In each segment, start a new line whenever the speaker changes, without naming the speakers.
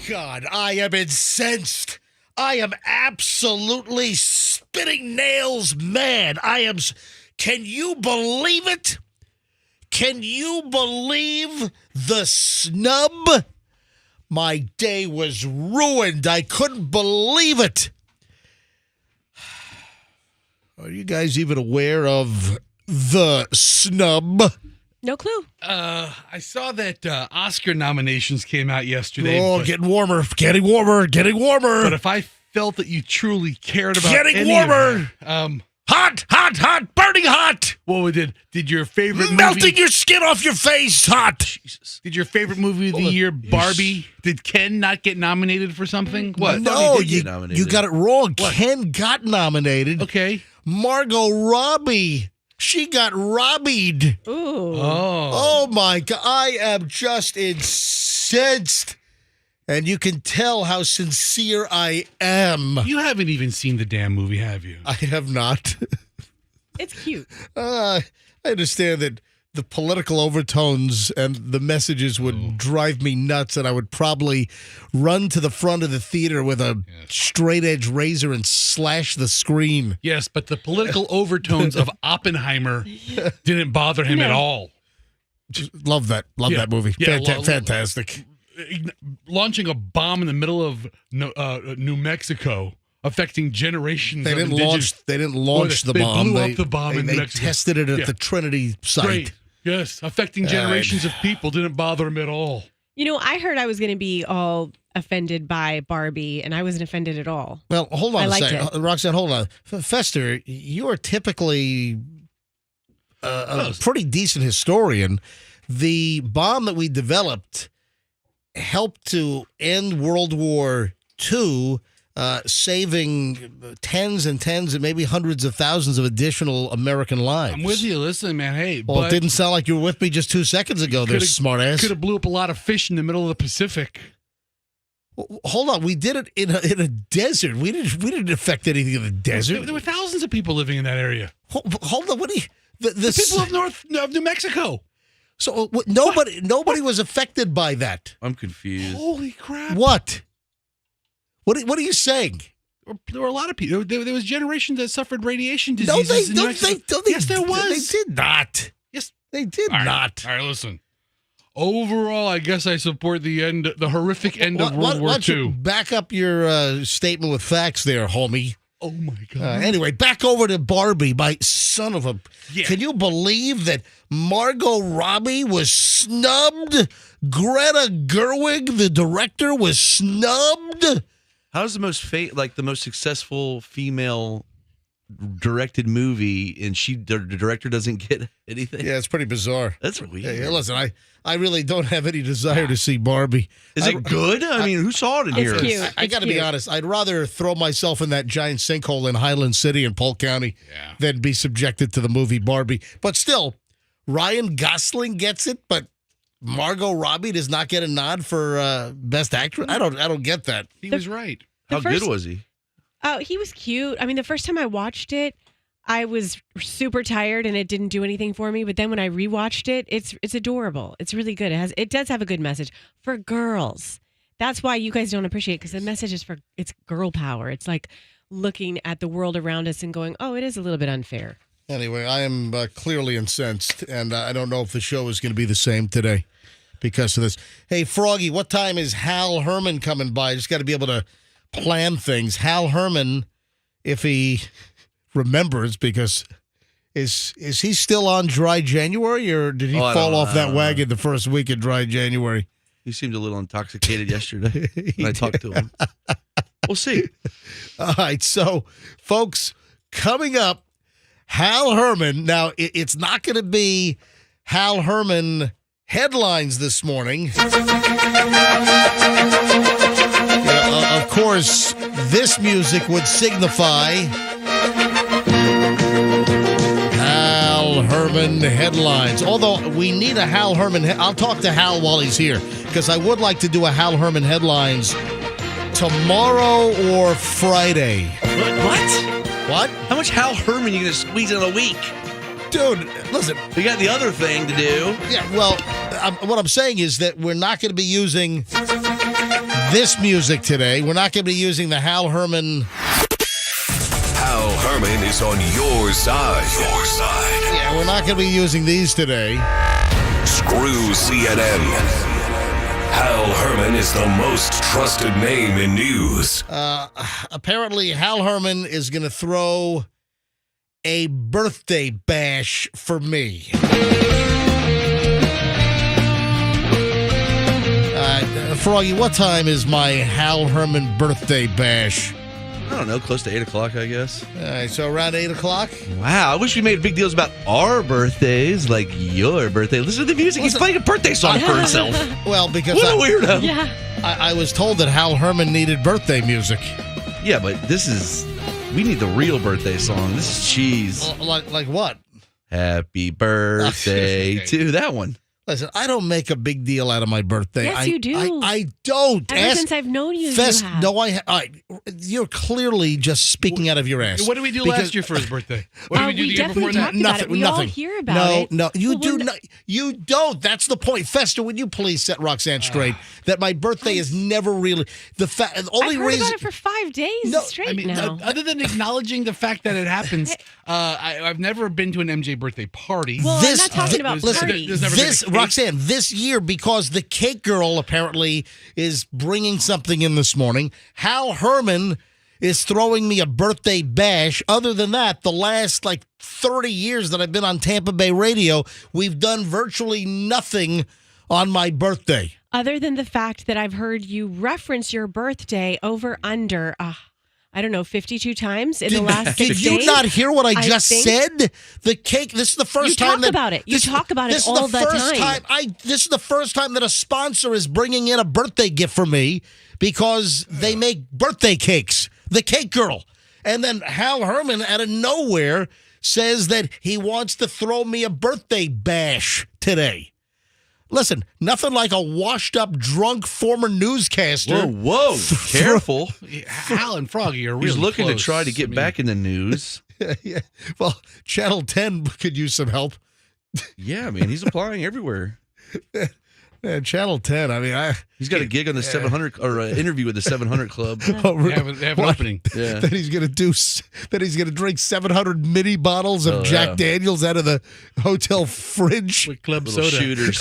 God, I am incensed. I am absolutely spitting nails mad. Can you believe it? Can you believe the snub? My day was ruined. I couldn't believe it. Are you guys even aware of the snub?
No clue.
I saw that Oscar nominations came out yesterday.
Oh, getting warmer.
But if I felt that you truly cared about
getting warmer. Hot, burning hot.
What did your favorite
melting
movie,
your skin off your face, hot.
Jesus. Did your favorite movie of the year, Barbie? Did Ken not get nominated for something? What?
No, you got it wrong. What? Ken got nominated.
Okay.
Margot Robbie. She got robbied.
Ooh.
Oh my God. I am just incensed. And you can tell how sincere I am.
You haven't even seen the damn movie, have you?
I have not.
It's cute.
I understand that the political overtones and the messages would drive me nuts, and I would probably run to the front of the theater with a straight-edge razor and slash the screen.
Yes, but the political overtones of Oppenheimer didn't bother him at all.
Love that movie.
Yeah,
fantastic.
Launching a bomb in the middle of New Mexico, affecting generations.
They didn't launch the bomb.
They blew up the bomb in New Mexico.
They tested it at the Trinity site.
Great. Yes, affecting generations of people didn't bother him at all.
You know, I heard I was going to be all offended by Barbie, and I wasn't offended at all.
Well, hold on
I
a
liked
second. Roxanne, hold on. Fester, you are typically a pretty decent historian. The bomb that we developed helped to end World War II, saving tens and maybe hundreds of thousands of additional American lives.
I'm with you. Listen, man. Hey,
well, it didn't sound like you were with me just 2 seconds ago. There, smartass.
Could have blew up a lot of fish in the middle of the Pacific.
Well, hold on, we did it in a desert. We didn't affect anything in the desert.
There were thousands of people living in that area.
Hold on, what do you?
The people of New Mexico.
So nobody was affected by that.
I'm confused.
Holy crap!
What are you saying?
There were a lot of people. There was generations that suffered radiation diseases. Yes, there was.
They did not.
Yes,
they did not.
All right, listen. Overall, I guess I support the horrific end of World War II.
Back up your statement with facts there, homie.
Oh, my God.
Anyway, back over to Barbie, my son of a... Yeah. Can you believe that Margot Robbie was snubbed? Greta Gerwig, the director, was snubbed?
How's the most successful female directed movie, and the director doesn't get anything?
Yeah, it's pretty bizarre.
That's weird.
Hey, listen, I really don't have any desire to see Barbie.
Is it good? I mean, who saw it in here?
Cute.
I got to be honest. I'd rather throw myself in that giant sinkhole in Highland City in Polk County than be subjected to the movie Barbie. But still, Ryan Gosling gets it, but Margot Robbie does not get a nod for Best Actress. I don't get that.
He was right.
How good was he?
Oh, he was cute. I mean, the first time I watched it, I was super tired and it didn't do anything for me. But then when I rewatched it, it's adorable. It's really good. It does have a good message for girls. That's why you guys don't appreciate it, because the message is it's girl power. It's like looking at the world around us and going, oh, it is a little bit unfair.
Anyway, I am clearly incensed, and I don't know if the show is going to be the same today because of this. Hey, Froggy, what time is Hal Herman coming by? I just got to be able to plan things. Hal Herman, if he remembers, because is he still on Dry January, or did he fall off that wagon the first week of Dry January?
He seemed a little intoxicated yesterday when I talked to him. We'll see.
All right, so folks, coming up, Hal Herman. Now, it's not going to be Hal Herman headlines this morning. Of course, this music would signify Hal Herman headlines. Although we need a Hal Herman. I'll talk to Hal while he's here, because I would like to do a Hal Herman headlines tomorrow or Friday. What?
How much Hal Herman are you going to squeeze in a week?
Dude, listen.
We got the other thing to do.
Yeah, well, what I'm saying is that we're not going to be using this music today. We're not going to be using the Hal Herman.
Hal Herman is on your side. Your side.
Yeah, we're not going to be using these today.
Screw CNN. Hal Herman is the most trusted name in news.
Apparently, Hal Herman is going to throw a birthday bash for me. Froggy, what time is my Hal Herman birthday bash?
I don't know, close to 8 o'clock, I guess.
All right, so around 8 o'clock?
Wow, I wish we made big deals about our birthdays, like your birthday. Listen to the music. He's playing a birthday song for himself.
Well, because
What a weirdo.
Yeah.
I was told that Hal Herman needed birthday music.
Yeah, but we need the real birthday song. This is cheese.
Like what?
Happy birthday to that one.
Listen, I don't make a big deal out of my birthday.
Yes, you do.
I don't.
Ever since I've known you,
Fest,
you have.
no, you're clearly just speaking out of your ass.
What did we do last year for his birthday? What did we do
we
the year
definitely
before that?
talked about it. We all hear about it.
No, you
Well,
do not. You don't. That's the point. Fester, would you please set Roxanne straight that my birthday is never really the fact. The only
I've heard
reason
about it for 5 days
No,
straight now.
Other than acknowledging the fact that it happens, I've never been to an MJ birthday party.
Well, I'm not talking about
listen,
parties.
There's never been a
this
cake.
Roxanne, this year, because the cake girl apparently is bringing something in this morning. Hal Herman is throwing me a birthday bash. Other than that, the last 30 years that I've been on Tampa Bay radio, we've done virtually nothing on my birthday.
Other than the fact that I've heard you reference your birthday over under, I don't know, 52 times in the last 6 days.
Did you not hear what I just
think-
said? The cake. This is the first
You
time
talk about it. You talk about it all the time.
This is the first time that a sponsor is bringing in a birthday gift for me because they make birthday cakes. The cake girl, and then Hal Herman out of nowhere says that he wants to throw me a birthday bash today. Listen, nothing like a washed-up, drunk former newscaster.
Whoa, careful.
Hal and Froggy are really
He's looking
close.
to try to get back in the news.
Yeah. Well, Channel 10 could use some help.
Yeah, man, he's applying everywhere.
Man, Channel 10. I mean,
He's got a gig on the 700 or an interview with the 700 Club.
They have an opening.
Yeah.
That he's gonna do. That he's gonna drink 700 mini bottles of Jack Daniels out of the hotel fridge.
With club
Little
soda.
shooters.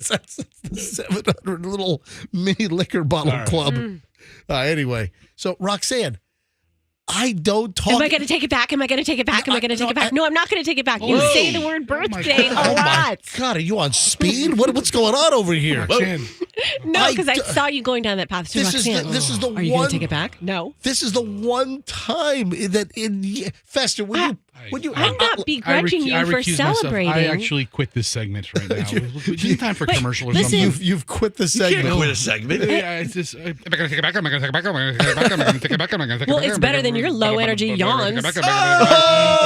That's the 700 little mini liquor bottle club. Anyway, so Roxanne, I don't talk.
Am I going to take it back? Am I going to take it back? Am I going to take it back? No, I'm not going to take it back. You
Whoa.
say the word birthday a
Oh my
lot.
God, are you on speed? What's going on over here?
Roxanne.
No, because I saw you going down that path. So
This is the-
Roxanne,
this is the
Are you
one-
going to take it back? No.
This is the one time that in Fester, would you?
I'm not begrudging you for
recuse myself.
celebrating.
I actually quit this segment right now. Is it time for a commercial or
listen,
something?
You've quit the
You can't
segment.
quit a segment.
Yeah, it's just. Am I gonna take it back? Am I gonna take it back? Am I gonna take it back? Am I gonna take it back? Am I gonna take it back?
Well, it's better than your low energy yawns.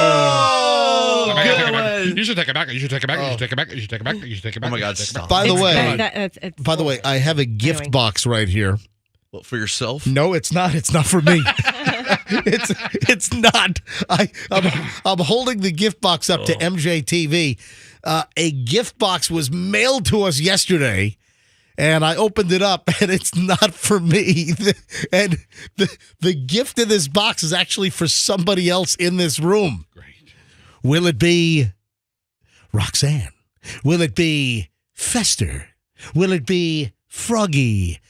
Oh, good one.
You should take it back. You should take it back. You should take it back. You should take it back. You should take it back.
Oh my God,
You should take it
stop.
back.
By the
It's
way,
very-
by the way, I have a gift
Anyway.
box right here.
Well, for yourself?
No, it's not. It's not for me. it's not. I'm holding the gift box up to MJTV. A gift box was mailed to us yesterday, and I opened it up, and it's not for me. And the gift in this box is actually for somebody else in this room.
Great.
Will it be Roxanne? Will it be Fester? Will it be Froggy?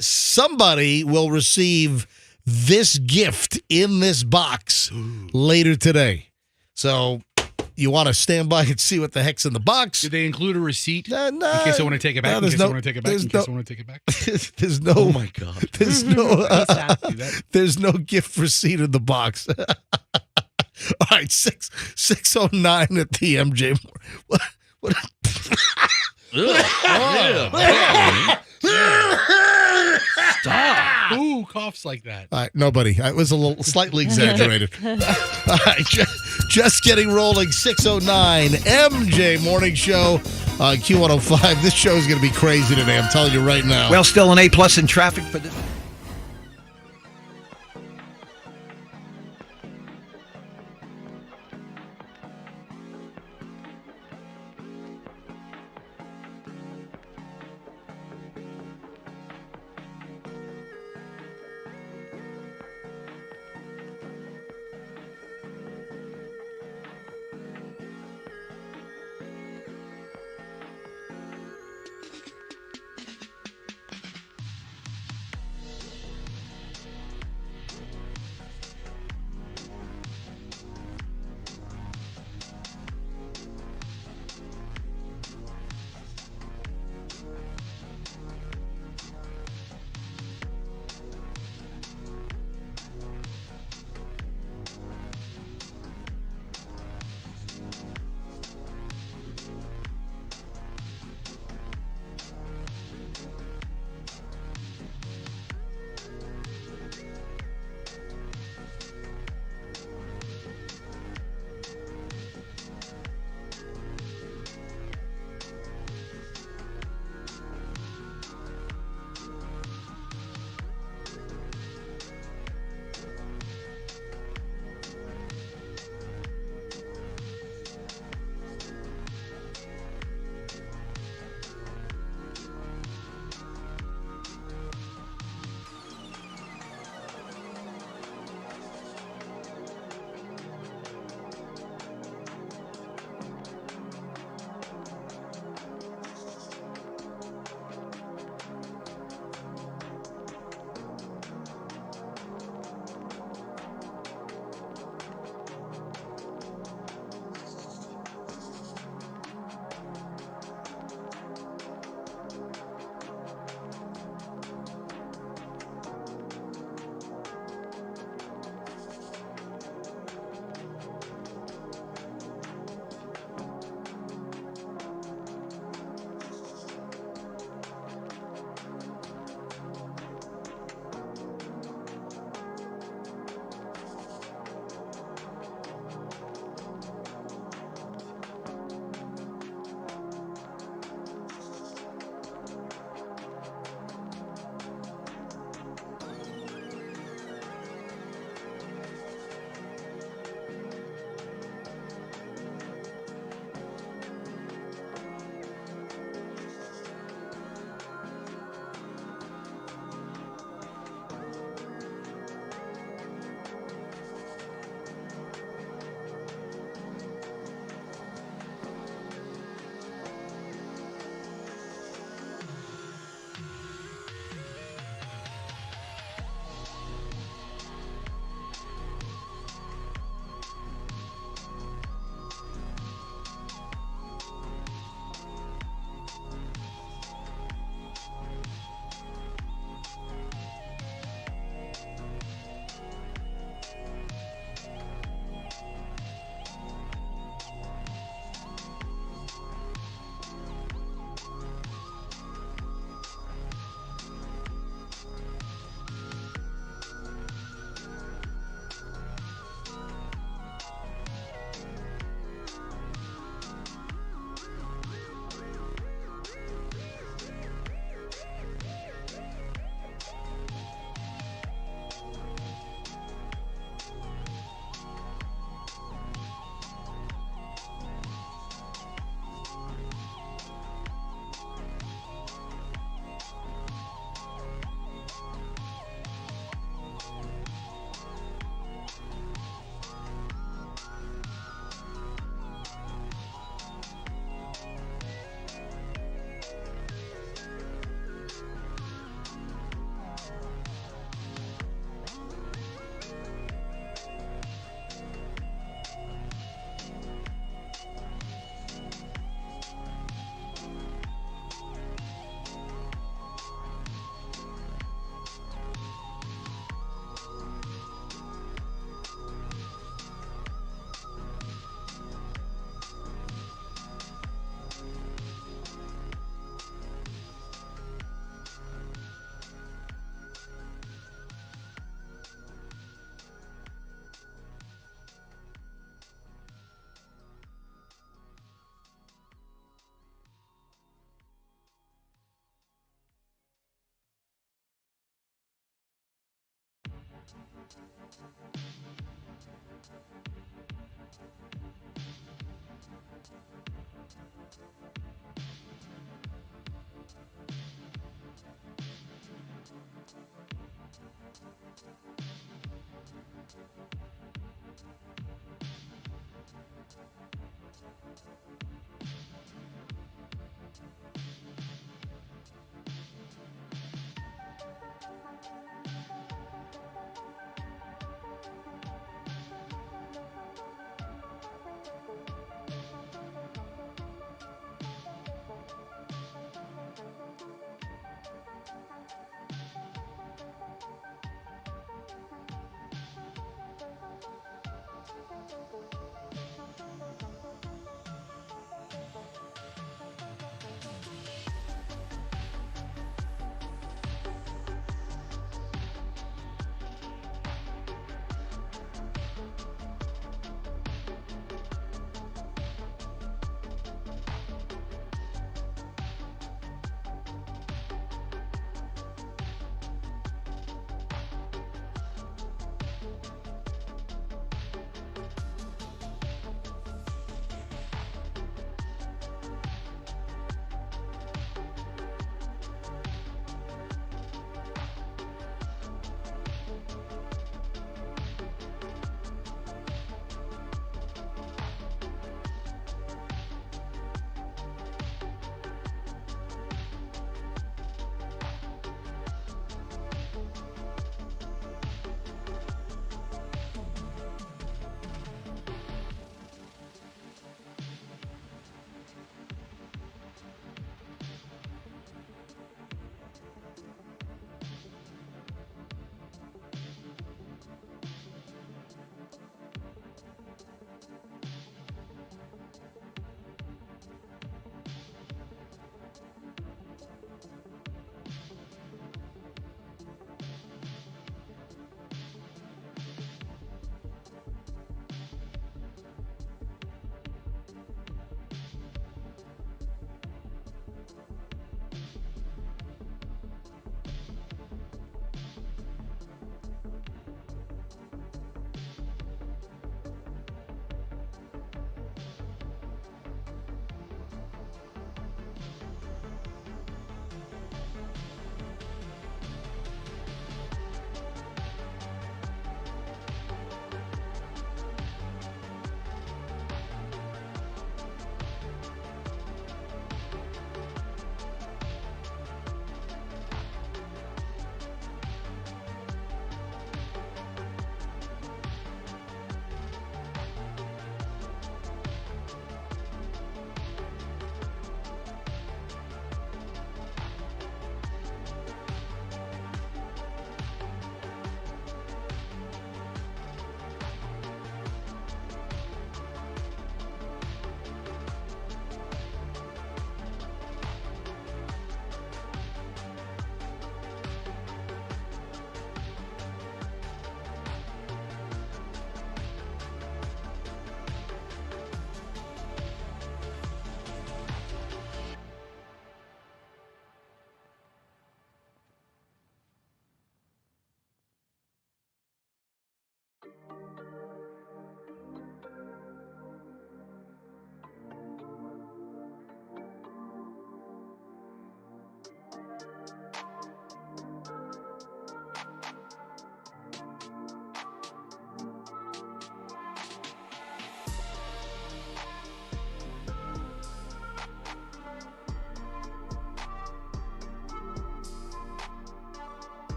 Somebody will receive this gift in this box later today. So you want to stand by and see what the heck's in the box?
Did they include a receipt
No,
in case I want to take it back?
no,
In case
there's
I
no-
want to take it back?
there's
In case
no-
I want to take it back?
There's no.
Oh my God.
There's no.
Do that.
There's no gift receipt in the box. All right, 6:09 at the MJ. What?
Stop. Ooh, coughs like that.
All right, nobody. It was a little slightly exaggerated. All right, just getting rolling. 6:09 MJ Morning Show on Q105. This show is going to be crazy today. I'm telling you right now.
Well, still an A+ in traffic for this.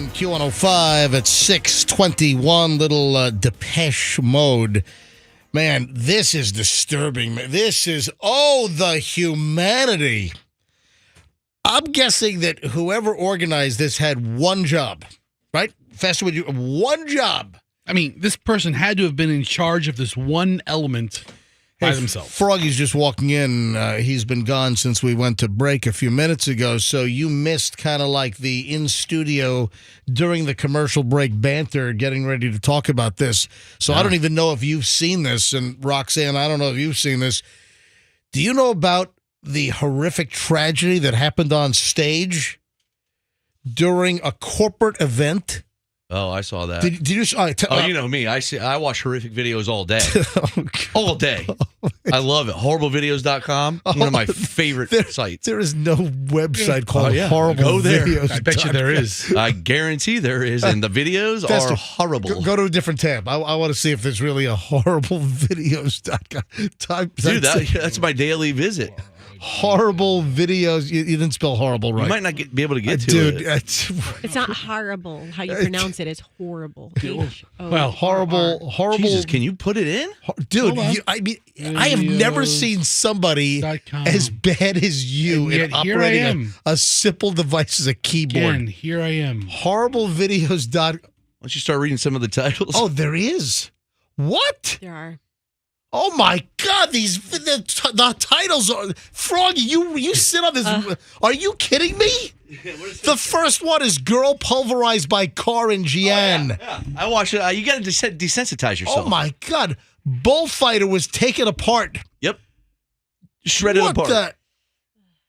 on Q105 at 6:21. Little Depeche Mode. Man, this is disturbing. This is, the humanity. I'm guessing that whoever organized this had one job, right? Fester, would you one job?
I mean, this person had to have been in charge of this one element by themselves.
Froggy's just walking in. He's been gone since we went to break a few minutes ago, so you missed kind of like the in-studio during the commercial break banter getting ready to talk about this. So I don't even know if you've seen this, and Roxanne, I don't know if you've seen this. Do you know about the horrific tragedy that happened on stage during a corporate event?
Oh, I saw that.
Did you?
You know me. I watch horrific videos all day. All day. I love it. Horriblevideos.com. One of my favorite sites.
There is no website called Horrible
Go there.
Videos.
I bet you there is.
I guarantee there is, and the videos are horrible.
Go to a different tab. I want to see if there's really a horriblevideos.com.
Dude, that's my daily visit.
Horrible videos. You didn't spell horrible right.
You might not be able to get to
Dude,
it.
It's not horrible. How you pronounce it is horrible.
Well,
horrible.
Jesus, can you put it in?
Dude, I have never seen somebody as bad as you
And
in
yet here I
operating
am.
a simple device as a keyboard.
Again, here I am.
Horriblevideos.com.
Why don't you start reading some of the titles?
Oh, there is. What?
There are.
Oh my God! The titles are Froggy. You sit on this. Are you kidding me? The first one is "Girl Pulverized by Car in Jian."
Yeah. I watch it. You got to desensitize yourself.
Oh my God! Bullfighter was taken apart.
Yep. Shredded apart.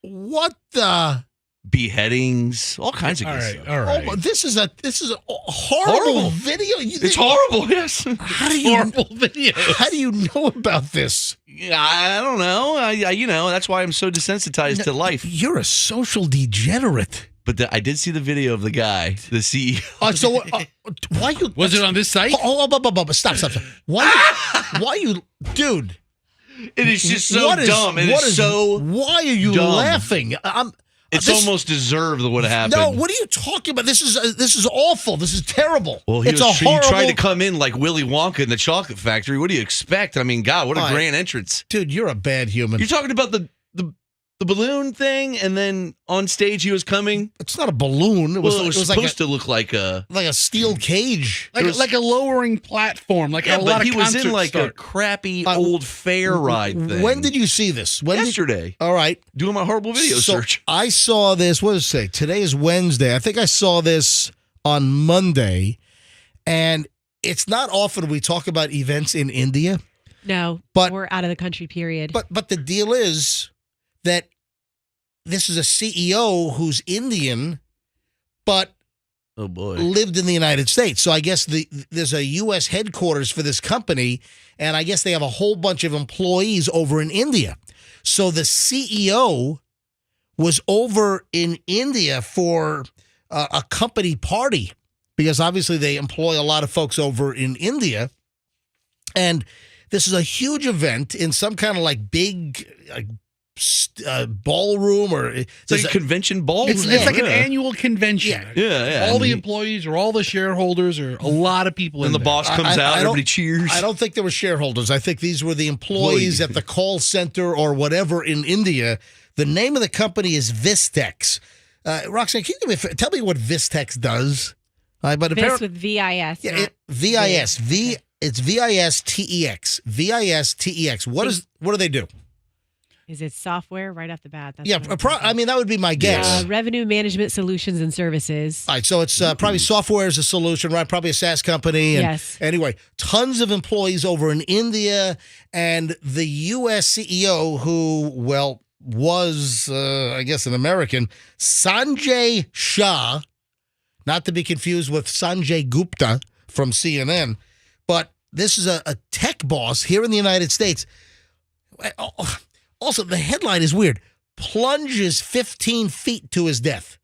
What the?
Beheadings, all kinds of
All
good
right,
stuff.
all right.
Oh, this is a horrible video.
It's horrible. Yes.
How do you
Horrible videos.
How do you know about this?
Yeah, I don't know. That's why I'm so desensitized to life.
You're a social degenerate.
But I did see the video of the guy, the CEO.
So why you?
Was it on this site?
Stop. Why you, dude?
It is just so dumb.
Why are you
dumb.
laughing?
It's almost deserved what happened.
No, what are you talking about? This is awful. This is terrible.
Well,
it's
he tried to come in like Willy Wonka in the chocolate factory. What do you expect? I mean, God, what a grand entrance.
Dude, you're a bad human.
You're talking about the balloon thing, and then on stage he was coming.
It's not a balloon. It was
supposed to look like a
steel cage.
Like a lowering platform. Like a lot
but
of
he was in
concerts
like
start.
a crappy old fair ride thing.
When did you see this?
Yesterday.
All right.
Doing my horrible video search.
I saw this. What does it say? Today is Wednesday. I think I saw this on Monday, and it's not often we talk about events in India.
No,
but
we're out of the country, period.
But the deal is that this is a CEO who's Indian, but
oh boy,
lived in the United States. So I guess there's a U.S. headquarters for this company, and I guess they have a whole bunch of employees over in India. So the CEO was over in India for a company party because obviously they employ a lot of folks over in India, and this is a huge event in some kind of like big ballroom or
it's like a convention ballroom.
It's like an annual convention.
Yeah.
All the employees or all the shareholders or a lot of people.
And the boss comes out, everybody cheers.
I don't think there were shareholders. I think these were the employees at the call center or whatever in India. The name of the company is Vistex. Roxanne, can you tell me what Vistex does?
Vis with V-I-S.
Yeah, V-I-S. It's V-I-S-T-E-X. V-I-S-T-E-X. What do they do?
Is it software right off the bat? That's
that would be my guess.
Revenue management solutions and services.
All right, so it's probably software as a solution, right? Probably a SaaS company. And
yes.
Anyway, tons of employees over in India, and the U.S. CEO, who, was, I guess, an American, Sanjay Shah, not to be confused with Sanjay Gupta from CNN, but this is a tech boss here in the United States. Also, the headline is weird. Plunges 15 feet to his death.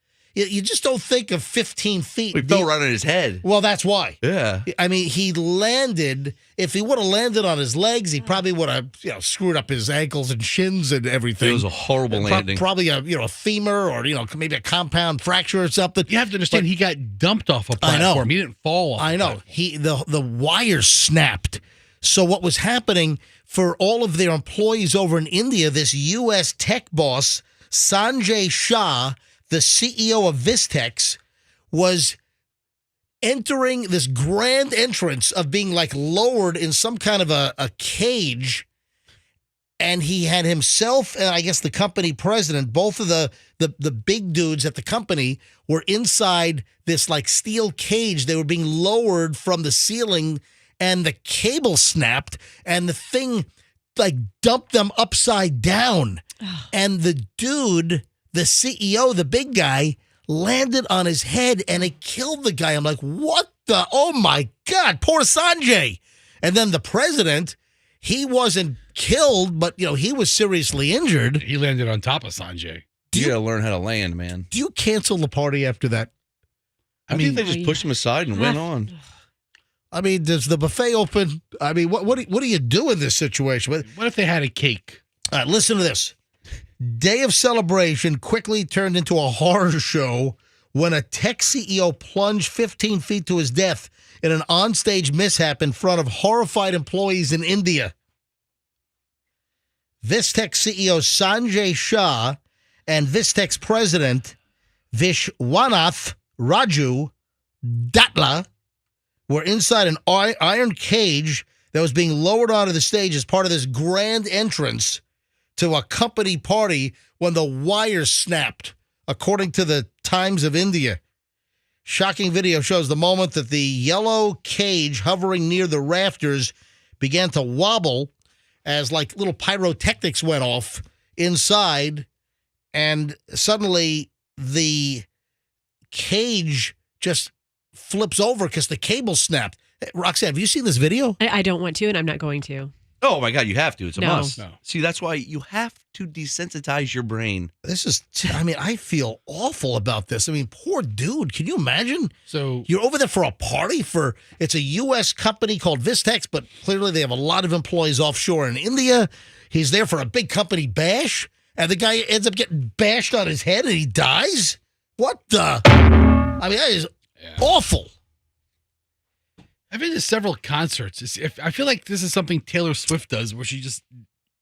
You just don't think of 15 feet.
He fell right on his head.
Well, that's why.
Yeah.
I mean, he landed. If he would have landed on his legs, he probably would have screwed up his ankles and shins and everything.
It was a horrible landing.
Probably a femur or maybe a compound fracture or something.
You have to understand, he got dumped off a
I know.
platform. He didn't fall off.
I know. The wire snapped. So what was happening for all of their employees over in India, this U.S. tech boss, Sanjay Shah, the CEO of Vistex, was entering this grand entrance of being like lowered in some kind of a cage. And he had himself and I guess the company president, both of the big dudes at the company were inside this like steel cage. They were being lowered from the ceiling and the cable snapped and the thing like dumped them upside down. And the dude, the CEO, the big guy, landed on his head and it killed the guy. I'm like, what the? Oh my God, poor Sanjay. And then the president, he wasn't killed, but he was seriously injured.
He landed on top of Sanjay.
You got to learn how to land, man.
Do you cancel the party after that?
I think they just pushed him aside and went on.
I mean, does the buffet open? I mean, what do you do in this situation?
What if they had a cake?
All right, listen to this. Day of celebration quickly turned into a horror show when a tech CEO plunged 15 feet to his death in an onstage mishap in front of horrified employees in India. Vistex CEO Sanjay Shah and Vistex president Vishwanath Raju Datla were inside an iron cage that was being lowered onto the stage as part of this grand entrance to a company party when the wire snapped, according to the Times of India. Shocking video shows the moment that the yellow cage hovering near the rafters began to wobble as like little pyrotechnics went off inside, and suddenly the cage just flips over because the cable snapped. Roxanne, have you seen this video?
I don't want to, and I'm not going to.
Oh, my God, you have to. It's a
No.
must.
No.
See, that's why you have to desensitize your brain.
This is, I feel awful about this. I mean, poor dude. Can you imagine?
So
You're over there for a party it's a U.S. company called Vistex, but clearly they have a lot of employees offshore in India. He's there for a big company bash, and the guy ends up getting bashed on his head and he dies? What the? I mean, that is awful.
I've been to several concerts. I feel like this is something Taylor Swift does, where she just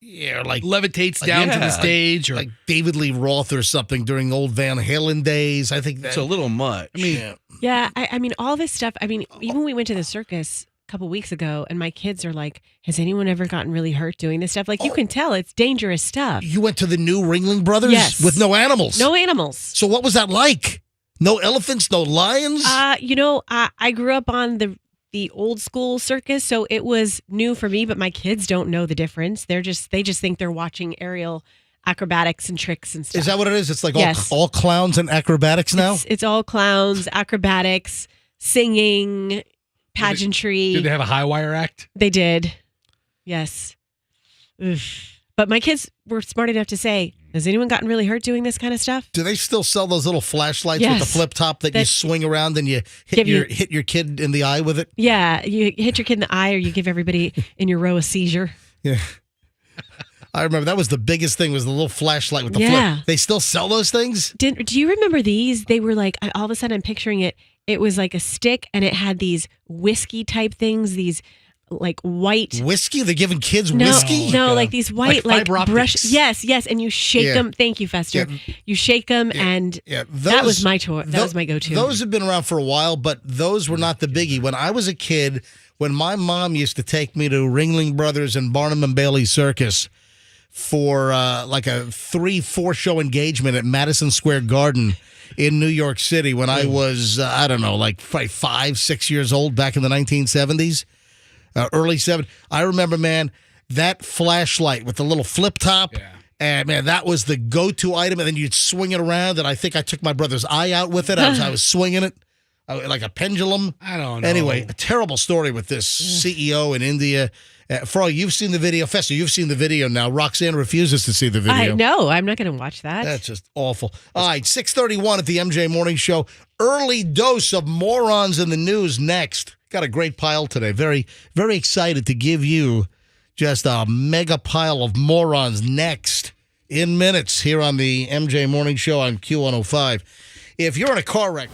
Like
levitates down to the stage, or
like David Lee Roth or something during old Van Halen days. I think
It's a little much.
I mean,
Yeah, I mean, all this stuff. I mean, even we went to the circus a couple weeks ago, and my kids are like, "Has anyone ever gotten really hurt doing this stuff?" Like, you can tell it's dangerous stuff.
you went to the new Ringling Brothers
Yes.
with no animals.
No animals.
So what was that like? No elephants, no lions?
I grew up on the old school circus, so it was new for me, but my kids don't know the difference. They just think they're watching aerial acrobatics and tricks and stuff.
Is that what it is? It's like
Yes.
all clowns and acrobatics now?
It's all clowns, acrobatics, singing, pageantry.
did they have a high wire act?
They did. Yes. Oof. But my kids were smart enough to say, has anyone gotten really hurt doing this kind of stuff?
Do they still sell those little flashlights with
Yes.
the flip top that you swing around and you hit hit your kid in the eye with it?
Yeah. You hit your kid in the eye, or you give everybody in your row a seizure.
Yeah. I remember that was the biggest thing, was the little flashlight with the
Yeah.
flip. They still sell those things?
Do you remember these? They were like, all of a sudden I'm picturing it. It was like a stick, and it had these whiskey type things, these like white.
Whiskey? They're giving kids
No,
whiskey?
no, like these white, like
fiber
brush.
optics.
Yes, and you shake
Yeah.
them. Thank you, Fester.
Yeah.
You shake them, and
Yeah,
that was my toy. That was my go-to.
Those have been around for a while, but those were not the biggie. When I was a kid, when my mom used to take me to Ringling Brothers and Barnum and Bailey Circus for like a 3-4 show engagement at Madison Square Garden in New York City when I was, I don't know, like 5-6 years old back in the 1970s. Early 70s. I remember, man, that flashlight with the little flip top.
Yeah.
And, man, that was the go-to item. And then you'd swing it around. And I think I took my brother's eye out with it. I was swinging it. like a pendulum.
I don't know.
Anyway, a terrible story with this CEO in India. Frog, you've seen the video. Fester, you've seen the video now. Roxanne refuses to see the video.
No, I'm not going to watch that.
That's just awful. All right, 6:31 at the MJ Morning Show. Early dose of morons in the news next. Got a great pile today. Very, very excited to give you just a mega pile of morons next in minutes here on the MJ Morning Show on Q105. If you're in a car wreck...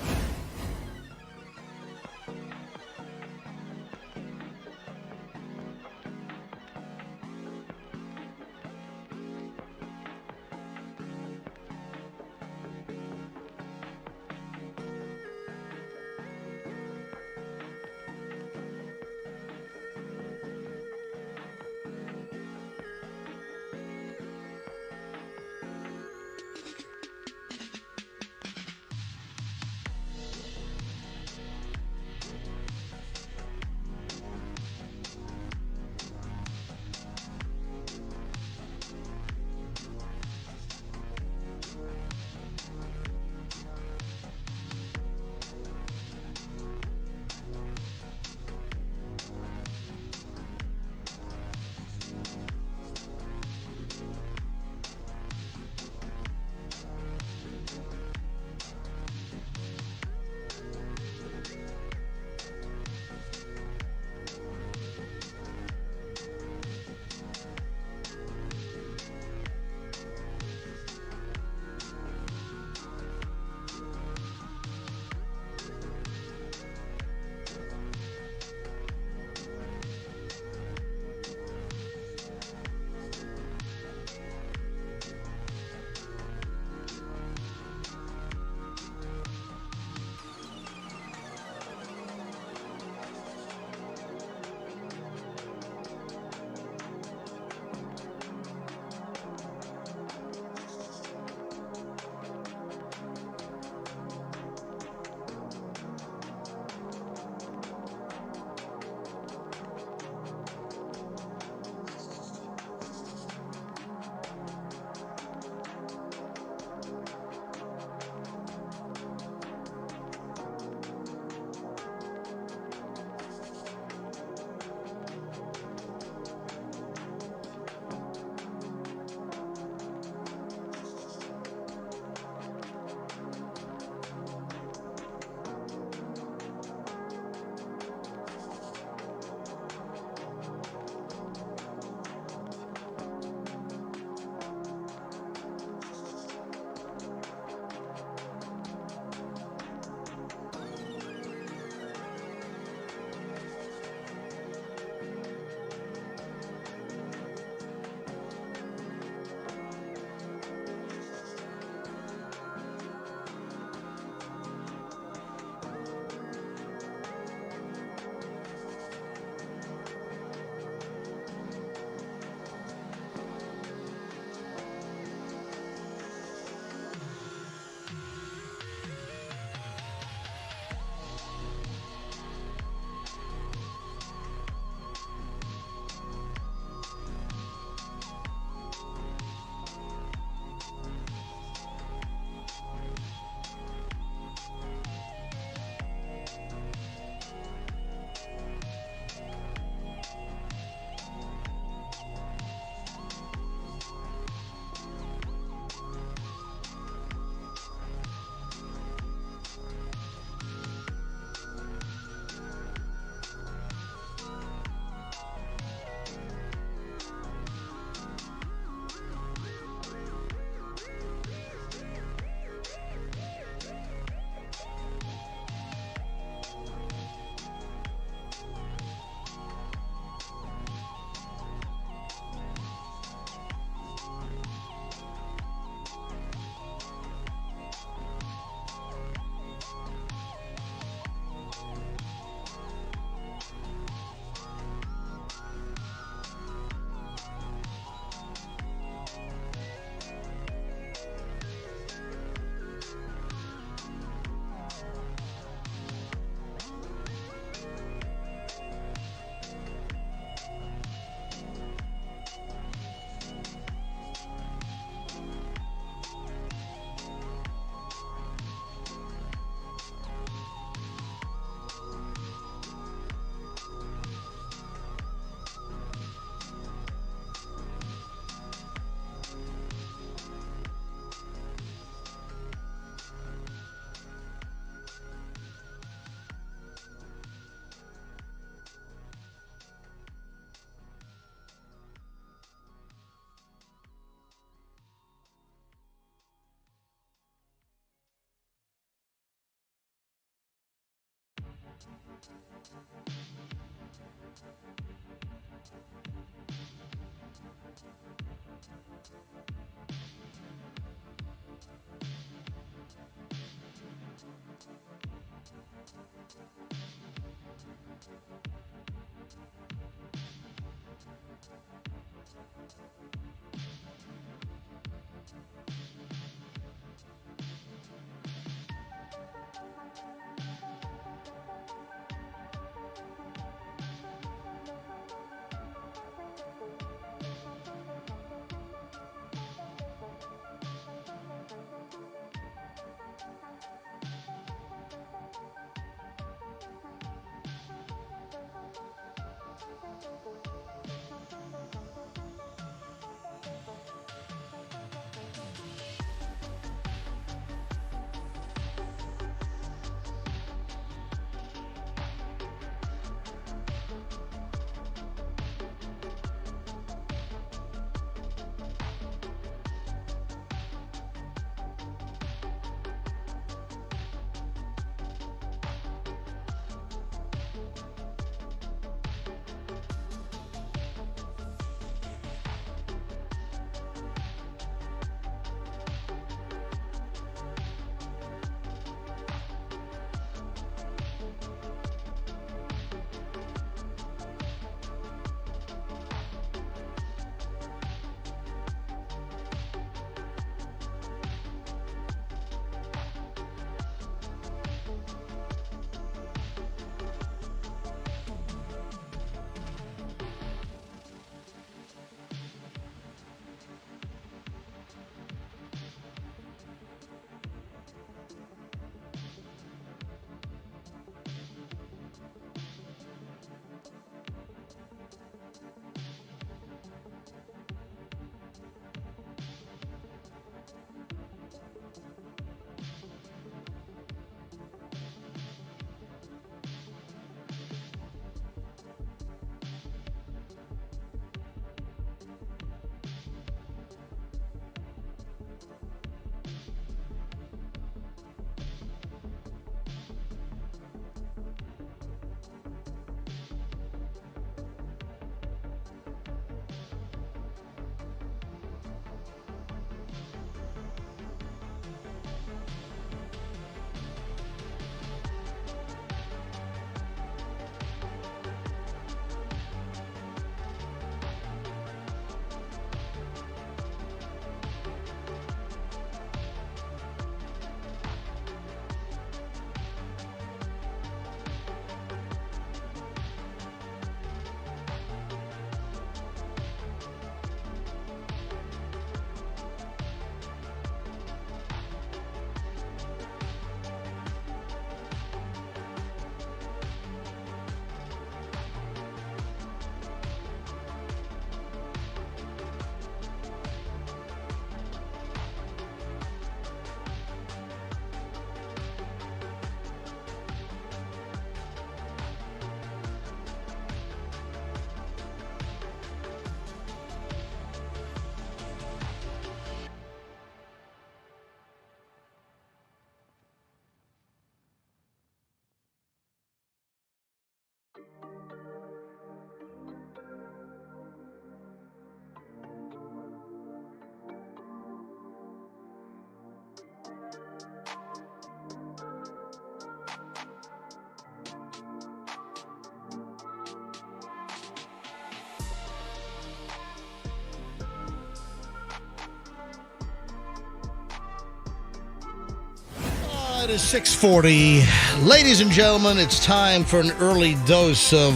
It is 6:40. Ladies and gentlemen, it's time for an early dose of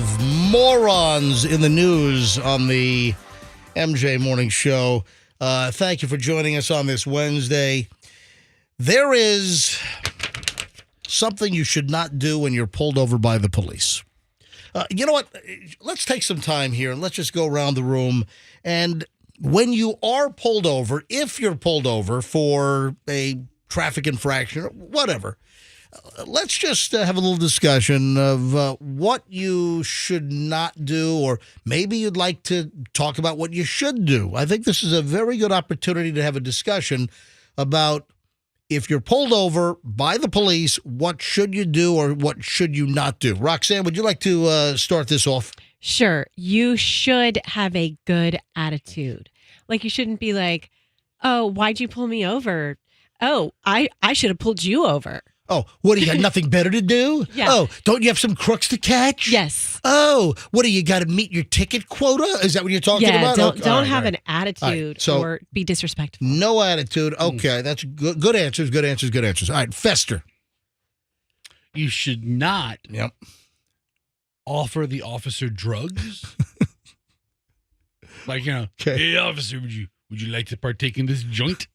morons in the news on the MJ Morning Show. Thank you for joining us on this Wednesday. There is something you should not do when you're pulled over by the police. You know what? Let's take some time here and let's just go around the room. And when you are pulled over, if you're pulled over for a traffic infraction or whatever, let's just have a little discussion of what you should not do, or maybe you'd like to talk about what you should do. I think this is a very good opportunity to have a discussion about if you're pulled over by the police, what should you do or what should you not do? Roxanne, would you like to start this off?
Sure. You should have a good attitude. Like, you shouldn't be like, oh, why'd you pull me over? Oh, I should have pulled you over.
Oh, what, do you got nothing better to do?
Yeah.
Oh, don't you have some crooks to catch?
Yes.
Oh, what, do you got to meet your ticket quota? Is that what you're talking about?
Don't
Okay. All right,
have
all right.
an attitude
So-
or be disrespectful.
No attitude. Okay, that's good. Good answers. Good answers. Good answers. All right, Fester.
You should not
Yep.
offer the officer drugs. Like,
Okay.
hey, officer, would you like to partake in this joint?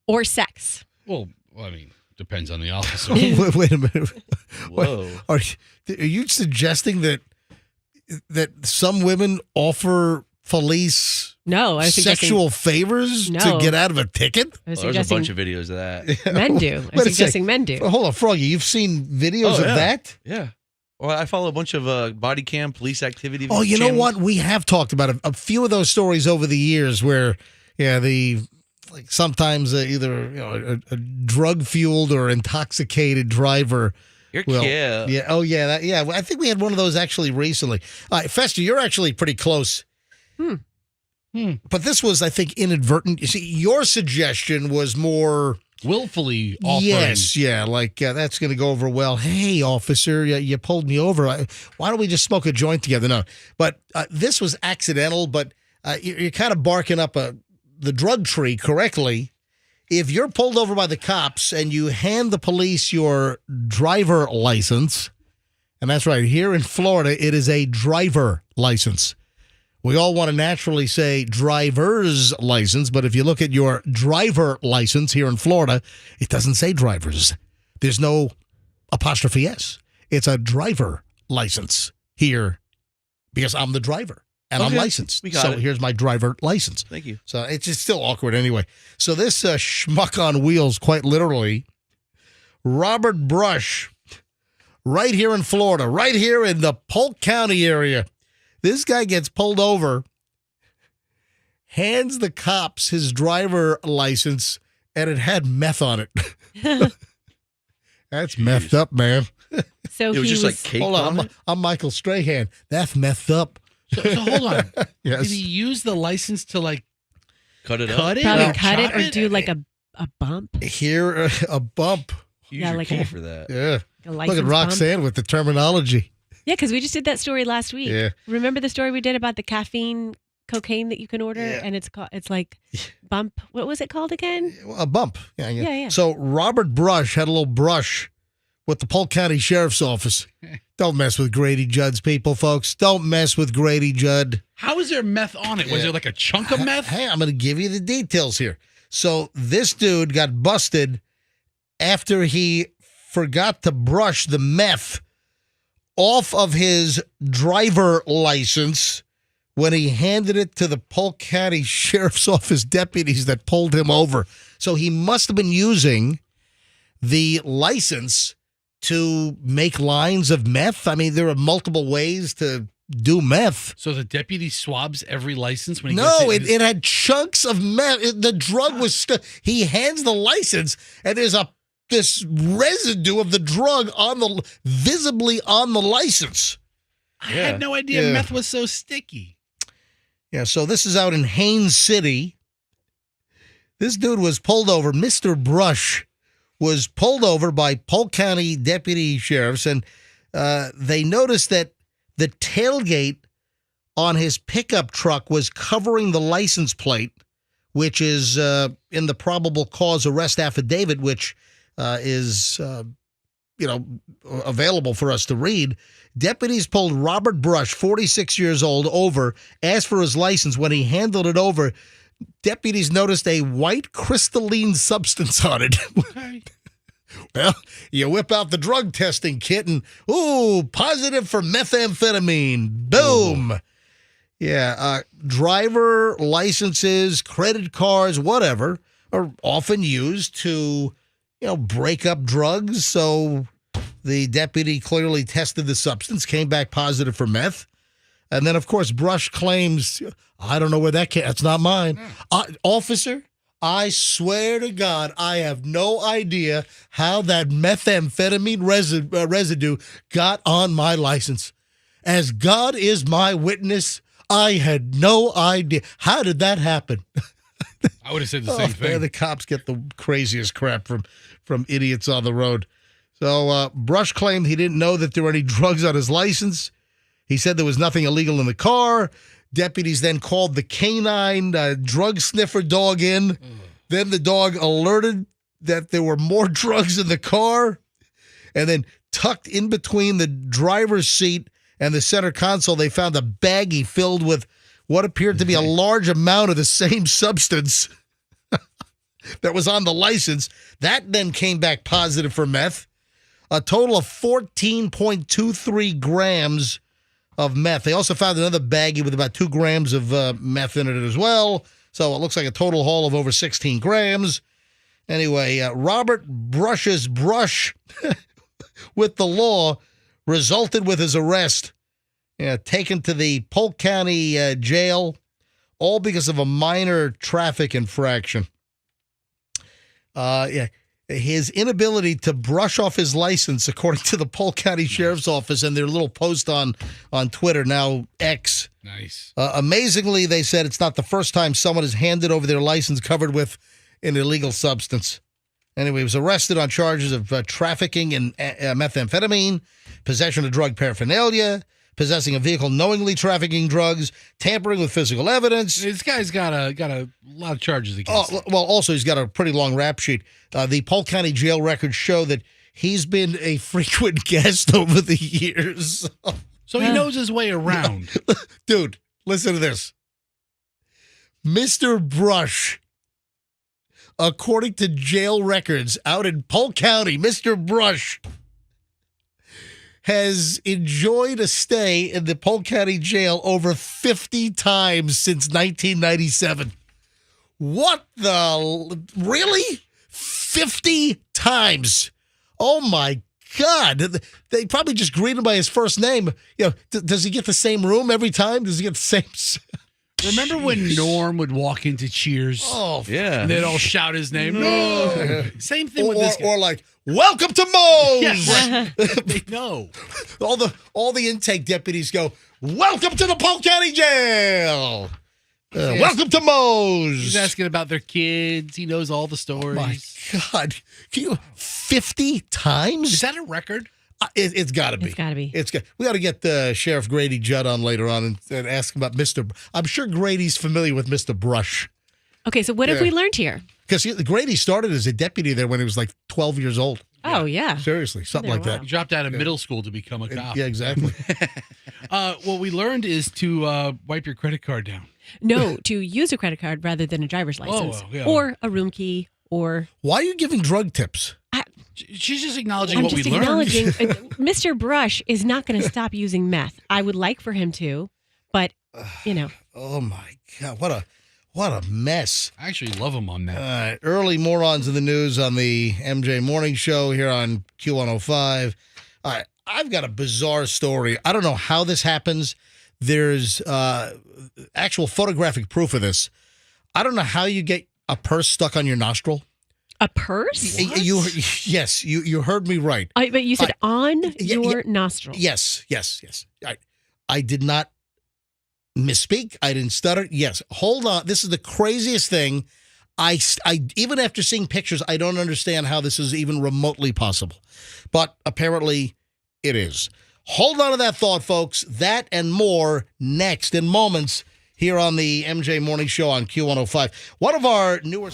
Or sex.
Well, I mean, depends on the officer.
Wait a minute.
Whoa.
Are you suggesting that some women offer police
No, I was suggesting
sexual favors to
No.
get out of a ticket?
I was
Well, there's a
suggesting
bunch of videos of that.
men do.
Wait
I was
a
suggesting
sec.
men do.
Well, hold on, Froggy. You've seen videos
Oh,
of
yeah.
that?
Yeah. Well, I follow a bunch of body cam police activity.
Oh, you know
channels.
what? We have talked about a few of those stories over the years where, sometimes either a drug-fueled or intoxicated driver.
You're
Well,
cute.
Yeah. Oh, yeah. I think we had one of those actually recently. All right, Fester, you're actually pretty close. But this was, I think, inadvertent. You see, your suggestion was more.
Willfully offering.
Yes, yeah, that's going to go over well. Hey, officer, you pulled me over. Why don't we just smoke a joint together? No, but this was accidental, but you're kind of barking up the drug tree correctly. If you're pulled over by the cops and you hand the police your driver license, and that's right, here in Florida, it is a driver license. We all want to naturally say driver's license, but if you look at your driver license here in Florida, it doesn't say drivers. There's no apostrophe S. It's a driver license here because I'm the driver and I'm
Okay,
licensed.
we got
So
it.
here's my driver license.
Thank you.
So it's just still awkward anyway. So this schmuck on wheels, quite literally, Robert Brush, right here in Florida, right here in the Polk County area. This guy gets pulled over, hands the cops his driver license, and it had meth on it. That's methed up, man.
So
It was
he
just like cake
Hold on,
on it.
I'm Michael Strahan. That's methed up.
So hold on.
Yes.
Did he use the license to
Cut it
cut
up.
it?
probably
or
cut it
chop
or do like a bump.
Here, a bump.
Use
Yeah,
your
like
key
a-
for that.
Yeah.
A
Look
license
at Roxanne with the terminology.
Yeah, because we just did that story last week.
Yeah.
Remember the story we did about the caffeine cocaine that you can order,
Yeah.
and it's like bump. What was it called again?
A bump. Yeah.
Yeah.
So Robert Brush had a little brush with the Polk County Sheriff's Office. Don't mess with Grady Judd's people, folks. Don't mess with Grady Judd.
How is there meth on it? Was
Yeah.
there like a chunk of meth?
Hey, I'm going to give you the details here. So this dude got busted after he forgot to brush the meth off of his driver license when he handed it to the Polk County Sheriff's Office deputies that pulled him over. So he must have been using the license to make lines of meth. I mean, there are multiple ways to do meth.
So the deputy swabs every license when he
No,
gets
it had chunks of meth. The drug was he hands the license, and there's this residue of the drug visibly on the license.
I had no idea
Yeah.
meth was so sticky.
Yeah, so this is out in Haines City. This dude was pulled over. Mr. Brush was pulled over by Polk County deputy sheriffs, and they noticed that the tailgate on his pickup truck was covering the license plate, which is in the probable cause arrest affidavit, which is, available for us to read. Deputies pulled Robert Brush, 46 years old, over, asked for his license. When he handed it over, deputies noticed a white crystalline substance on it.
Okay.
Well, you whip out the drug testing kit and, positive for methamphetamine. Boom. Ooh. Yeah, driver licenses, credit cards, whatever, are often used to, break up drugs. So the deputy clearly tested the substance, came back positive for meth. And then, of course, Brush claims, I don't know where that came. That's not mine. Officer, I swear to God, I have no idea how that methamphetamine residue got on my license. As God is my witness, I had no idea. How did that happen?
I would have said the same thing.
Man, the cops get the craziest crap from idiots on the road. So Brush claimed he didn't know that there were any drugs on his license. He said there was nothing illegal in the car. Deputies then called the canine drug sniffer dog in. Then the dog alerted that there were more drugs in the car. And then tucked in between the driver's seat and the center console, they found a baggie filled with what appeared to be a large amount of the same substance that was on the license. That then came back positive for meth. A total of 14.23 grams of meth. They also found another baggie with about 2 grams of meth in it as well. So it looks like a total haul of over 16 grams. Anyway, Robert Brush's brush with the law resulted with his arrest. Taken to the Polk County jail, all because of a minor traffic infraction. His inability to brush off his license, according to the Polk County Sheriff's Office and their little post on Twitter, now X.
Nice.
Amazingly, they said it's not the first time someone has handed over their license covered with an illegal substance. Anyway, he was arrested on charges of trafficking in methamphetamine, possession of drug paraphernalia, possessing a vehicle knowingly trafficking drugs, tampering with physical evidence.
This guy's got a lot of charges against him.
Well, also, he's got a pretty long rap sheet. The Polk County jail records show that he's been a frequent guest over the years.
So he knows his way around.
Dude, listen to this. Mr. Brush, according to jail records out in Polk County, Mr. Brush has enjoyed a stay in the Polk County jail over 50 times since 1997. What the? Really? 50 times. Oh, my God. They probably just greet him by his first name. Does he get the same room every time? Does he get the same?
Remember when Norm would walk into Cheers?
Oh, yeah.
And they'd all shout his name. No. Same thing with this guy.
Or like, welcome to Moe's.
Yeah, right. They know.
All the intake deputies go, welcome to the Polk County Jail. Welcome to Moe's.
He's asking about their kids. He knows all the stories.
My God. 50 times?
Is that a record?
It's got to be.
It's got to be.
We got to get Sheriff Grady Judd on later on and ask him about Mr. I'm sure Grady's familiar with Mr. Brush.
Okay, so what have we learned here?
Because Grady started as a deputy there when he was like 12 years old.
Oh, yeah.
Seriously, something like that.
He dropped out of middle school to become a cop.
Yeah, exactly.
What we learned is to wipe your credit card down.
No, to use a credit card rather than a driver's license.
Oh, yeah.
Or a room key, or...
Why are you giving drug tips?
She's just acknowledging
I'm
what
just
we learned.
acknowledging Mr. Brush is not going to stop using meth. I would like for him to, but,
Oh, my God. What a mess.
I actually love him on that.
Early morons in the news on the MJ Morning Show here on Q105. All right, I've got a bizarre story. I don't know how this happens. There's actual photographic proof of this. I don't know how you get a purse stuck on your nostril.
A purse?
Yes, you heard me right.
But you said on your nostril.
Yes. I did not misspeak. I didn't stutter. Yes. Hold on. This is the craziest thing. I even after seeing pictures, I don't understand how this is even remotely possible. But apparently it is. Hold on to that thought, folks. That and more next in moments here on the MJ Morning Show on Q105. One of our newer...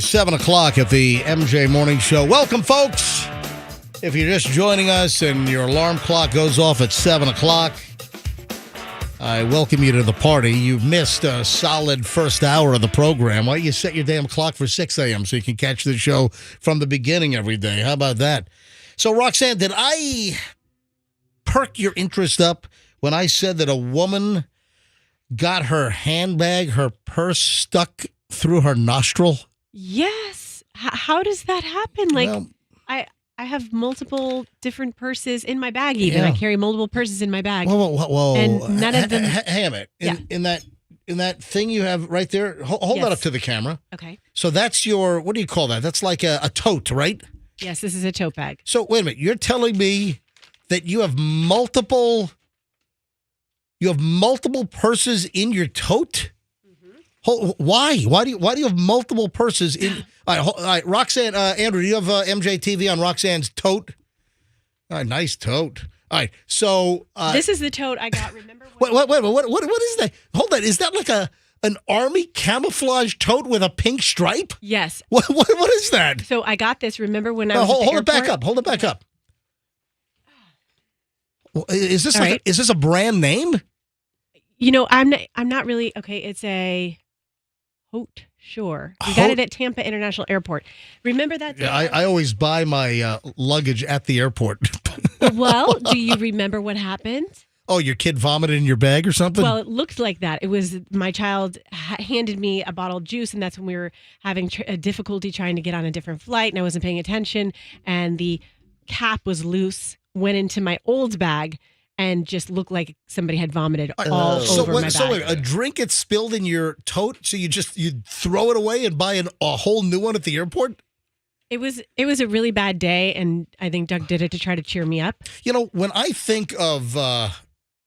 7 o'clock at the MJ Morning Show. Welcome, folks. If you're just joining us and your alarm clock goes off at 7 o'clock, I welcome you to the party. You've missed a solid first hour of the program. Why don't you set your damn clock for 6 a.m. so you can catch the show from the beginning every day? How about that? So, Roxanne, did I perk your interest up when I said that a woman got her handbag, her purse stuck through her nostril?
Yes. How does that happen? Like,
Well,
I have multiple different purses in my bag. Even
Yeah.
I carry multiple purses in my bag.
whoa.
And none of them-
Hang a minute. In that thing you have right there, hold that
Yes.
up to the camera.
Okay.
So that's your, what do you call that? That's like a tote, right?
Yes, this is a tote bag.
So wait a minute. You're telling me that you have multiple purses in your tote? Why? Why do you have multiple purses in? All right, Roxanne, Andrew, do you have MJTV on Roxanne's tote? All right, nice tote. All right, so
This is the tote I got. Remember? When
what is that? Hold on, is that like an army camouflage tote with a pink stripe?
Yes.
What is that?
So I got this. Remember when I
No,
was at the
hold it back
airport?
up. Hold it back up. Well, is this
All
like
right.
is this a brand name?
You know, I'm not really okay. It's a Haute Shore. We got it at Tampa International Airport. Remember that?
Yeah, I always buy my luggage at the airport.
Well, do you remember what happened?
Oh, your kid vomited in your bag or something?
Well, it looked like that. It was my child handed me a bottle of juice, and that's when we were having a difficulty trying to get on a different flight, and I wasn't paying attention, and the cap was loose, went into my old bag, and just looked like somebody had vomited all over my bag.
So wait, a drink gets spilled in your tote, so you throw it away and buy a whole new one at the airport?
It was a really bad day, and I think Doug did it to try to cheer me up.
You know, when I think of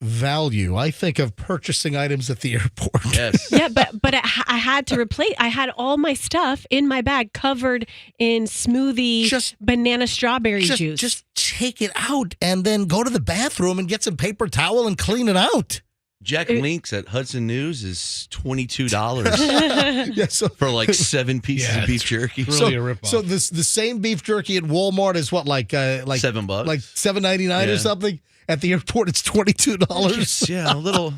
value, I think of purchasing items at the airport.
Yes.
Yeah, but I had to replace. I had all my stuff in my bag covered in smoothie, banana strawberry juice.
Just take it out and then go to the bathroom and get some paper towel and clean it out.
Jack Links at Hudson News is $22
Yeah, so
for like 7 pieces
Yeah,
of beef jerky.
Really a ripoff.
So the same beef jerky at Walmart is what, like
$7,
like $7.99 or
Yeah.
something. At the airport, it's $22.
Yeah, a little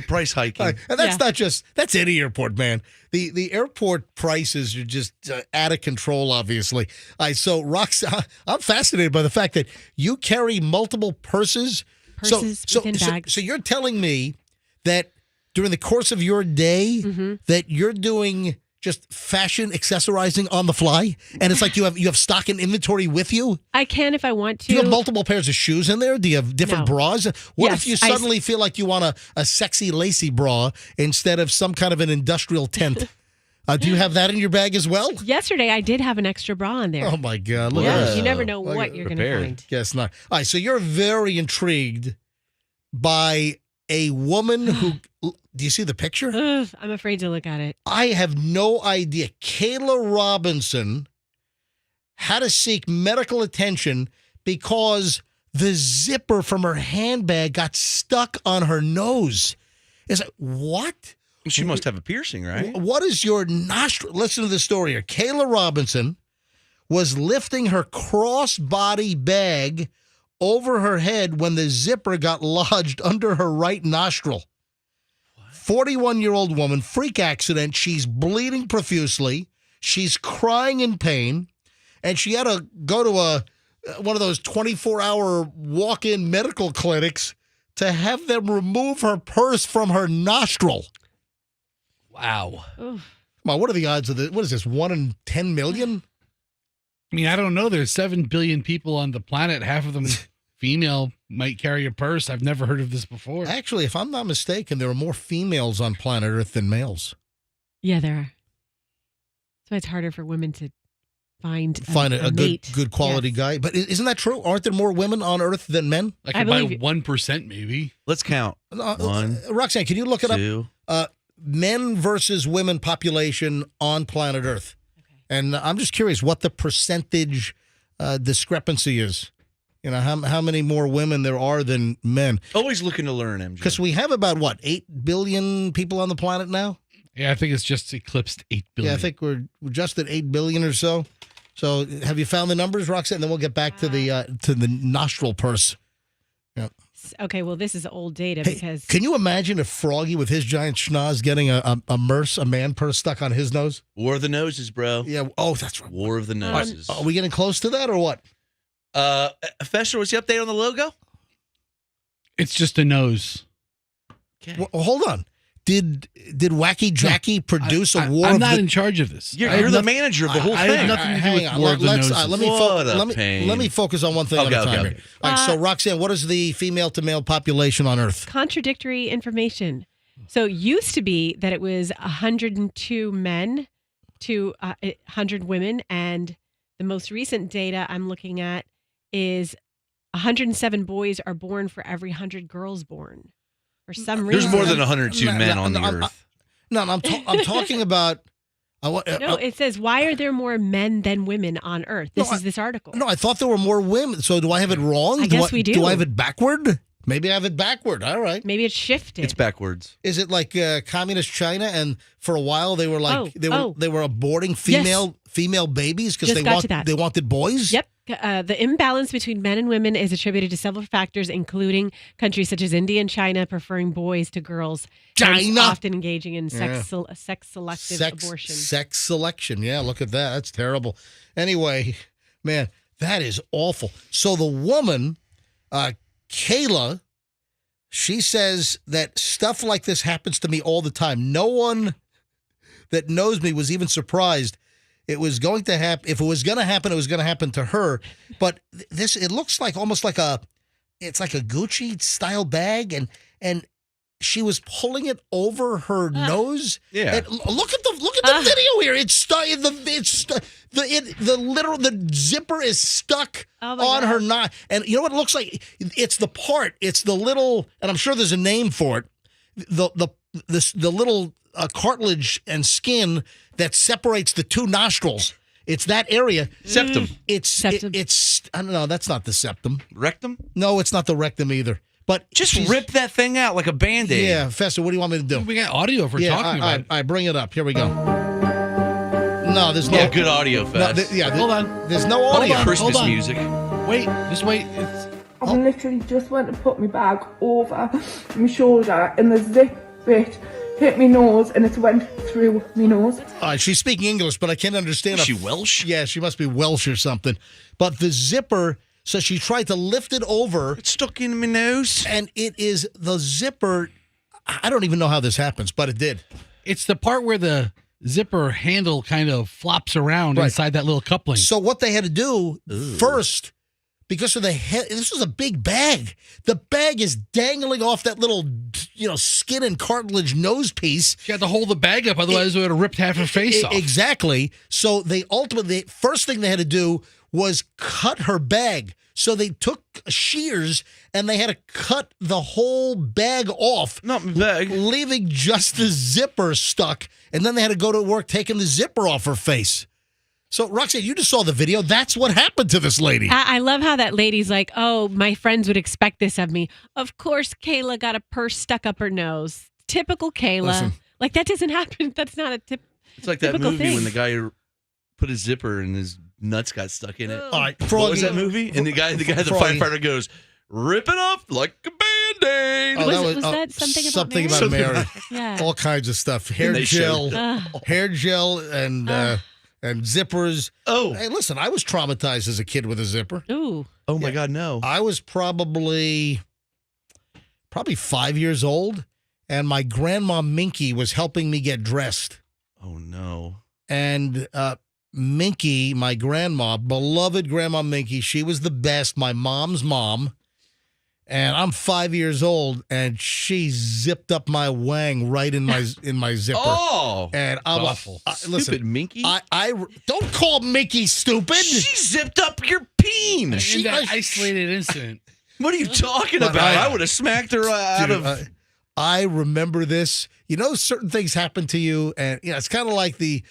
price hiking.
And that's any airport, man. The airport prices are just out of control, obviously. So Roxanne, I'm fascinated by the fact that you carry multiple purses.
Within bags.
So you're telling me that during the course of your day that you're doing just fashion accessorizing on the fly, and it's like you have stock and inventory with you?
I can if I want to.
Do you have multiple pairs of shoes in there? Do you have different bras? What
Yes,
if you suddenly feel like you want a sexy lacy bra instead of some kind of an industrial tent? Do you have that in your bag as well?
Yesterday, I did have an extra bra on there.
Oh my God! Look at
Yeah,
this.
you never know what you're going to
prepared.
find.
Guess not. All right, so you're very intrigued by a woman who. Do you see the picture?
Ugh, I'm afraid to look at it.
I have no idea. Kayla Robinson had to seek medical attention because the zipper from her handbag got stuck on her nose. It's like, what?
She must have a piercing, right?
What is your nostril? Listen to the story here. Kayla Robinson was lifting her crossbody bag over her head when the zipper got lodged under her right nostril. 41-year-old woman, freak accident. She's bleeding profusely. She's crying in pain. And she had to go to one of those 24-hour walk-in medical clinics to have them remove her purse from her nostril.
Wow.
Oof.
Come on, what are the odds of this? What is this, 1 in 10 million?
I mean, I don't know. There's 7 billion people on the planet. Half of them female, might carry a purse. I've never heard of this before.
Actually, if I'm not mistaken, there are more females on planet Earth than males.
Yeah, there are. That's why it's harder for women to find
A
mate.
good quality
Yes.
guy. But isn't that true? Aren't there more women on Earth than men?
Like
I
by
believe you.
1%, maybe.
Let's count. One,
Roxanne, can you look it
2.
up? Men versus women population on planet Earth. Okay. And I'm just curious what the percentage discrepancy is. You know, how many more women there are than men?
Always looking to learn, MJ.
Because we have about, 8 billion people on the planet now?
Yeah, I think it's just eclipsed 8 billion.
Yeah, I think we're just at 8 billion or so. So have you found the numbers, Roxanne? And then we'll get back to the nostril purse. Yeah.
Okay, well, this is old data
Hey,
because
can you imagine if Froggy with his giant schnoz getting a man purse stuck on his nose?
War of the Noses, bro.
Yeah. Oh, that's right.
War of the Noses.
Are we getting close to that or what?
Fester, what's the update on the logo?
It's just a nose.
Okay.
Well, hold on. Did Wacky Jackie produce a War
I'm
of
not
the...
in charge of this.
You're
I have
the
nothing-
manager of the whole
I
thing.
have nothing to do
Hang
with
on.
War of the
Let's,
Noses.
let me
What a
let me
pain.
let me focus on one thing at a time
Okay.
here. All right, so Roxanne, what is the female to male population on Earth?
contradictory information. So it used to be that it was 102 men to 100 women, and the most recent data I'm looking at is 107 boys are born for every 100 girls born. For some reason,
There's more than 102 men on the Earth.
No, I'm talking about.
No, it says, why are there more men than women on Earth? This is this article.
No, I thought there were more women. So do I have it wrong?
I guess we do.
Do I have it backward? Maybe I have it backward. All right.
Maybe it's shifted.
It's backwards.
Is it like communist China? And for a while they were like they were aborting female babies because they wanted boys.
Yep. The imbalance between men and women is attributed to several factors, including countries such as India and China preferring boys to girls.
China
often engaging in sex-selective abortion.
Sex selection. Yeah, look at that. That's terrible. Anyway, man, that is awful. So the woman, Kayla, she says that stuff like this happens to me all the time. No one that knows me was even surprised it was going to happen. If it was going to happen, it was going to happen to her. But it looks like almost like it's like a Gucci style bag, and she was pulling it over her nose.
Yeah.
And look at the video here. The zipper is stuck on her knot. And you know what it looks like? It's the part. It's the little, and I'm sure there's a name for it. The little cartilage and skin that separates the two nostrils. It's that area.
Septum.
It's I don't know. That's not the septum.
Rectum?
No, it's not the rectum either. But
Just rip that thing out like a Band-Aid.
Yeah, Fester, what do you want me to do?
We got audio if we're talking about it.
I bring it up. Here we go. No, there's no.
Yeah, good audio, Fest.
Hold on.
There's no audio.
Christmas
hold on.
music.
Wait, just wait.
I literally just went to put my bag over my shoulder and the zip bit hit my nose and it went through my nose.
She's speaking English, but I can't understand.
Is she Welsh?
Yeah, she must be Welsh or something. But the zipper, so she tried to lift it over.
It's stuck in my nose.
And it is the zipper. I don't even know how this happens, but it did.
It's the part where the zipper handle kind of flops around inside that little coupling.
So what they had to do first, because of the head, this was a big bag. The bag is dangling off that little, skin and cartilage nose piece.
She had to hold the bag up, otherwise it would have ripped half her face off.
Exactly. So they ultimately, first thing they had to do was cut her bag. So they took shears and they had to cut the whole bag off.
Not my bag.
Leaving just the zipper stuck. And then they had to go to work taking the zipper off her face. So, Roxanne, you just saw the video. That's what happened to this lady.
I love how that lady's like, oh, my friends would expect this of me. Of course, Kayla got a purse stuck up her nose. Typical Kayla.
Listen.
Like, that doesn't happen. That's not a
It's like that
typical
movie
thing.
when the guy put his zipper and his nuts got stuck in it.
All right,
What
Froggy.
was that movie? And the
Froggy.
firefighter goes, rip it off like a Band-Aid.
Oh,
Was that something about
Mary?
Mary? Yeah.
All kinds of stuff. Hair
And they
gel,
showed
hair gel, and zippers.
Oh.
Hey, listen, I was traumatized as a kid with a zipper.
Ooh.
Oh, my God, no.
I was probably 5 years old, and my grandma Minky was helping me get dressed.
Oh, no.
And Minky, my grandma, beloved grandma Minky, she was the best, my mom's mom. And I'm 5 years old, and she zipped up my wang right in my zipper.
Oh.
And I'm
awful.
Listen,
Stupid Minky.
I don't call Minky stupid.
She zipped up your peen.
In that isolated incident.
What are you talking
But
about?
I-
I would have smacked her out
Dude,
of...
I remember this. Certain things happen to you, and it's kind of like the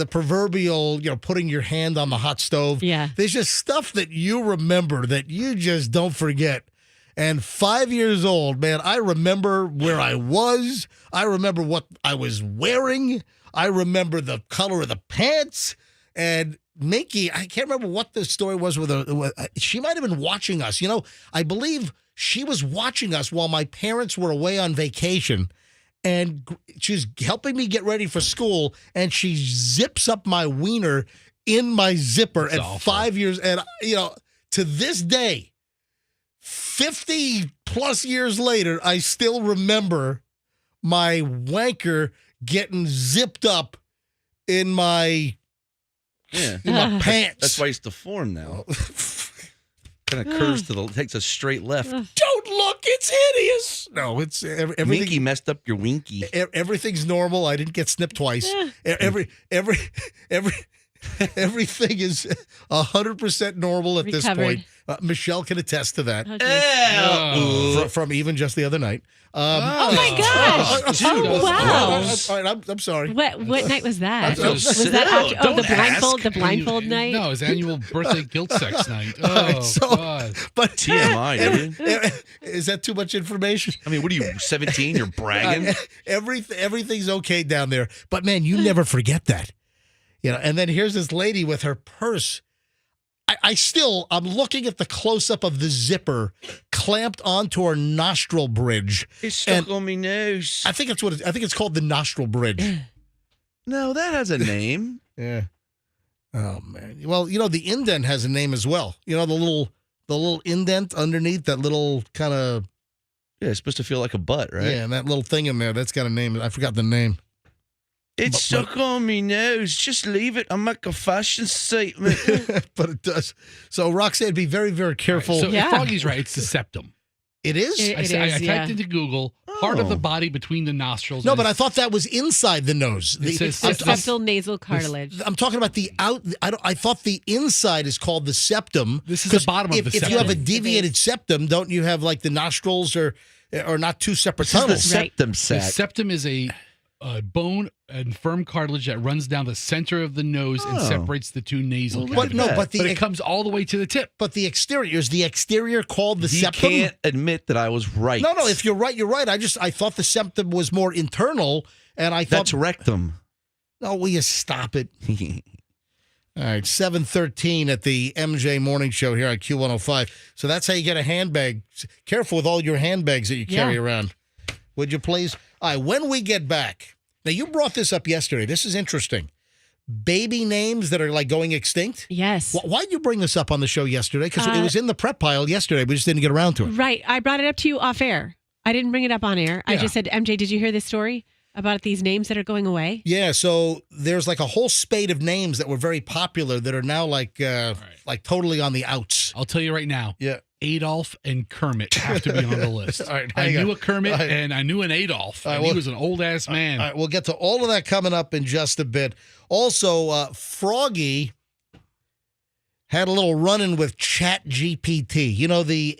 proverbial, putting your hand on the hot stove.
Yeah.
There's just stuff that you remember that you just don't forget. And 5 years old, man, I remember where I was. I remember what I was wearing. I remember the color of the pants. And Minky, I can't remember what the story was with her. She might have been watching us. I believe she was watching us while my parents were away on vacation, and she's helping me get ready for school, and she zips up my wiener in my zipper at
awful.
5 years. And, to this day, 50 plus years later, I still remember my wanker getting zipped up in my pants.
That's why it's deformed now. Kind of curves takes a straight left.
Don't look, it's hideous. No, it's everything.
Minky messed up your winky.
Everything's normal. I didn't get snipped twice. Everything is 100% normal at this point. Michelle can attest to that. From even just the other night.
Oh my gosh! Wow!
All right, I'm sorry.
What night was that?
Was
that after? Oh,
Don't
the blindfold night.
No, his annual birthday guilt sex night.
right,
God.
But
TMI, dude.
Is that too much information?
I mean, what are you, 17? You're bragging?
Everything's okay down there. But man, you never forget that. And then here's this lady with her purse. I'm looking at the close-up of the zipper clamped onto her nostril bridge.
It's stuck on me nose.
I think it's called the nostril bridge.
No, that has a name.
Yeah. Oh man. Well, the indent has a name as well. The little indent underneath that little kind of.
Yeah, it's supposed to feel like a butt, right?
Yeah, and that little thing in there, that's got a name. I forgot the name.
It's stuck on me nose. Just leave it. I'll make a fashion statement.
But it does. So, Roxanne, be very, very careful.
So if Froggy's right, it's the septum.
It is?
I typed into Google, part of the body between the nostrils.
No, but I thought that was inside the nose.
It says
septal nasal cartilage.
I'm talking about the out. I thought the inside is called the septum.
This is the bottom of the septum.
If you have a deviated septum, don't you have like the nostrils or not two separate tunnels?
The septum sac.
The septum is a bone and firm cartilage that runs down the center of the nose and separates the two nasal cavities.
But
it comes all the way to the tip.
But the exterior is the exterior called the septum.
You can't admit that I was right.
No. If you're right, you're right. I thought the septum was more internal, and I thought
that's rectum.
Oh, will you stop it? All right, 7:13 at the MJ Morning Show here on Q105. So that's how you get a handbag. Careful with all your handbags that you carry around. Would you please? All right, when we get back. Now, you brought this up yesterday. This is interesting. Baby names that are like going extinct?
Yes.
Why'd you bring this up on the show yesterday? Because it was in the prep pile yesterday. We just didn't get around to it.
Right. I brought it up to you off air. I didn't bring it up on air. I just said, MJ, did you hear this story about these names that are going away?
Yeah, so there's like a whole spate of names that were very popular that are now like totally on the outs.
I'll tell you right now.
Yeah.
Adolf and Kermit have to be on the list.
All right,
I knew a Kermit and I knew an Adolf. And he was an old-ass man.
All right, we'll get to all of that coming up in just a bit. Also, Froggy had a little run-in with ChatGPT. The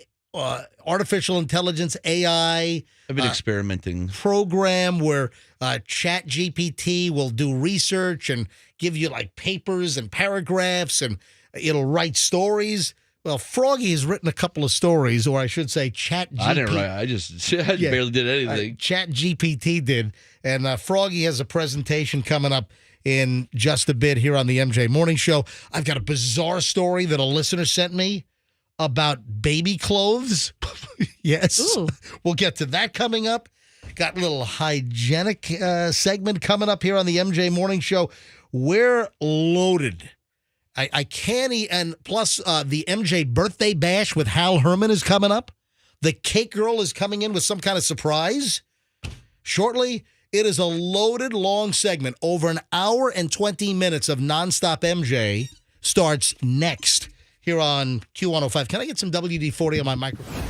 artificial intelligence, AI.
I've been experimenting.
Program where ChatGPT will do research and give you like papers and paragraphs and it'll write stories. Well, Froggy has written a couple of stories, or I should say ChatGPT.
I didn't write. I barely did anything.
ChatGPT did. And Froggy has a presentation coming up in just a bit here on the MJ Morning Show. I've got a bizarre story that a listener sent me about baby clothes. Yes.
Ooh.
We'll get to that coming up. Got a little hygienic segment coming up here on the MJ Morning Show. We're loaded. I can't eat, and plus the MJ birthday bash with Hal Herman is coming up. The cake girl is coming in with some kind of surprise shortly. It is a loaded long segment. Over an hour and 20 minutes of nonstop MJ starts next here on Q105. Can I get some WD-40 on my microphone?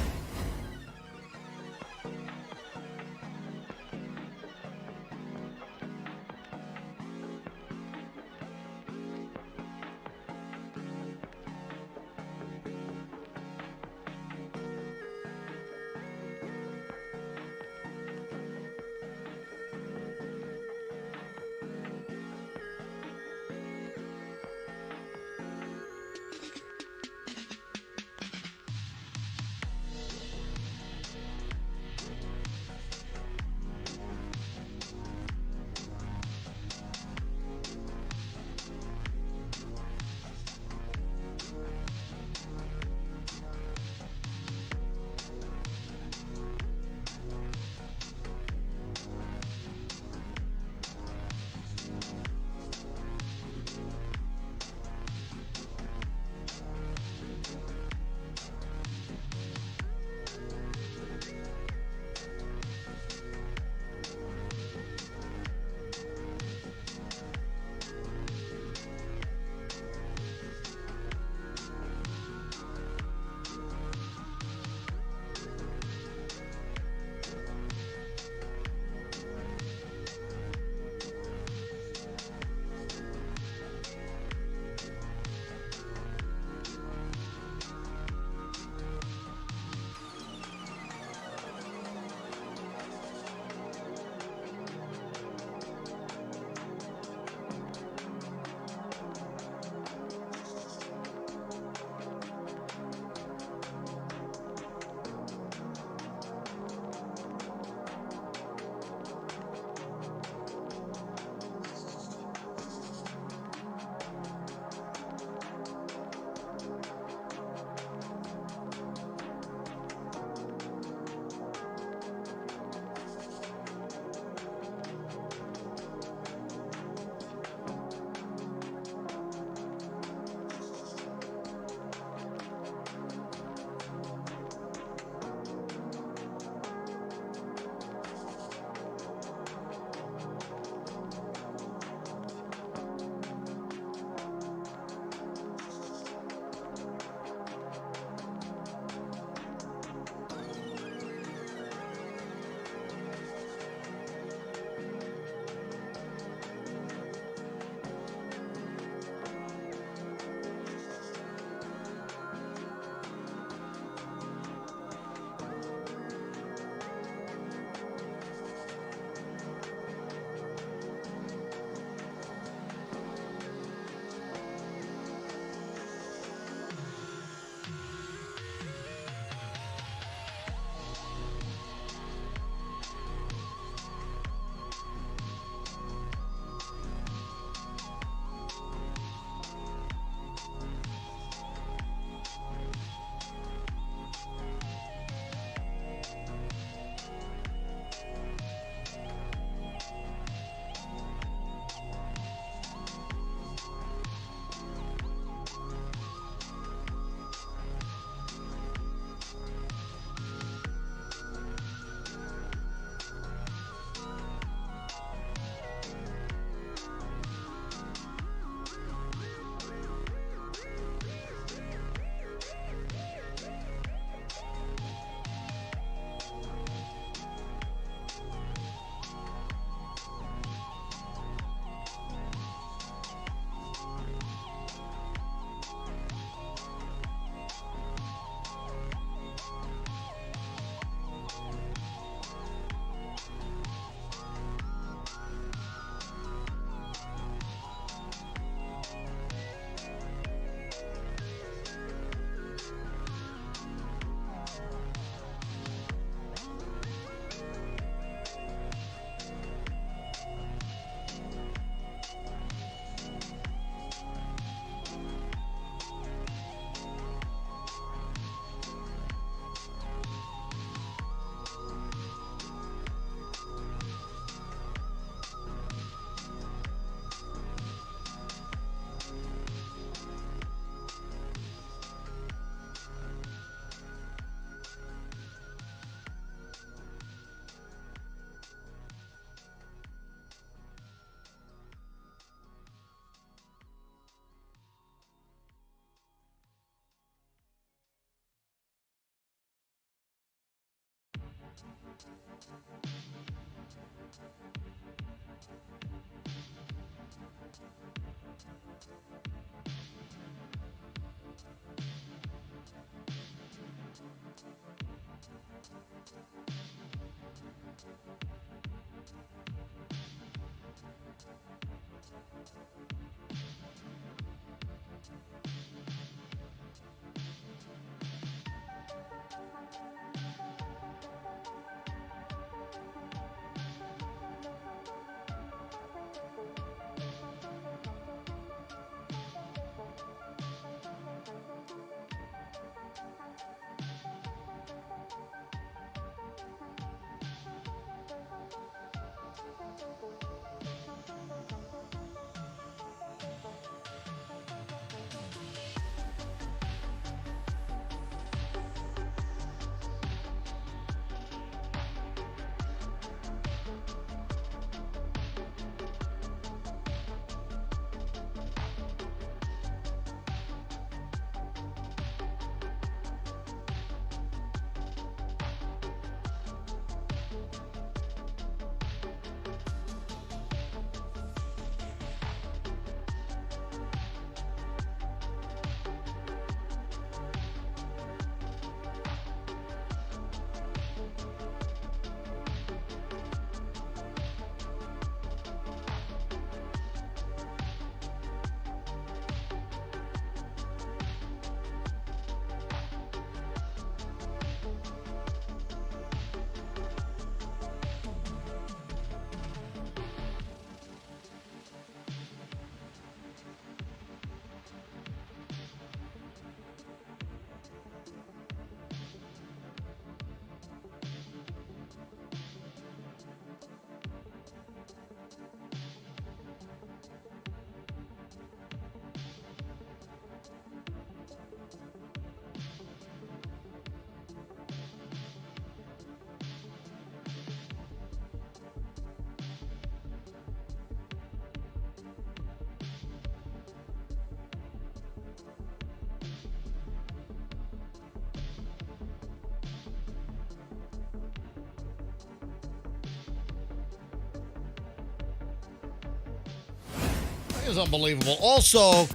It is unbelievable. Also,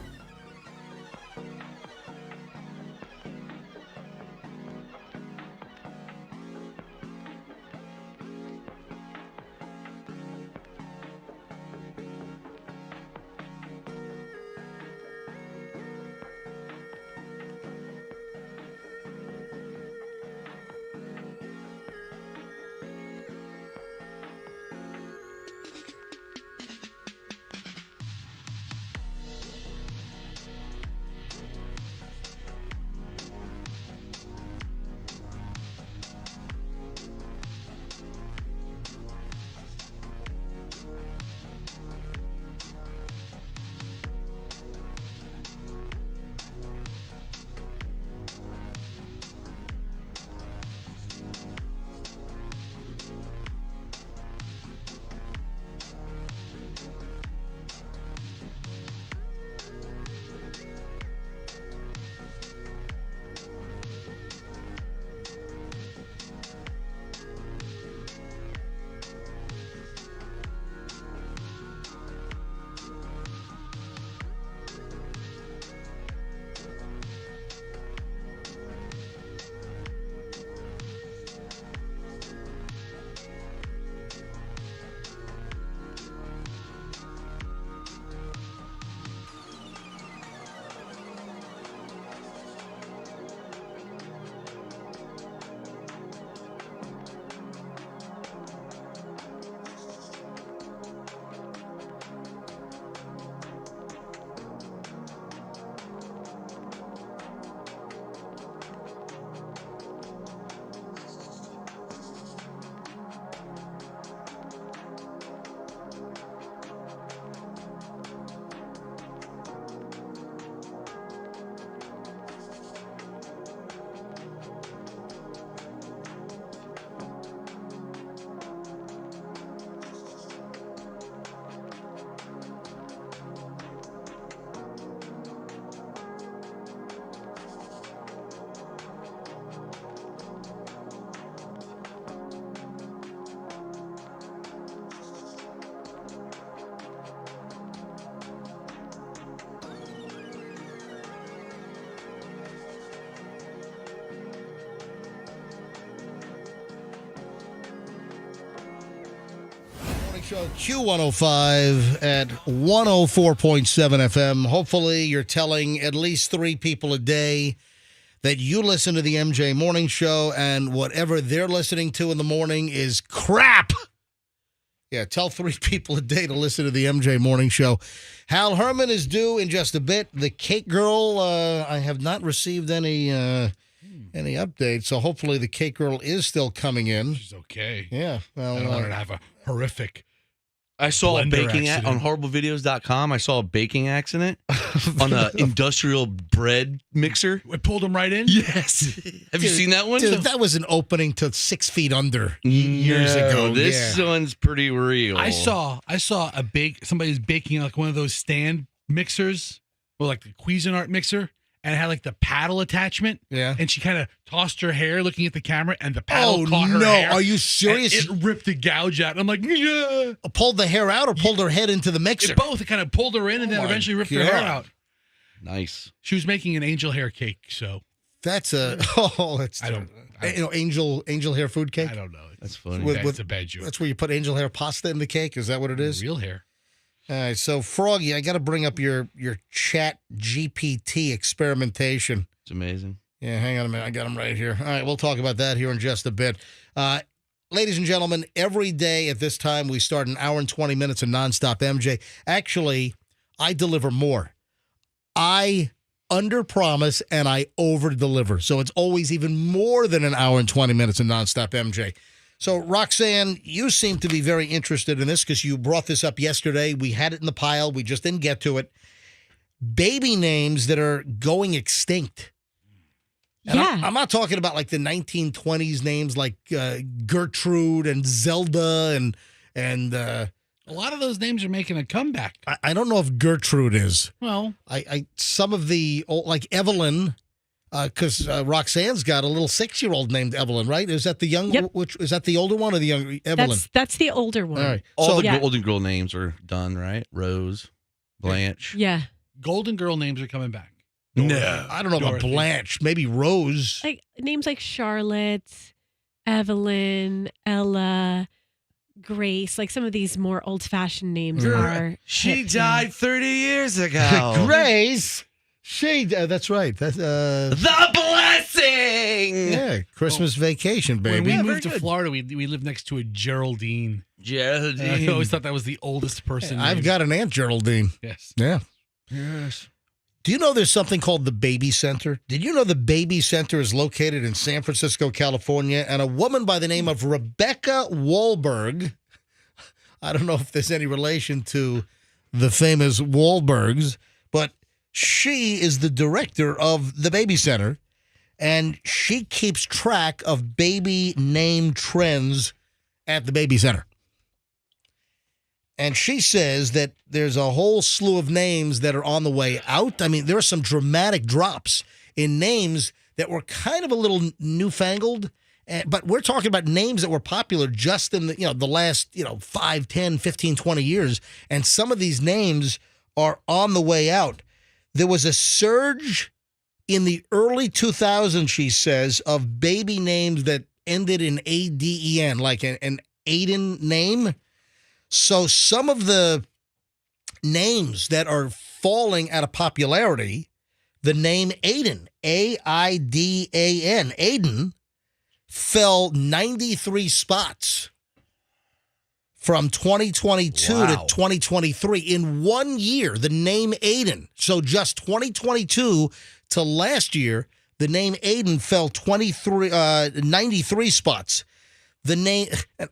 Show Q105 at 104.7 FM. Hopefully, you're telling at least 3 people a day that you listen to the MJ Morning Show and whatever they're listening to in the morning is crap. Yeah, tell 3 people a day to listen to the MJ Morning Show. Hal Herman is due in just a bit. The Cake Girl, I have not received any updates, so hopefully the Cake Girl is still coming in.
She's okay.
Yeah. Well,
I don't want her to have a horrific.
I saw a
Blender
baking
accident.
on horriblevideos.com. I saw a baking accident on an industrial bread mixer.
It pulled him right in?
Yes. Have you seen that one?
Dude, that was an opening to 6 feet under years ago.
This one's pretty real.
I saw somebody's baking like one of those stand mixers, or like the Cuisinart mixer, and it had like the paddle attachment.
Yeah.
And she kind of tossed her hair looking at the camera, and the paddle caught her
no.
hair.
Are you
and
serious?
it ripped the gouge out. I'm like, yeah.
Pulled the hair out or pulled her head into the mixer?
It kind of pulled her in and then
my
eventually ripped her hair
God.
out.
Nice.
She was making an angel hair cake, so
That's that's
I don't
angel hair food cake.
I don't know.
That's funny.
That's a bad joke.
That's where you put angel hair pasta in the cake. Is that what it is?
Real hair.
All right. So Froggy, I got to bring up your Chat GPT experimentation.
It's amazing.
Yeah, hang on a minute. I got them right here. All right, we'll talk about that here in just a bit. Ladies and gentlemen, every day at this time, we start an hour and 20 minutes of nonstop MJ. Actually, I deliver more. I underpromise and I overdeliver. So it's always even more than an hour and 20 minutes of nonstop MJ. So, Roxanne, you seem to be very interested in this because you brought this up yesterday. We had it in the pile. We just didn't get to it. Baby names that are going extinct. And
Yeah.
I'm not talking about like the 1920s names like Gertrude and Zelda and
A lot of those names are making a comeback.
I don't know if Gertrude is.
Well,
I some of the old, like Evelyn, because Roxanne's got a little 6-year-old named Evelyn, right? Is that the young?
Yep.
Which is that the older one or the younger Evelyn?
That's the older one.
All right.
All
So
the
Yeah.
Golden Girl names are done, right? Rose, Blanche.
Yeah.
Golden Girl names are coming back.
No.
I don't know about
Dorothy.
Blanche. Maybe Rose.
Like names like Charlotte, Evelyn, Ella, Grace, like some of these more old-fashioned names are.
She
hip
died 30 years ago.
Grace. She. That's right. That's
The blessing.
yeah. Christmas Vacation,
When
baby.
we moved to Florida, we lived next to a Geraldine.
Geraldine.
I always thought that was the oldest person.
I've
named.
got an Aunt Geraldine.
Yes.
Yeah.
Yes.
Do you know there's something called the Baby Center? Did you know the Baby Center is located in San Francisco, California? And a woman by the name of Rebecca Wahlberg, I don't know if there's any relation to the famous Wahlbergs, but she is the director of the Baby Center, and she keeps track of baby name trends at the Baby Center. And she says that there's a whole slew of names that are on the way out. I mean, there are some dramatic drops in names that were kind of a little newfangled, but we're talking about names that were popular just in the last 5, 10, 15, 20 years. And some of these names are on the way out. There was a surge in the early 2000s, she says, of baby names that ended in ADEN, like an Aiden name. So some of the names that are falling out of popularity, the name Aiden, A-I-D-A-N, Aiden, fell 93 spots from 2022
Wow.
to 2023 in 1 year. The name Aiden. So just 2022 to last year, the name Aiden fell 93 spots. The name,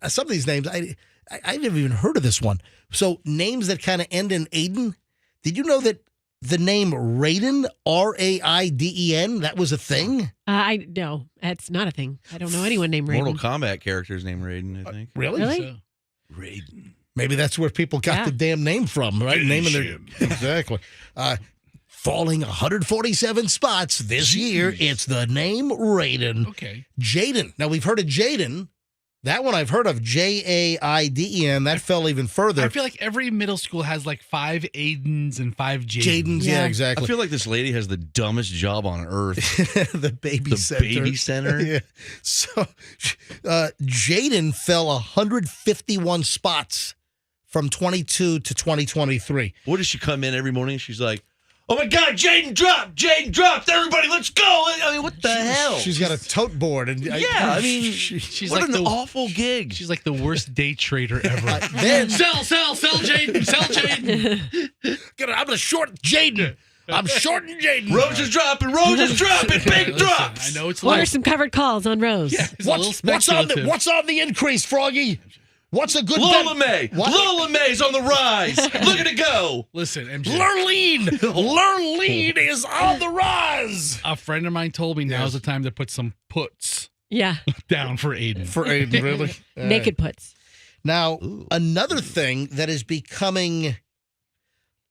some of these names, I've never even heard of this one. So names that kind of end in Aiden. Did you know that the name Raiden, R-A-I-D-E-N, that was a thing?
No, that's not a thing. I don't know anyone named Raiden.
Mortal Kombat character's named Raiden, I think.
Really?
Really?
So,
Raiden.
Maybe that's where people got
Yeah.
the damn name from, right? Naming their exactly. Falling 147 spots this year. It's the name Raiden.
okay.
Jaden. Now we've heard of Jaden. That one I've heard of, J-A-I-D-E-N. That fell even further.
I feel like every middle school has like 5 Aidens and 5 Jadens.
Jaden's, yeah,
Yeah.
exactly.
I feel like this lady has the dumbest job on earth.
the baby
The
center.
baby center?
Yeah. So Jaden fell 151 spots from 22 to 2023.
What does she come in every morning? She's like, "Oh my God, Jaden dropped! Jaden dropped! Everybody, let's go!" I mean, what the hell?
She's got a tote board, and
I mean,
She's
what
like
an
the
awful gig.
She's like the worst day trader ever.
then
sell, Jaden, sell, Jaden.
I'm gonna short Jaden. I'm shorting Jaden.
Rose is dropping, big
Listen,
drops.
I know it's
What
like
are some covered calls on Rose?
it's a little
What's on
speculative.
what's on the increase, Froggy? What's a good
Lola
bet?
May.
What?
Lola May's on the rise. Look at it go.
Listen, MJ.
Lurleen is on the rise.
A friend of mine told me now's the time to put some puts
Yeah.
down for Aiden.
For Aiden, really? All right.
Naked puts.
Now, another thing that is becoming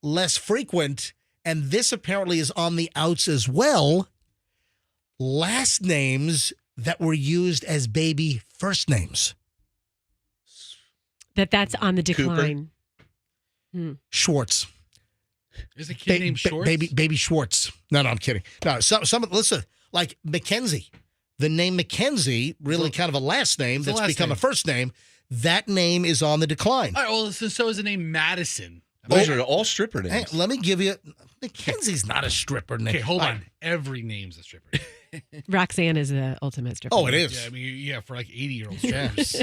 less frequent, and this apparently is on the outs as well, last names that were used as baby first names.
That's on the decline.
Schwartz.
There's a kid named Shorts.
Baby Schwartz. No, I'm kidding. No, some listen, like Mackenzie. The name Mackenzie, really kind of a last name
It's a
that's
last
become
name.
a first name. That name is on the decline.
All right, well, so is the name Madison.
Those are all stripper
Hey,
names.
let me give you Mackenzie's not a stripper name.
Okay, hold
All
on.
right.
Every name's a stripper.
Roxanne is the ultimate stripper.
Oh, it is.
Yeah, I mean, yeah, for like 80-year-old strippers.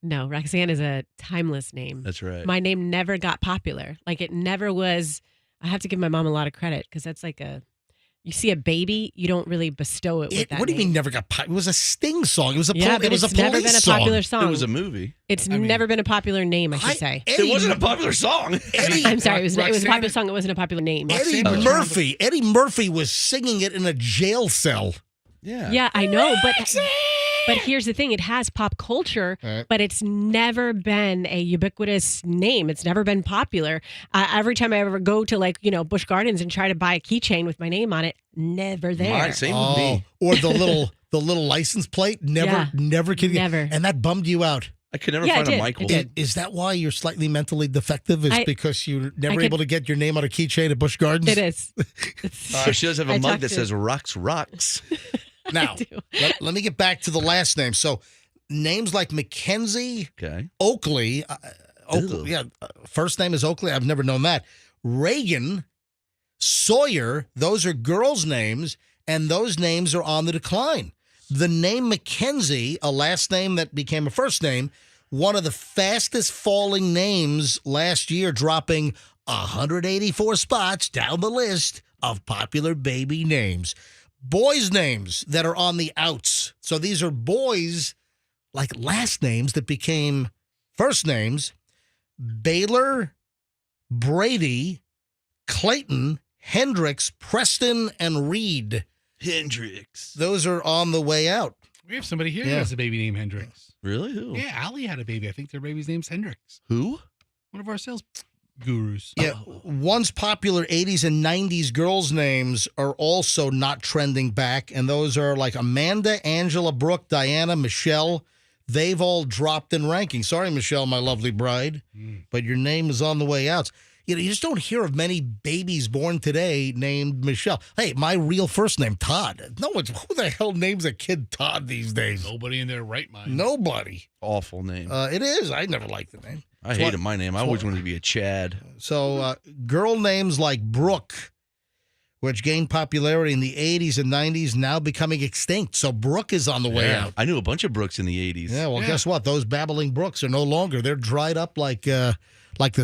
No, Roxanne is a timeless name.
That's right.
My name never got popular. Like it never was. I have to give my mom a lot of credit because that's like you see a baby, you don't really bestow it with that
What do you
name.
mean never got popular? It was a Sting song. It was a
Yeah,
it
but
was
it's
a
never
police
been a
song.
popular song.
It was a movie.
It's
I mean-
never been a popular name, I should say.
Eddie,
It wasn't a popular song.
Eddie,
I'm sorry, it was a
Roxanne-
popular song. It wasn't a popular name.
Eddie
Roxanne-
Murphy. Eddie Murphy was singing it in a jail cell.
Yeah.
Yeah, I know, but here's the thing: it has pop culture,
Right.
but it's never been a ubiquitous name. It's never been popular. Every time I ever go to Busch Gardens and try to buy a keychain with my name on it, never there.
Mine, same with me.
Or the little license plate. Never can
Never.
And that bummed you out.
I could never
Yeah,
find
I
a
did.
Michael.
I did.
Is that why you're slightly mentally defective? Is
I-
because you're never
could-
able to get your name on a keychain at Busch Gardens?
It is. It's,
She does have a
I
mug
talked
that
to-
says Rocks.
Now,
do.
let me get back to the last name. So, names like Mackenzie,
Okay.
Oakley, first name is Oakley. I've never known that. Reagan, Sawyer, those are girls' names, and those names are on the decline. The name Mackenzie, a last name that became a first name, one of the fastest falling names last year, dropping 184 spots down the list of popular baby names. Boys' names that are on the outs. So these are boys, like last names that became first names. Baylor, Brady, Clayton, Hendricks, Preston, and Reed.
Hendrix.
Those are on the way out.
We have somebody here who
Yeah.
has a baby named Hendrix.
Really? Who?
Yeah, Allie had a baby. I think their baby's name's Hendrix.
Who?
One of our sales gurus.
Yeah, once popular 80s and 90s girls' names are also not trending back, and those are like Amanda, Angela, Brooke, Diana, Michelle. They've all dropped in ranking. Sorry, Michelle, my lovely bride, but your name is on the way out. You just don't hear of many babies born today named Michelle. Hey, my real first name, Todd. No one's, who the hell names a kid Todd these days?
Nobody in their right mind.
Nobody.
Awful name.
It is. I never liked the name.
I hated my name. I always wanted to be a Chad.
So girl names like Brooke, which gained popularity in the 80s and 90s, now becoming extinct. So Brooke is on the way out.
I knew a bunch of Brooks in the 80s.
Yeah, well, guess what? Those babbling brooks are no longer. They're dried up like the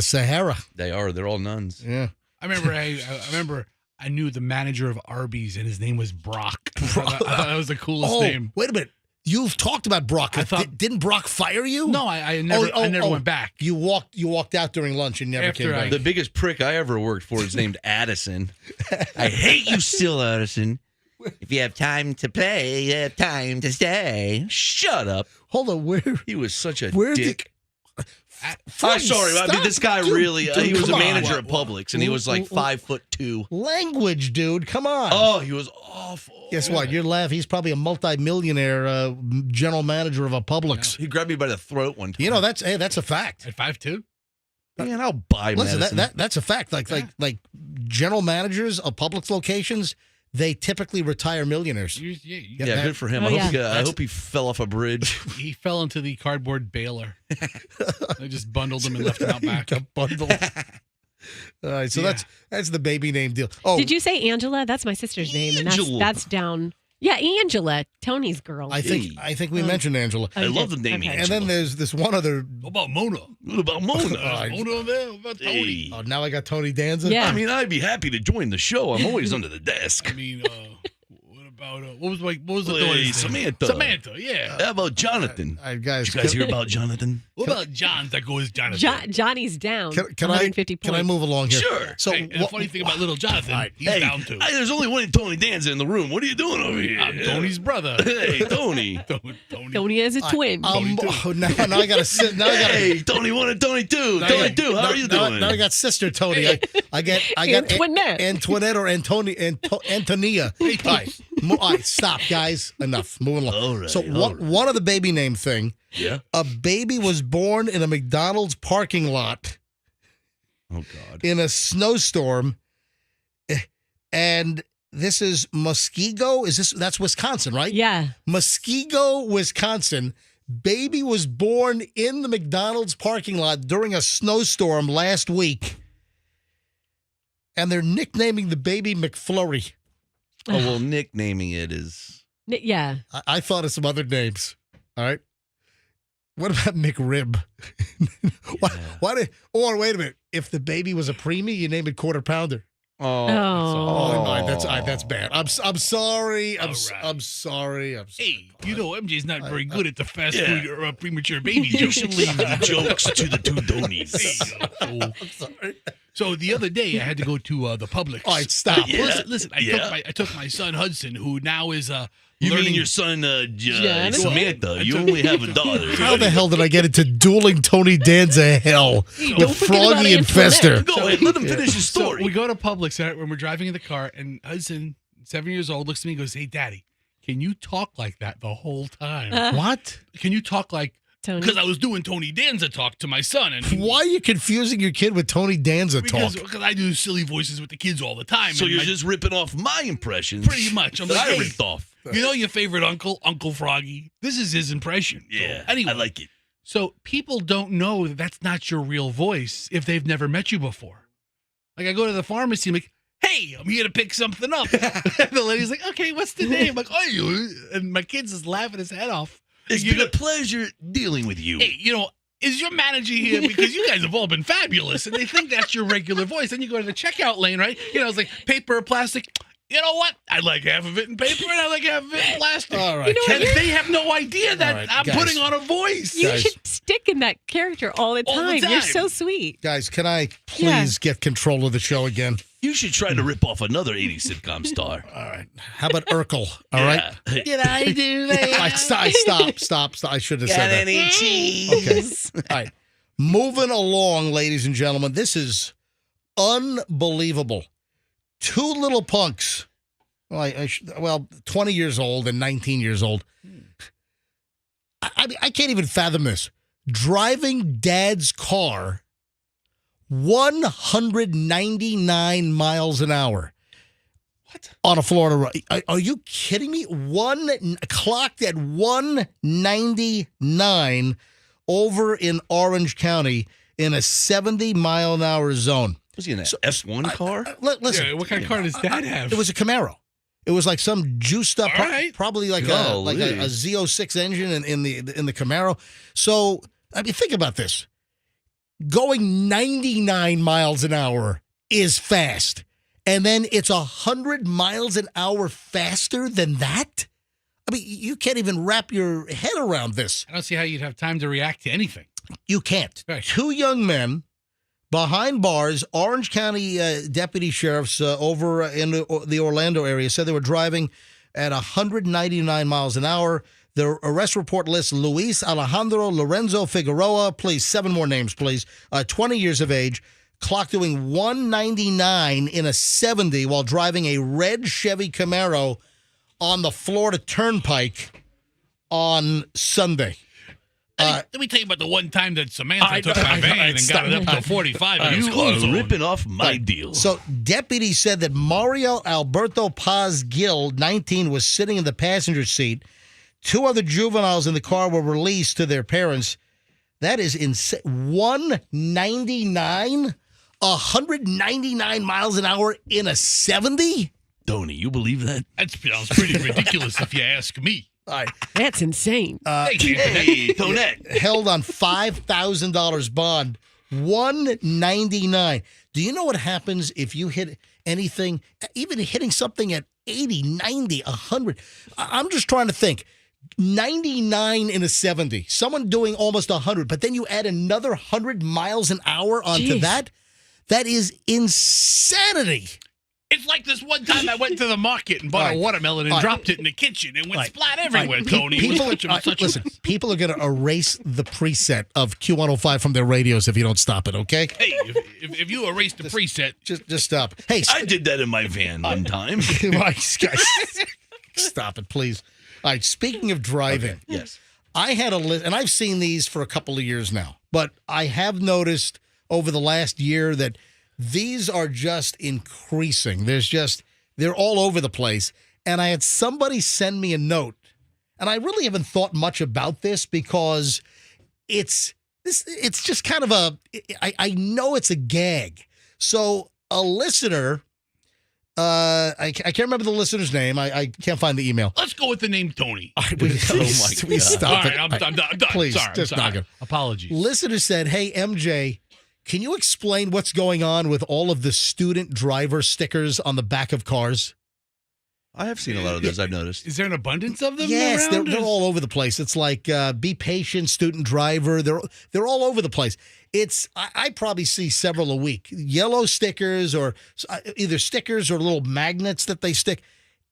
Sahara.
They are. They're all nuns.
Yeah.
I remember I knew the manager of Arby's and his name was Brock. I thought that was the coolest name.
Wait a minute. You've talked about Brock.
I thought-
Didn't Brock fire you?
No, I never went back.
You walked out during lunch and never
After
came back.
The biggest prick I ever worked for is named Addison. I hate you still, Addison. If you have time to play, you have time to stay. Shut up.
Hold on, where?
He was such a
Where did-
dick.
Froggy,
Sorry. I mean,
stop.
this guy
Dude,
really, he was
come
a
on.
manager at Publix, and he was like 5'2".
Language, dude. Come on.
Oh, he was awful.
Guess what? You're laughing. He's probably a multi-millionaire general manager of a Publix.
He grabbed me by the throat one time.
You know, that's a fact.
At 5'2"?
Man, I'll buy
Listen,
medicine.
that's a fact. Like general managers of Publix locations, they typically retire millionaires.
Yeah, good for him.
Oh,
I hope he fell off a bridge.
He fell into the cardboard baler. They just bundled him and left him out back.
A bundle. All right, so that's the baby name deal. Oh,
Did you say Angela? That's my sister's name, and
Angela.
that's down. Yeah, Angela, Tony's girl.
I think we mentioned Angela.
Oh,
I
you
love
did?
the name
Okay.
And then there's this one other.
What about Mona?
What about Mona?
Mona there? What about Tony?
Hey.
Oh, now I got Tony Danza.
Yeah.
I mean, I'd be happy to join the show. I'm always under the desk.
I mean, what about what was the
Hey,
daughter's name?
Samantha.
Samantha, yeah.
How about Jonathan?
All right, guys.
Did you guys hear about Jonathan?
What about John that goes Jonathan?
Johnny's down.
Can I
150
can I
points.
move along here?
Sure.
So
Hey, and the funny thing about little Jonathan, he's
Hey,
down too.
there's only one Tony Danza in the room. What are you doing over here?
I'm Tony's brother.
Hey, Tony.
Tony.
Tony has a twin.
now I got to sit. Now I got
Hey, Tony 1 and Tony 2. Tony 2, how are you doing?
Now I got sister Tony. I got
Antoinette.
Antoinette or Antonia. All right, stop, guys. Enough. Moving along.
All right,
so
all right.
one of the baby name thing.
Yeah.
A baby was born in a McDonald's parking lot
Oh, God.
in a snowstorm, and this is Muskego. That's Wisconsin, right?
Yeah.
Muskego, Wisconsin. Baby was born in the McDonald's parking lot during a snowstorm last week, and they're nicknaming the baby McFlurry.
Oh, well, nicknaming it is...
Yeah.
I thought of some other names. All right. What about McRib? Wait a minute. If the baby was a preemie, you name it Quarter Pounder.
Oh.
That's bad. I'm sorry. I'm sorry.
Hey, you know MJ's not very good at the fast
Yeah.
food or premature baby
You
jokes.
should leave the jokes to the two Tonys.
So the other day I had to go to the Publix.
All right, stop.
Yeah.
Listen.
Yeah.
I took my son Hudson, who now is
You
learning.
mean your son,
Jonathan?
Samantha? You only have a daughter.
How the hell did I get into dueling Tony Danza hell
Don't
with
forget about
Froggy and
Antoinette.
Fester?
Go ahead. Let him finish his
So
story.
we go to Publix when we're driving in the car, and Hudson, 7 years old, looks at me and goes, "Hey, Daddy, can you talk like that the whole time?
What?
Can you talk like?"
Tony.
Because I was doing Tony Danza talk to my son, and
Why are you confusing your kid with Tony Danza talk?
because I do silly voices with the kids all the time.
So
and
you're
my-
just ripping off my impressions.
pretty much. I'm
that
like,
I
hey,
ripped off.
you know your favorite uncle, Uncle Froggy. This is his impression.
Yeah.
So, anyway,
I like it.
So people don't know that that's not your real voice if they've never met you before. Like I go to the pharmacy, I'm like, "Hey, I'm here to pick something up." And the lady's like, "Okay, what's the name?" I'm like, "Oh, you," and my kid's just laughing his head off.
It's
You
been
go-
a pleasure dealing with you.
Hey, is your manager here? Because you guys have all been fabulous, and they think that's your regular voice. Then you go to the checkout lane, right? It's like paper or plastic. You know what? I like half of it in paper, and I like half of it in plastic.
All right.
And they have no idea that
All right,
I'm
guys.
putting on a voice.
You
Guys.
should stick in that character all the
All the
time. You're
time.
so sweet.
Guys, can I please
Yeah.
get control of the show again?
You should try to rip off another 80s sitcom star.
All right. How about Urkel? All right.
Yeah.
Did I do that?
Stop. I should have said that.
any cheese?
Okay. All right. Moving along, ladies and gentlemen. This is unbelievable. Two little punks. Well, 20 years old and 19 years old. I can't even fathom this. Driving dad's car 199 miles an hour. What? On a Florida road. Are you kidding me? Clocked at 199 over in Orange County in a 70-mile-an-hour zone.
Was he in an F1 car?
Listen,
Yeah, what kind of car does Dad have?
it was a Camaro. It was like some juiced up,
All right.
probably like a
Golly.
Z06 engine in the Camaro. So I mean, think about this: going 99 miles an hour is fast, and then it's 100 miles an hour faster than that. I mean, you can't even wrap your head around this.
I don't see how you'd have time to react to anything.
You can't.
Right.
Two young men behind bars, Orange County deputy sheriffs over in the Orlando area said they were driving at 199 miles an hour. The arrest report lists Luis Alejandro Lorenzo Figueroa, please, 7 more names, please, 20 years of age, clocked doing 199 in a 70 while driving a red Chevy Camaro on the Florida Turnpike on Sunday.
Let me tell you about the one time that Samantha took my van and got it up to 45. in the
You
school
are
zone.
ripping off my deal.
So deputies said that Mario Alberto Paz Gil, 19, was sitting in the passenger seat. 2 other juveniles in the car were released to their parents. That is insane. 199? 199 miles an hour in a 70?
Tony, you believe that?
That sounds pretty ridiculous if you ask me.
All right.
That's insane.
Hey, Tonette.
Held on $5,000 bond. 199. Do you know what happens if you hit anything, even hitting something at 80, 90, 100? I'm just trying to think. 99 in a 70. Someone doing almost 100, but then you add another 100 miles an hour onto
Jeez.
that. That is insanity.
It's like this one time I went to the market and bought a watermelon and dropped it in the kitchen and went splat everywhere, Tony. It was
Listen, people are going to erase the preset of Q105 from their radios if you don't stop it, okay?
Hey, if you erase the preset,
Just stop. Hey,
I did that in my van one time.
guys, stop it, please. All right, speaking of driving,
Yes.
I had a list, and I've seen these for a couple of years now, but I have noticed over the last year that these are just increasing. They're all over the place. And I had somebody send me a note, and I really haven't thought much about this because it's just kind of I know it's a gag. So a listener, I can't remember the listener's name. I can't find the email.
let's go with the name Tony.
All right, we stop
All right,
it.
I'm done.
Please,
Sorry,
just
I'm sorry.
knock it.
Apologies.
Listener said, "Hey, MJ, can you explain what's going on with all of the student driver stickers on the back of cars?"
I have seen a lot of those, I've noticed.
Is there an abundance of them
Yes,
around?
they're all over the place. It's like be patient, student driver. They're all over the place. I probably see several a week. Yellow stickers or either stickers or little magnets that they stick.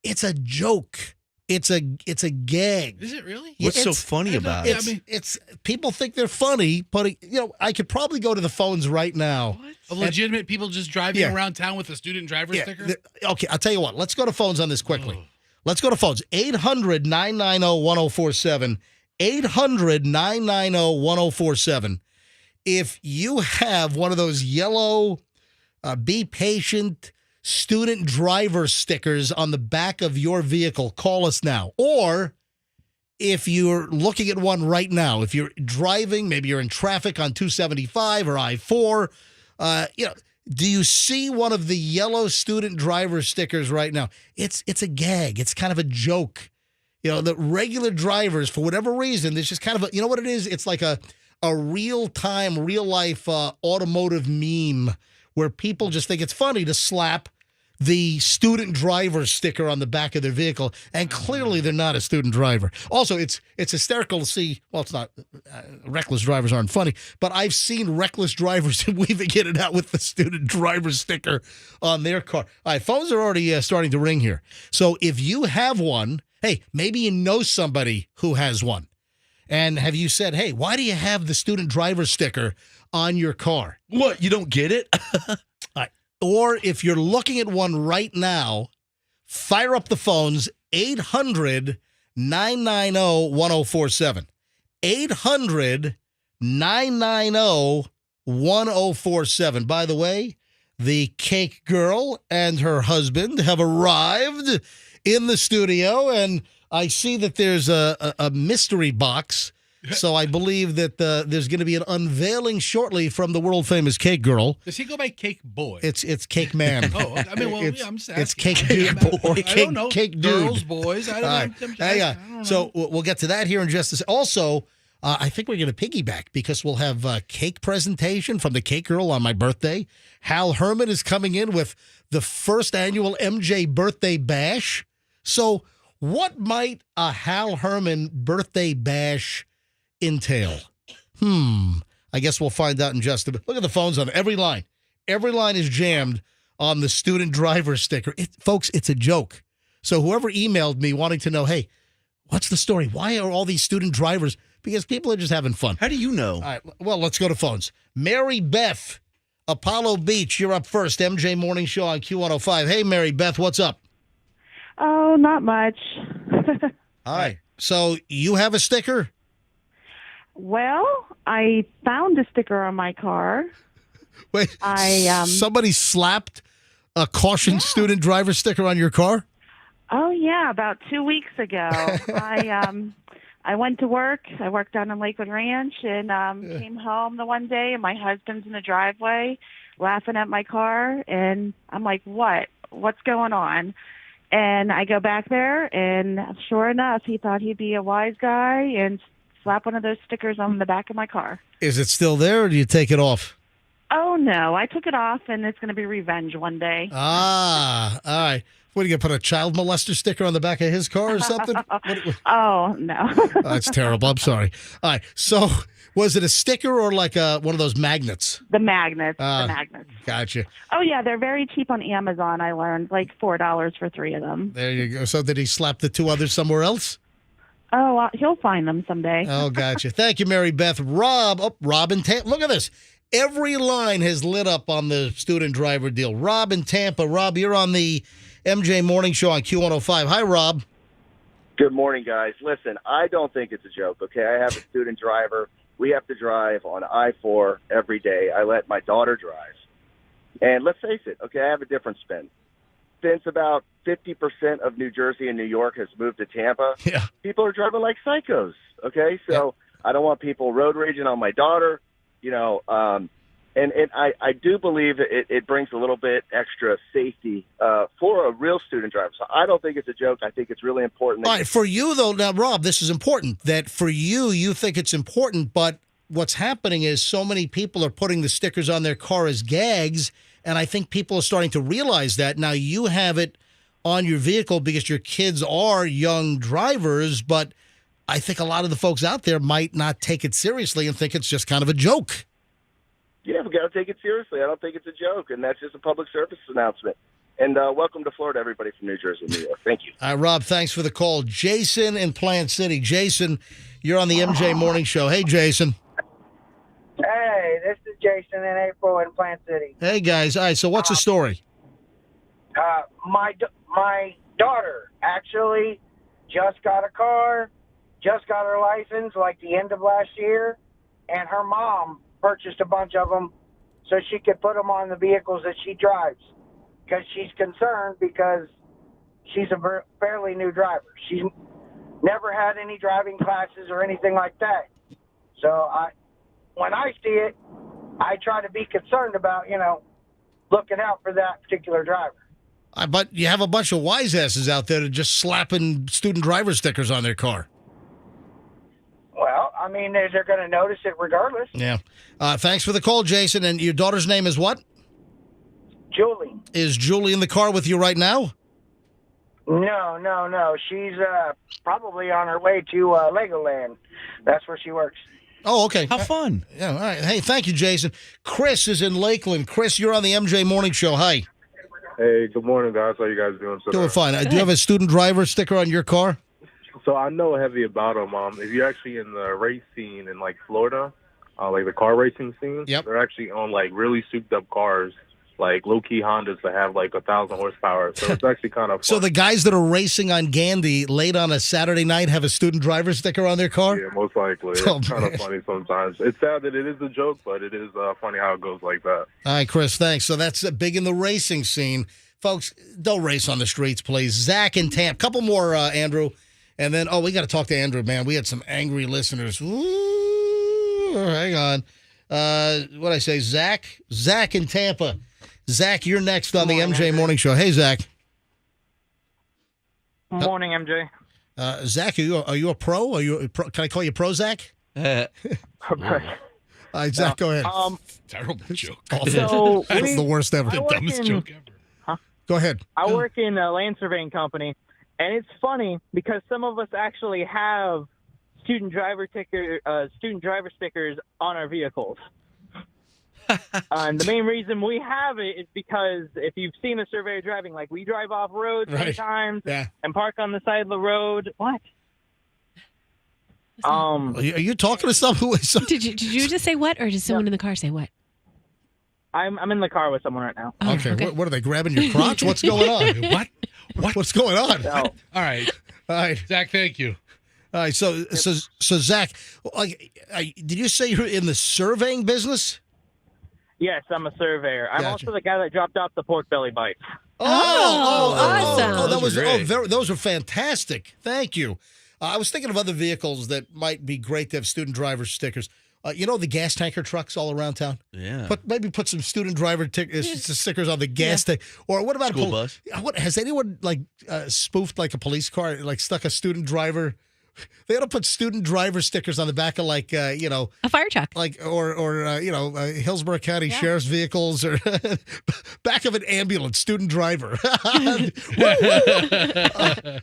It's a joke. It's a gag.
Is it really?
What's so
It's-
funny about it?
It's people think they're funny, but I could probably go to the phones right now.
Of legitimate people just driving
Yeah.
around town with a student driver sticker?
Okay, I'll tell you what. Let's go to phones on this quickly. Let's go to phones. 800-990-1047. 800-990-1047. If you have one of those yellow be patient student driver stickers on the back of your vehicle, call us now. Or if you're looking at one right now, if you're driving, maybe you're in traffic on 275 or I-4, do you see one of the yellow student driver stickers right now? It's a gag. It's kind of a joke. The regular drivers, for whatever reason, there's just kind of what it is? It's like a real-time, real-life automotive meme where people just think it's funny to slap the student driver sticker on the back of their vehicle, and clearly they're not a student driver. Also, it's hysterical to see. Well, it's not. Reckless drivers aren't funny, but I've seen reckless drivers weaving in and out with the student driver sticker on their car. All right, phones are already starting to ring here. So if you have one, hey, maybe you know somebody who has one, and have you said, hey, why do you have the student driver sticker on your car?
What, you don't get it?
Or if you're looking at one right now, fire up the phones, 800-990-1047. 800-990-1047. By the way, the cake girl and her husband have arrived in the studio, and I see that there's a mystery box. So I believe that there's going to be an unveiling shortly from the world-famous cake girl.
Does he go by Cake Boy?
It's Cake Man.
Oh, I mean, well, I'm just asking.
It's Cake Dude.
I don't know.
Cake Dude.
Girls, boys. I don't know.
Hang on.
I don't know.
So we'll get to that here in just a second. Also, I think we're going to piggyback because we'll have a cake presentation from the cake girl on my birthday. Hal Herman is coming in with the first annual MJ Birthday Bash. So what might a Hal Herman birthday bash entail? I guess we'll find out in just a bit. Look at the phones on every line. Every line is jammed on the student driver sticker. Folks, it's a joke. So whoever emailed me wanting to know, hey, what's the story? Why are all these student drivers? Because people are just having fun.
How do you know?
All right, well, let's go to phones. Mary Beth, Apollo Beach, you're up first. MJ Morning Show on Q105. Hey, Mary Beth, what's up?
Oh, not much.
Hi. So you have a sticker?
Well, I found a sticker on my car.
Wait, somebody slapped a caution student driver sticker on your car?
Oh yeah, about 2 weeks ago. I went to work. I worked down in Lakewood Ranch and came home the one day, and my husband's in the driveway laughing at my car, and I'm like, what? What's going on? And I go back there, and sure enough, he thought he'd be a wise guy and slap one of those stickers on the back of my car.
Is it still there, or do you take it off?
Oh, no. I took it off, and it's going to be revenge one day.
Ah, all right. What, are you going to put a child molester sticker on the back of his car or something?
Oh, no.
That's terrible. I'm sorry. All right. So was it a sticker or like one of those magnets?
The magnets. The magnets.
Gotcha.
Oh, yeah. They're very cheap on Amazon, I learned. Like $4 for 3 of them.
There you go. So did he slap the 2 others somewhere else?
Oh, he'll find them someday.
Oh, gotcha. Thank you, Mary Beth. Rob in Tampa. Look at this. Every line has lit up on the student driver deal. Rob in Tampa. Rob, you're on the MJ Morning Show on Q105. Hi, Rob.
Good morning, guys. Listen, I don't think it's a joke, okay? I have a student driver. We have to drive on I-4 every day. I let my daughter drive. And let's face it, okay, I have a different spin. Since about 50% of New Jersey and New York has moved to Tampa, people are driving like psychos, okay? So I don't want people road raging on my daughter, you know, and I do believe it brings a little bit extra safety for a real student driver. So I don't think it's a joke. I think it's really important.
All right, for you, though, now, Rob, this is important, that for you think it's important, but what's happening is so many people are putting the stickers on their car as gags, and I think people are starting to realize that. Now, you have it on your vehicle because your kids are young drivers, but I think a lot of the folks out there might not take it seriously and think it's just kind of a joke.
Yeah, we got to take it seriously. I don't think it's a joke, and that's just a public service announcement. And welcome to Florida, everybody from New Jersey and New York. Thank you.
Rob, thanks for the call. Jason in Plant City. Jason, you're on the MJ Morning Show. Hey, Jason.
Hey, this is Jason in April in Plant City.
Hey, guys. All right, so what's the story?
My daughter actually just got a car, just got her license like the end of last year, and her mom purchased a bunch of them so she could put them on the vehicles that she drives because she's concerned because she's a fairly new driver. She's never had any driving classes or anything like that. So when I see it, I try to be concerned about, looking out for that particular driver.
But you have a bunch of wise asses out there that just slapping student driver stickers on their car.
Well, I mean, they're going to notice it regardless.
Yeah. Thanks for the call, Jason. And your daughter's name is what?
Julie.
Is Julie in the car with you right now?
No. She's probably on her way to Legoland. That's where she works.
Oh, okay.
How fun.
Yeah, all right. Hey, thank you, Jason. Chris is in Lakeland. Chris, you're on the MJ Morning Show. Hi.
Hey, good morning, guys. How you guys doing today?
Doing fine. Do you have a student driver sticker on your car?
So I know heavy about them. If you're actually in the race scene in like Florida, like the car racing scene, they're actually on like really souped up cars, like low key Hondas that have like 1,000 horsepower. So it's actually kind of fun.
So the guys that are racing on Gandy late on a Saturday night have a student driver sticker on their car?
Yeah, most likely. It's kind of funny sometimes. It's sad that it is a joke, but it is funny how it goes like that.
All right, Chris, thanks. So that's big in the racing scene. Folks, don't race on the streets, please. Zach and Tamp. Couple more, Andrew. And then, we got to talk to Andrew, man. We had some angry listeners. Ooh, hang on. What'd I say? Zach in Tampa. Zach, you're next on the MJ Morning Show. Hey, Zach.
Morning, MJ.
Zach, are you a pro? Can I call you Pro Zach? All right, Zach, go ahead.
Terrible joke.
So
That's the worst ever.
The dumbest joke ever.
Huh?
Go ahead.
I work in a land surveying company, and it's funny because some of us actually have student driver stickers on our vehicles. And the main reason we have it is because if you've seen a surveyor driving, like we drive off road sometimes and park on the side of the road. What?
Are you talking to someone?
Did you just say what, or did someone in the car say what?
I'm in the car with someone right now.
Okay. What are they grabbing your crotch? What's going on?
What?
What's going on?
No.
All right. Zach, thank you.
All right, so Zach, did you say you're in the surveying business?
Yes, I'm a surveyor. I'm
Gotcha.
also the guy that dropped off the pork belly bites.
Awesome.
Those were fantastic. Thank you. I was thinking of other vehicles that might be great to have student driver stickers. The gas tanker trucks all around town?
Yeah.
Maybe put some student driver stickers on the gas tank. Or what about
School bus?
Has anyone spoofed like a police car, like stuck a student driver? They ought to put student driver stickers on the back of
a fire truck,
or Hillsborough County Sheriff's vehicles, or back of an ambulance, student driver. All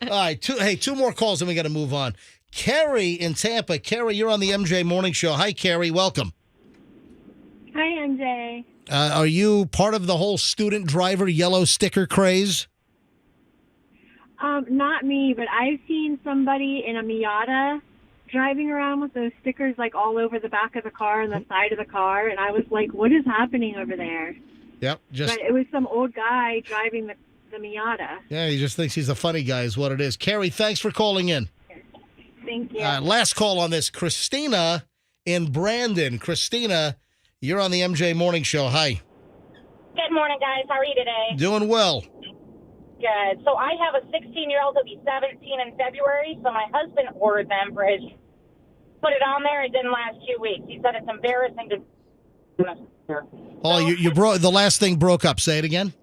right, two more calls, and we got to move on. Carrie in Tampa. Carrie, you're on the MJ Morning Show. Hi, Carrie. Welcome.
Hi, MJ.
Are you part of the whole student driver yellow sticker craze?
Not me, but I've seen somebody in a Miata driving around with those stickers like all over the back of the car and the side of the car, and I was like, what is happening over there?
Yep.
But it was some old guy driving the Miata.
Yeah, he just thinks he's a funny guy is what it is. Carrie, thanks for calling in.
Thank you.
Last call on this. Christina in Brandon. Christina, you're on the MJ Morning Show. Hi.
Good morning, guys. How are you today?
Doing well.
Good. So I have a 16-year-old who'll be 17 in February, so my husband ordered them for his... Put it on there. It didn't last 2 weeks. He said it's embarrassing to...
Oh, you broke. The last thing broke up. Say it again.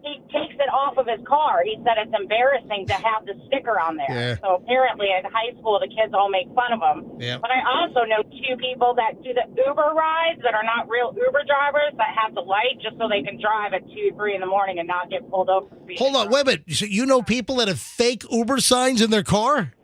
He takes it off of his car. He said it's embarrassing to have the sticker on there.
Yeah.
So apparently in high school, the kids all make fun of him.
Yeah.
But I also know 2 people that do the Uber rides that are not real Uber drivers that have the light just so they can drive at 2, 3 in the morning and not get pulled over.
Hold on. Wait a minute. So you know people that have fake Uber signs in their car?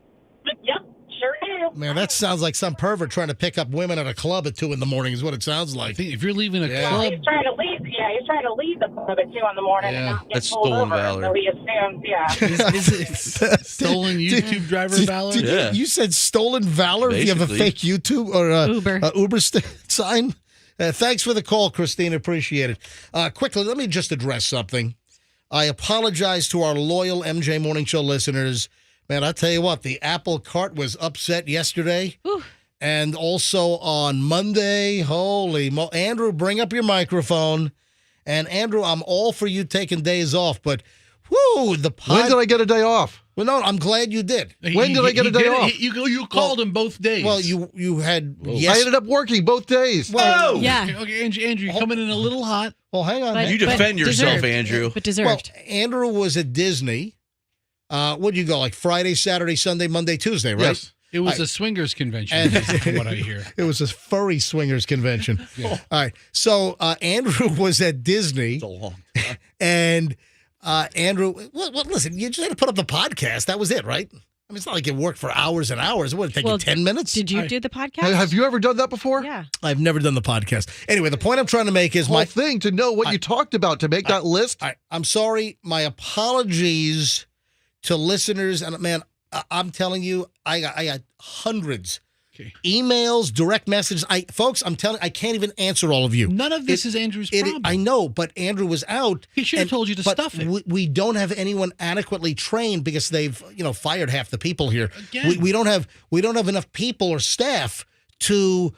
Yep, sure do.
Man, that sounds like some pervert trying to pick up women at a club at 2 in the morning is what it sounds like.
If you're leaving a
Well,
club,
he's trying to leave. Yeah, he's trying to leave the club at 2 in the morning and not get
That's
pulled
stolen
over.
valor.
So he assumes,
is it stolen YouTube driver valor?
You said stolen valor if you have a
Basically.
fake YouTube or
Uber.
Uber sign? Thanks for the call, Christina. Appreciate it. Quickly, let me just address something. I apologize to our loyal MJ Morning Show listeners. Man, I tell you what, the Apple cart was upset yesterday.
Ooh.
And also on Monday, Andrew, bring up your microphone. And Andrew, I'm all for you taking days off, but
when did I get a day off?
Well, no, I'm glad you did.
When did I get a day off?
You called him both days.
Well, you had.
I ended up working both days.
Well,
Okay, Andrew, you're coming in a little hot.
Well, hang on.
You defend yourself,
deserved.
Andrew.
But deserved.
Well, Andrew was at Disney. What'd you go, like Friday, Saturday, Sunday, Monday, Tuesday, right?
Yes.
It was a swingers convention, from what I hear.
It was a furry swingers convention. All right. So Andrew was at Disney.
It's a long time.
And Andrew, listen, you just had to put up the podcast. That was it, right? I mean, it's not like it worked for hours and hours. It would take you 10 minutes.
Did you do the podcast?
Have you ever done that before?
Yeah.
I've never done the podcast. Anyway, the point I'm trying to make is
Whole thing to know what you talked about to make that list.
I'm sorry. My apologies to listeners. And man, I'm telling you, I got hundreds. Emails, direct messages. Folks, I'm telling you, I can't even answer all of you.
None of this is Andrew's problem.
I know, but Andrew was out.
He should have told you to stuff it.
We don't have anyone adequately trained because they've fired half the people here.
Again.
We don't have enough people or staff to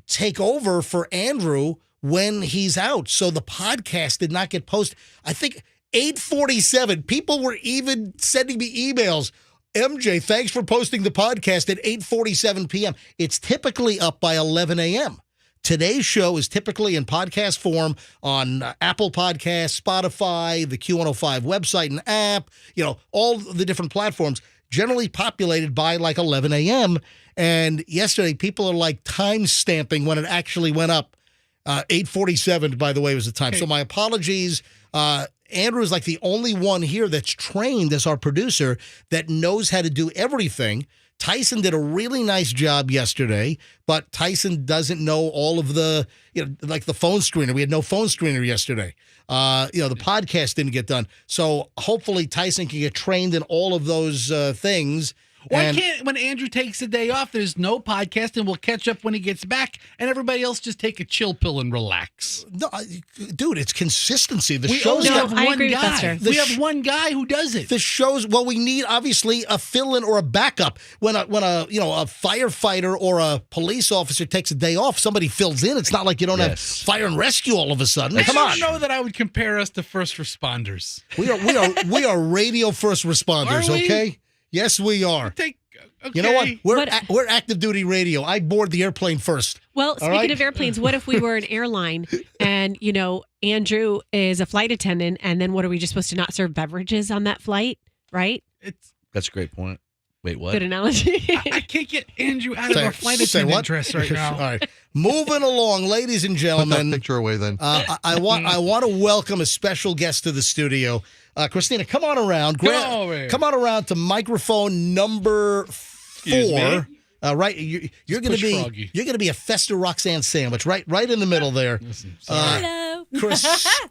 take over for Andrew when he's out. So the podcast did not get posted. I think 8:47. People were even sending me emails. MJ, thanks for posting the podcast at 8:47 p.m. It's typically up by 11 a.m. Today's show is typically in podcast form on Apple Podcasts, Spotify, the Q105 website and app, all the different platforms, generally populated by like 11 a.m. And yesterday, people are like time stamping when it actually went up. 8:47, by the way, was the time. So my apologies. Andrew is like the only one here that's trained as our producer that knows how to do everything. Tyson did a really nice job yesterday, but Tyson doesn't know all of the, like the phone screener. We had no phone screener yesterday. The podcast didn't get done. So hopefully Tyson can get trained in all of those things.
Why can't, when Andrew takes a day off, there's no podcast, and we'll catch up when he gets back, and everybody else just take a chill pill and relax?
No, dude, it's consistency. The
We
shows
only
have
have one guy. We have one guy who does it.
The shows. Well, we need obviously a fill-in or a backup. When a firefighter or a police officer takes a day off, somebody fills in. It's not like you don't have fire and rescue all of a sudden. Come on.
I don't know that I would compare us to first responders.
We are radio first responders.
Are we?
Okay. Yes, we are.
Okay.
You know what? We're active duty radio. I board the airplane first.
Well, speaking of airplanes, what if we were an airline and, Andrew is a flight attendant, and then what are we just supposed to not serve beverages on that flight, right?
That's a great point. Wait, what?
Good analogy.
I can't get Andrew out of a flight attendant dress right now.
All right. Moving along, ladies and gentlemen.
Put that picture away then.
I want to welcome a special guest to the studio. Christina, come on around. Come on around to microphone number 4. Right, you're going to be a Festa Roxanne sandwich, right in the middle there.
Hello,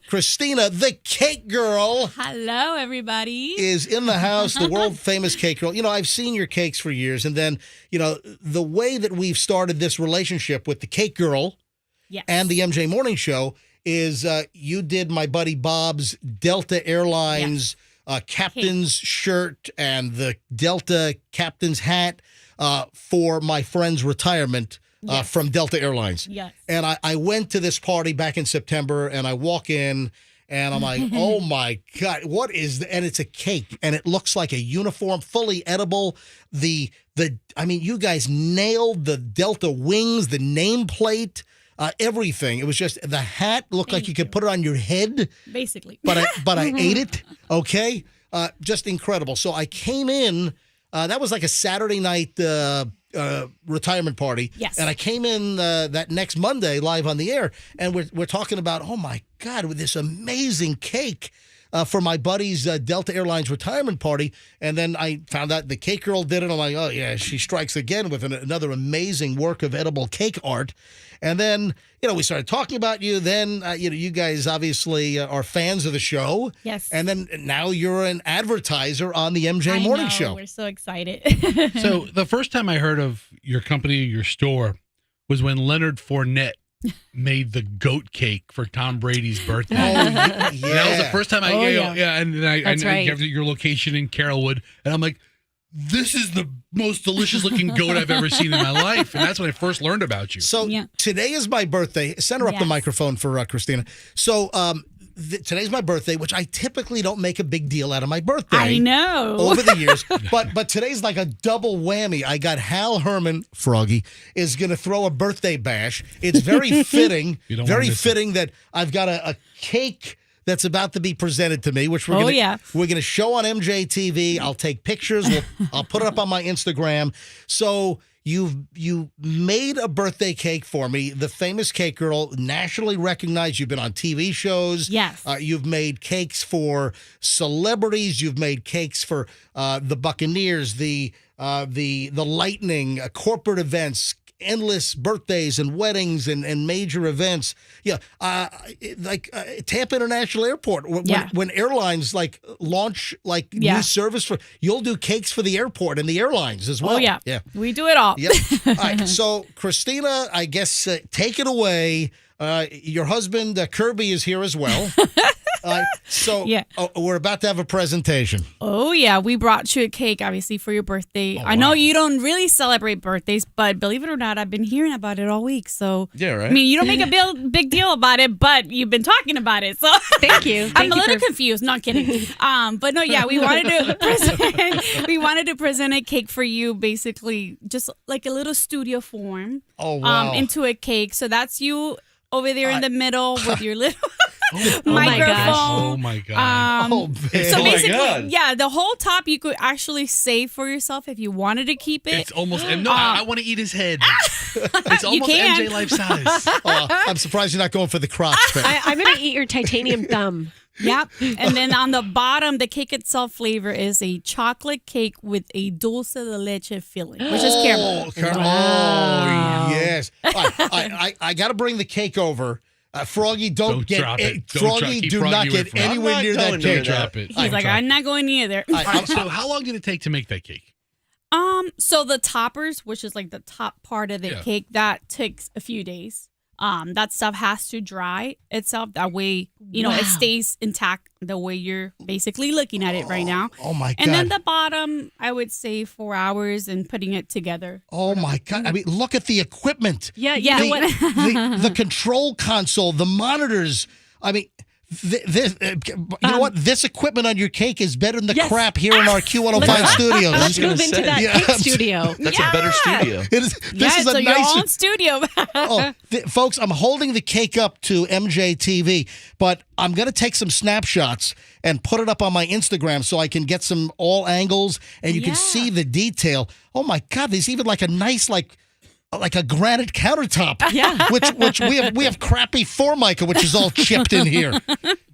Christina, the cake girl.
Hello, everybody.
Is in the house. The world famous cake girl. I've seen your cakes for years, and then the way that we've started this relationship with the cake girl, and the MJ Morning Show is you did my buddy Bob's Delta Airlines captain's shirt and the Delta captain's hat. For my friend's retirement from Delta Airlines.
Yes.
And I went to this party back in September, and I walk in, and I'm like, oh, my God, what is and it's a cake, and it looks like a uniform, fully edible. You guys nailed the Delta wings, the nameplate, everything. It was just, the hat looked like you could put it on your head.
Basically.
But I ate it, okay? Just incredible. So I came in. That was like a Saturday night retirement party.
Yes.
And I came in that next Monday live on the air, and we're talking about, oh, my God, with this amazing cake for my buddy's Delta Airlines retirement party. And then I found out the cake girl did it. I'm like, oh, yeah, she strikes again with another amazing work of edible cake art. And then, we started talking about you. Then, you guys obviously are fans of the show.
Yes.
And then now you're an advertiser on the MJ Morning Show.
We're so excited.
So the first time I heard of your company, your store, was when Leonard Fournette made the goat cake for Tom Brady's birthday.
Oh, yeah.
That was the first time and then I
right.
gave your location in Carrollwood, and I'm like, this is the most delicious looking goat I've ever seen in my life. And that's when I first learned about you.
So today is my birthday. Center up the microphone for Christina. So today's my birthday, which I typically don't make a big deal out of my birthday.
I know.
Over the years. But today's like a double whammy. I got Hal Herman, Froggy, is going to throw a birthday bash. It's very fitting. That I've got a cake that's about to be presented to me, which we're gonna show on MJTV. I'll take pictures. I'll put it up on my Instagram. So you made a birthday cake for me. The famous cake girl, nationally recognized. You've been on TV shows.
Yes.
You've made cakes for celebrities. You've made cakes for the Buccaneers, the Lightning, corporate events, endless birthdays and weddings and major events. Tampa International Airport when airlines launch new service for, you'll do cakes for the airport and the airlines as well.
We do it all.
Yep. All right, so Christina, I guess take it away. Your husband Kirby is here as well. We're about to have a presentation.
Oh, yeah. We brought you a cake, obviously, for your birthday. I know you don't really celebrate birthdays, but believe it or not, I've been hearing about it all week. So,
yeah, right.
I mean, you don't make a big deal about it, but you've been talking about it. So,
thank you.
I'm a little confused. Not kidding. But no, we wanted to present a cake for you, basically, just like a little studio form.
Oh, wow.
Into a cake. So that's you over there in the middle with your little microphone.
Oh my god!
So basically, the whole top you could actually save for yourself if you wanted to keep it.
It's almost I want to eat his head. It's almost MJ life size.
I'm surprised you're not going for the crotch.
I'm gonna eat your titanium thumb.
Yep. And then on the bottom, the cake itself flavor is a chocolate cake with a dulce de leche filling, which is caramel.
Wow. Oh, yes. I got to bring the cake over. Froggy, don't get
drop it.
Froggy, do not get anywhere near that cake.
Drop it.
He's like, I'm not going near there.
All right, so how long did it take to make that cake?
So the toppers, which is like the top part of the cake, that takes a few days. That stuff has to dry itself. That way, it stays intact the way you're basically looking at it right now.
Oh my God.
And then the bottom, I would say 4 hours and putting it together.
Oh my God. I mean, look at the equipment.
Yeah.
The control console, the monitors. I mean, you know what? This equipment on your cake is better than the crap here in our Q105 studios.
Let's move into that cake studio.
That's a better studio.
This is a
your
nice
own studio.
Folks, I'm holding the cake up to MJTV, but I'm going to take some snapshots and put it up on my Instagram so I can get some all angles and you can see the detail. Oh my God, there's even like a nice like a granite countertop.
Yeah.
Which we have crappy Formica, which is all chipped in here.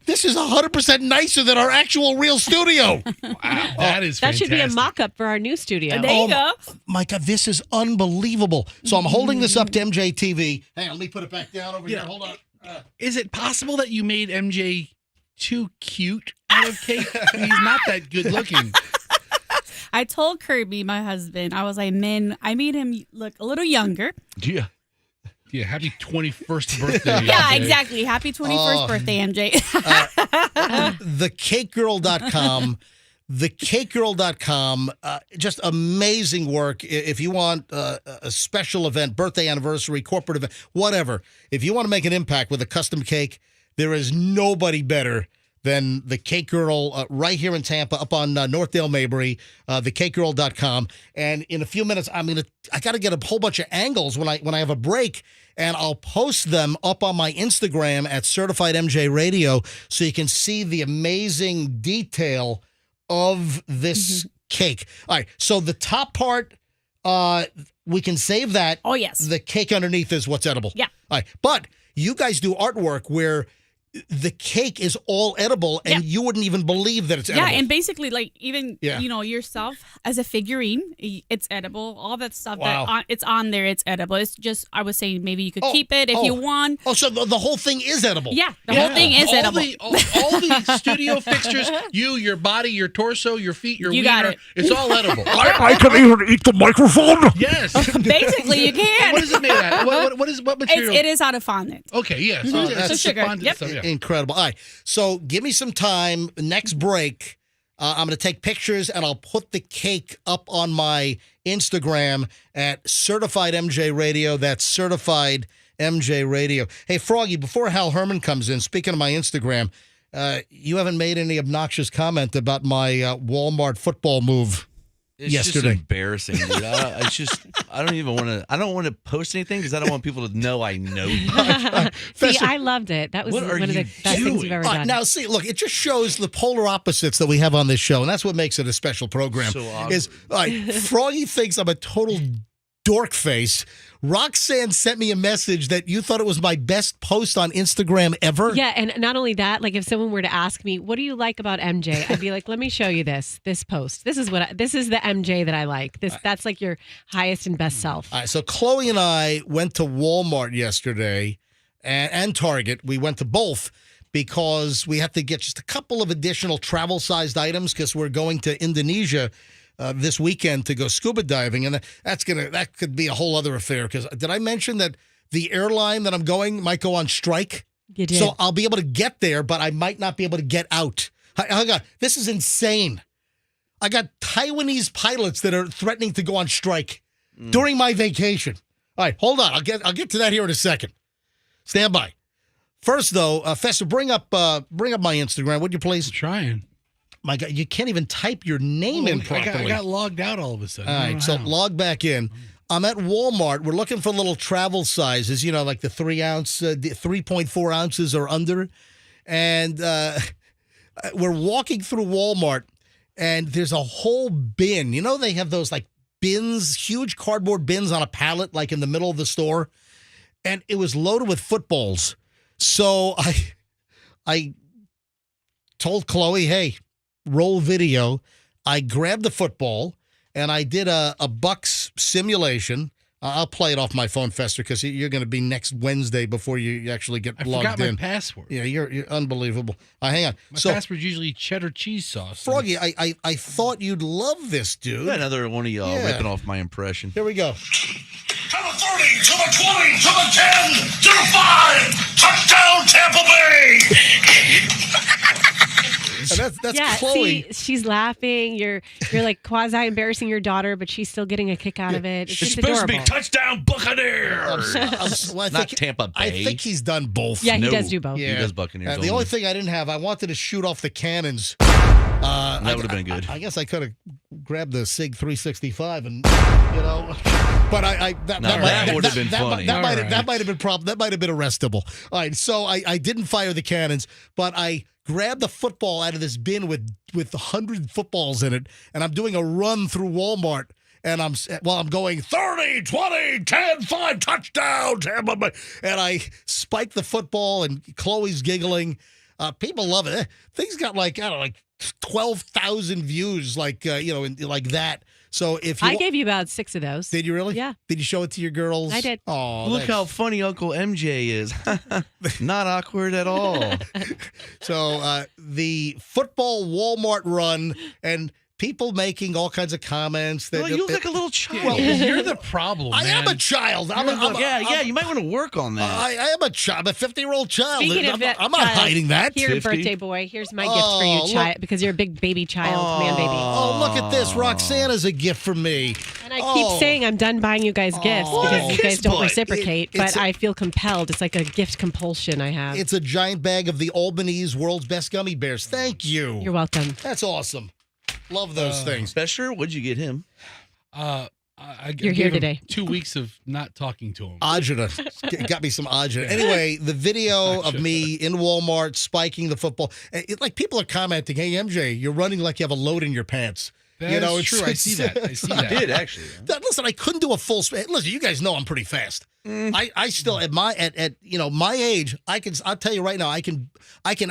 This is 100% nicer than our actual real studio.
Wow, that is
That should be a
fantastic.
mock-up for our new studio.
There you go.
My God, this is unbelievable. So I'm holding this up to MJTV. Hang on, let me put it back down over here. Hold on.
Is it possible that you made MJ too cute out of cake? He's not that good looking.
I told Kirby, my husband, I was like, I made him look a little younger.
Yeah. Yeah, happy 21st birthday.
Yeah,
MJ.
exactly. Happy 21st birthday, MJ.
TheCakeGirl.com. TheCakeGirl.com. Just amazing work. If you want a special event, birthday anniversary, corporate event, whatever. If you want to make an impact with a custom cake, there is nobody better than the Cake Girl right here in Tampa, up on Northdale Mabry, TheCakeGirl.com. And in a few minutes, I got to get a whole bunch of angles when I have a break, and I'll post them up on my Instagram at Certified MJ Radio so you can see the amazing detail of this cake. All right, so the top part, we can save that.
Oh, yes.
The cake underneath is what's edible.
Yeah.
All right, but you guys do artwork where the cake is all edible, and you wouldn't even believe that it's edible.
Yeah, and basically, like, even, yourself as a figurine, it's edible. All that stuff, it's on there, it's edible. It's just, I was saying, maybe you could keep it if you want.
Oh, so the whole thing is edible?
Yeah, the whole thing is edible.
All the studio fixtures, your body, your torso, your feet, your
You got
wiener,
it.
it's all edible.
I can even eat the microphone?
Yes.
Basically, you can.
What is it made out of? What material?
It is out of fondant.
Okay, yeah. So it's
that's
just
sugar.
fondant
Yep.
stuff, yeah.
Incredible. All right, so give me some time. Next break, I'm going to take pictures, and I'll put the cake up on my Instagram at Certified MJ Radio. That's Certified MJ Radio. Hey, Froggy, before Hal Herman comes in, speaking of my Instagram, you haven't made any obnoxious comment about my Walmart football move yesterday.
Just embarrassing, dude. I don't even want to. I don't want to post anything because I don't want people to know I know you.
See, I loved it. That was
What
one
are
of the
you
best things
doing?
you've ever done.
Now, see, look, it just shows the polar opposites that we have on this show, and that's what makes it a special program.
So awkward.
Is Froggy thinks I'm a total dork face. Roxanne sent me a message that you thought it was my best post on Instagram ever.
Yeah, and not only that, like if someone were to ask me, "What do you like about MJ?" I'd be like, "Let me show you this post. This is the MJ that I like. That's like your highest and best self."
All right, so Chloe and I went to Walmart yesterday and Target. We went to both because we had to get just a couple of additional travel-sized items because we're going to Indonesia this weekend to go scuba diving, and that could be a whole other affair. Because did I mention that the airline that I'm going might go on strike?
You did.
So I'll be able to get there, but I might not be able to get out. This is insane. I got Taiwanese pilots that are threatening to go on strike during my vacation. All right, hold on. I'll get to that here in a second. Stand by. First, though, Fester, bring up my Instagram, would you please?
Trying.
My God, you can't even type your name in properly.
I got logged out all of a sudden.
All right, so log back in. I'm at Walmart. We're looking for little travel sizes, like the 3.4 ounces or under. And we're walking through Walmart, and there's a whole bin. They have those like bins, huge cardboard bins on a pallet, like in the middle of the store. And it was loaded with footballs. So I told Chloe, hey, roll video. I grabbed the football and I did a Bucks simulation. I'll play it off my phone, Fester, because you're going to be next Wednesday before you actually get
I
logged
forgot
in.
my password.
Yeah, you're unbelievable. Hang on.
My password's usually cheddar cheese sauce.
Froggy, I thought you'd love this, dude.
Yeah, another one of y'all ripping off my impression.
Here we go.
To the 30, to the 20, to the 10, to the 5. Touchdown, Tampa Bay.
That's Chloe.
See, she's laughing. You're like quasi embarrassing your daughter, but she's still getting a kick out of it. It's just
supposed to be
adorable.
touchdown Buccaneers.
Not Tampa Bay.
I think he's done both.
Yeah, he does do both.
He does Buccaneers.
The only thing I didn't have, I wanted to shoot off the cannons.
That would have been good.
I guess I could have grabbed the SIG 365 and, but that
would have been funny.
That might have been that might have been arrestable. All right, so I didn't fire the cannons, but I grabbed the football out of this bin with 100 footballs in it, and I'm doing a run through Walmart. And I'm going 30, 20, 10, 5, touchdown, Tampa Bay. And I spike the football, and Chloe's giggling. People love it. Things got like 12,000 views, like that. So if
I gave you about 6 of those.
Did you really?
Yeah.
Did you show it to your girls?
I did.
Oh,
look how funny Uncle MJ is. Not awkward at all.
So the football Walmart run and people making all kinds of comments.
Well, you look like a little child.
Well,
you're the problem,
I am a child.
You might want to work on that.
I am a child. I'm a 50-year-old child.
Speaking of that,
I'm not hiding that.
Here, birthday boy. Here's my gift for you, child, because you're a big baby child, man, baby.
Oh, look at this. Roxanne is a gift for me.
And I keep saying I'm done buying you guys gifts because you guys don't reciprocate, but I feel compelled. It's like a gift compulsion I have.
It's a giant bag of the Albanese World's Best Gummy Bears. Thank you.
You're welcome.
That's awesome. Love those things.
Besher, what'd you get him?
You're here today.
2 weeks of not talking to him.
Agita. Got me some agita. Anyway, the video of me in Walmart spiking the football. Like people are commenting, hey, MJ, you're running like you have a load in your pants.
That's true. I see that. I see that.
I did, actually.
Listen, I couldn't do a full speed. Listen, you guys know I'm pretty fast. I still at my age, I'll tell you right now, I can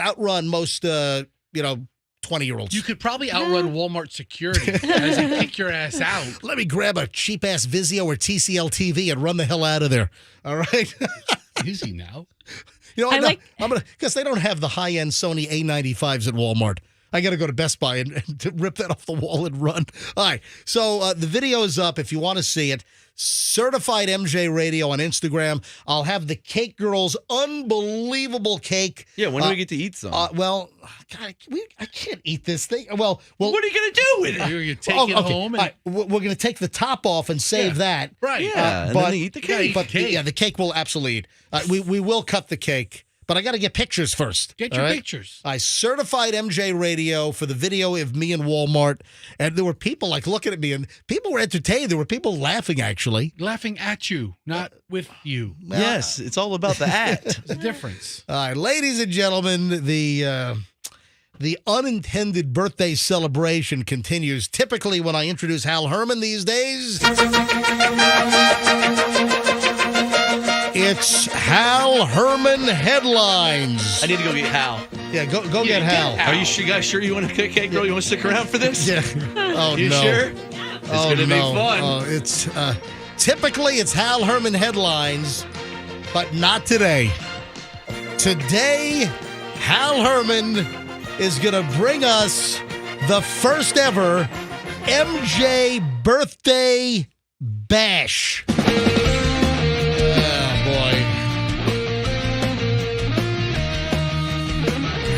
outrun most 20-year-olds.
You could probably outrun Walmart security as they kick your ass out.
Let me grab a cheap-ass Vizio or TCL TV and run the hell out of there. All right?
Easy now.
I'm gonna because they don't have the high-end Sony A95s at Walmart. I got to go to Best Buy and to rip that off the wall and run. All right. So the video is up if you want to see it. Certified MJ Radio on Instagram. I'll have the Cake Girls' unbelievable cake.
Yeah, when do we get to eat some?
God, I can't eat this thing. Well,
what are you going to do with it?
You're going to take it home?
And... we're going to take the top off and save that.
Right.
Yeah, and then eat the cake.
But the cake will absolutely eat. We will cut the cake. But I got to get pictures first.
Get your pictures.
I certified MJ Radio for the video of me in Walmart. And there were people like looking at me and people were entertained. There were people laughing, actually.
Laughing at you, not with you.
Yes, it's all about the act.
There's a difference.
All right, ladies and gentlemen, the unintended birthday celebration continues. Typically, when I introduce Hal Herman these days, it's Hal Herman headlines.
I need to go get Hal.
Yeah, go get Hal.
Are you guys sure you want to cook cake, girl? You want to stick around for this?
Yeah. Oh,
you
no.
sure? It's going to be fun.
It's typically it's Hal Herman headlines, but not today. Today, Hal Herman is going to bring us the first ever MJ birthday bash.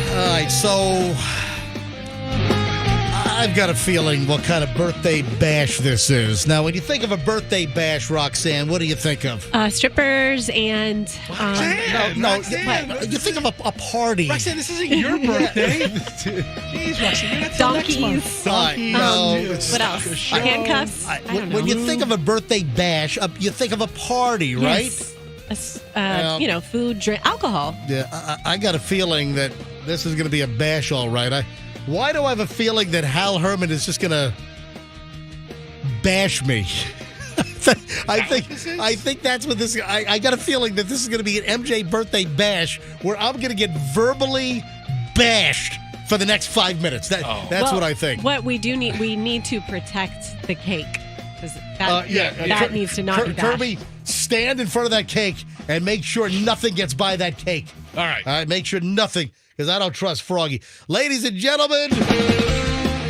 All right, so I've got a feeling what kind of birthday bash this is. Now, when you think of a birthday bash, Roxanne, what do you think of?
Strippers and...
No, you think of a party.
Roxanne, this isn't your birthday. Jeez, Roxanne, you're not till next month.
Donkeys. What else? Handcuffs?
When you think of a birthday bash, you think of a party, right?
Yes. Food, drink, alcohol.
Yeah, I got a feeling that this is going to be a bash, all right. Why do I have a feeling that Hal Herman is just going to bash me? I think that's what this. I got a feeling that this is going to be an MJ birthday bash where I'm going to get verbally bashed for the next 5 minutes. That's what I think.
What we do need to protect the cake. Because that needs to not be bashed.
Kirby, stand in front of that cake and make sure nothing gets by that cake.
All right.
All right, make sure nothing, because I don't trust Froggy. Ladies and gentlemen,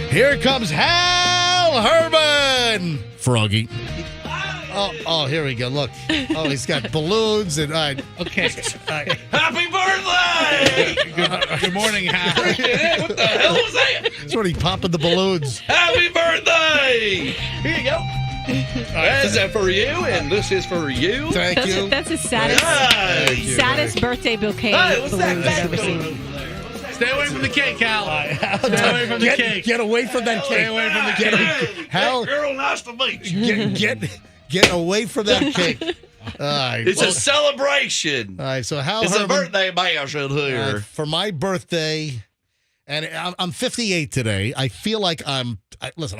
here comes Hal Herman. Froggy. Oh, here we go. Look. Oh, he's got balloons and
okay.
Happy birthday!
Good morning, Hal.
What the hell was that?
That's when he popping the balloons.
Happy birthday! Here you go. That's for you, and this is for you.
Thank you.
That's the saddest birthday bouquet balloons I've ever seen.
Stay away from the cake, Hal. Stay away from the cake.
Get away from that cake.
Stay away from the cake.
Hal,
girl, nice to meet you.
Get away from that cake. All right.
It's a celebration.
All right, so Hal
It's
Herman,
a birthday bash in here.
for my birthday, and I'm 58 today. I feel like I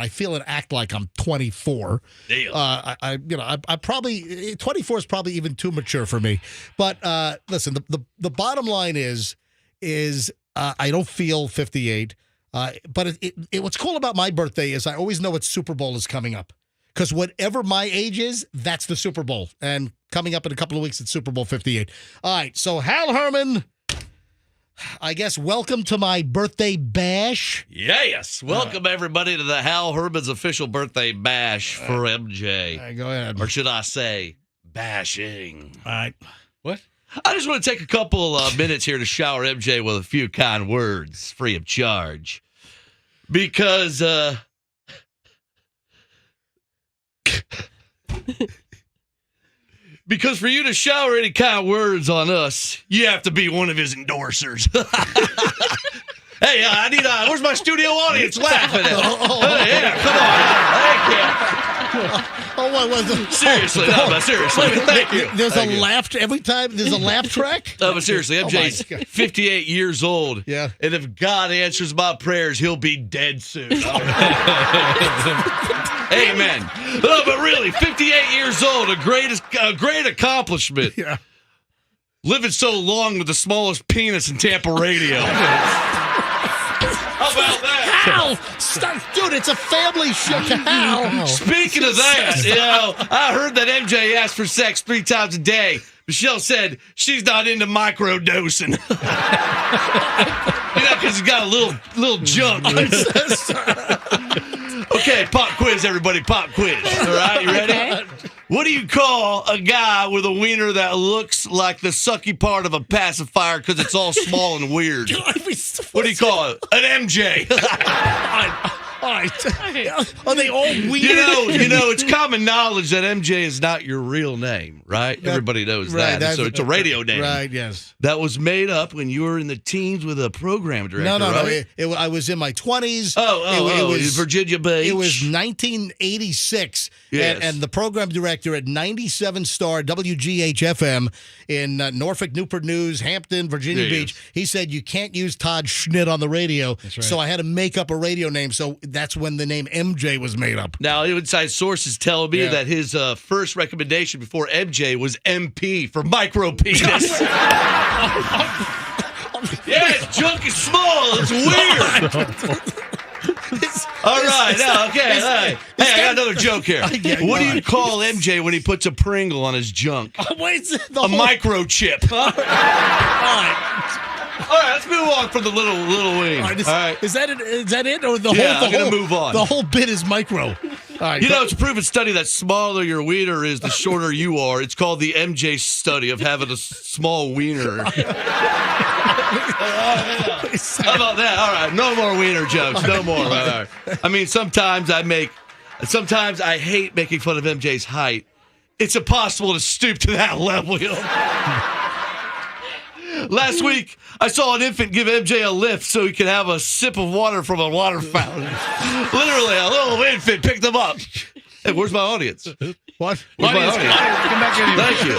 feel and act like I'm 24.
Deal.
I probably 24 is probably even too mature for me. But listen, the bottom line is I don't feel 58. But what's cool about my birthday is I always know what Super Bowl is coming up. Because whatever my age is, that's the Super Bowl. And coming up in a couple of weeks, it's Super Bowl 58. All right, so Hal Herman, I guess welcome to my birthday bash.
Yes. Welcome, everybody, to the Hal Herman's official birthday bash for MJ.
Go ahead.
Or should I say, bashing.
All right.
What?
I just want to take a couple minutes here to shower MJ with a few kind words, free of charge. Because, because for you to shower any kind of words on us, you have to be one of his endorsers. Hey, I need where's my studio audience laughing at? Hey, yeah, come on. Thank you. Seriously, seriously. Thank you.
There's a laugh every time. There's a laugh track.
No, but seriously, MJ's 58 years old.
Yeah.
And if God answers my prayers, he'll be dead soon. Amen. No, but really, 58 years old, a great accomplishment.
Yeah.
Living so long with the smallest penis in Tampa radio. How about that?
Hal! Stop, dude, it's a family show. Hal!
Speaking of that, I heard that MJ asked for sex 3 times a day. Michelle said she's not into micro-dosing. Because he's got a little junk. Okay, pop quiz, everybody, pop quiz. All right, you ready?
Okay.
What do you call a guy with a wiener that looks like the sucky part of a pacifier because it's all small and weird? What do you call it? An MJ.
All right. Are they all weird?
You know, it's common knowledge that MJ is not your real name, right? Everybody knows that. So it's a radio name.
Right, yes.
That was made up when you were in the teens with a program director,
No.
right?
I was in my 20s.
It was Virginia Beach.
It was 1986.
Yes.
And the program director at 97 Star WGH-FM in Norfolk, Newport News, Hampton, Virginia Beach, he said you can't use Todd Schnitt on the radio. That's right. So I had to make up a radio name. So that's when the name MJ was made up.
Now, inside sources tell me that his first recommendation before MJ was MP for micro penis. Yeah, his junk is small. It's weird. All right, now, okay. Hey, I got another joke here. What do you call MJ when he puts a Pringle on his junk?
A
microchip. All right, let's move on from the little wing. All right.
Is that it? Or the
I'm going to move on.
The whole bit is micro. All right.
It's a proven study that smaller your wiener is, the shorter you are. It's called the MJ study of having a small wiener. How about that? All right, no more wiener jokes. No more. All right. I mean, sometimes I hate making fun of MJ's height. It's impossible to stoop to that level. Last week, I saw an infant give MJ a lift so he could have a sip of water from a water fountain. Literally, a little infant picked him up. Hey, where's my audience?
What?
Where's my audience?
Come back in here.
Thank you.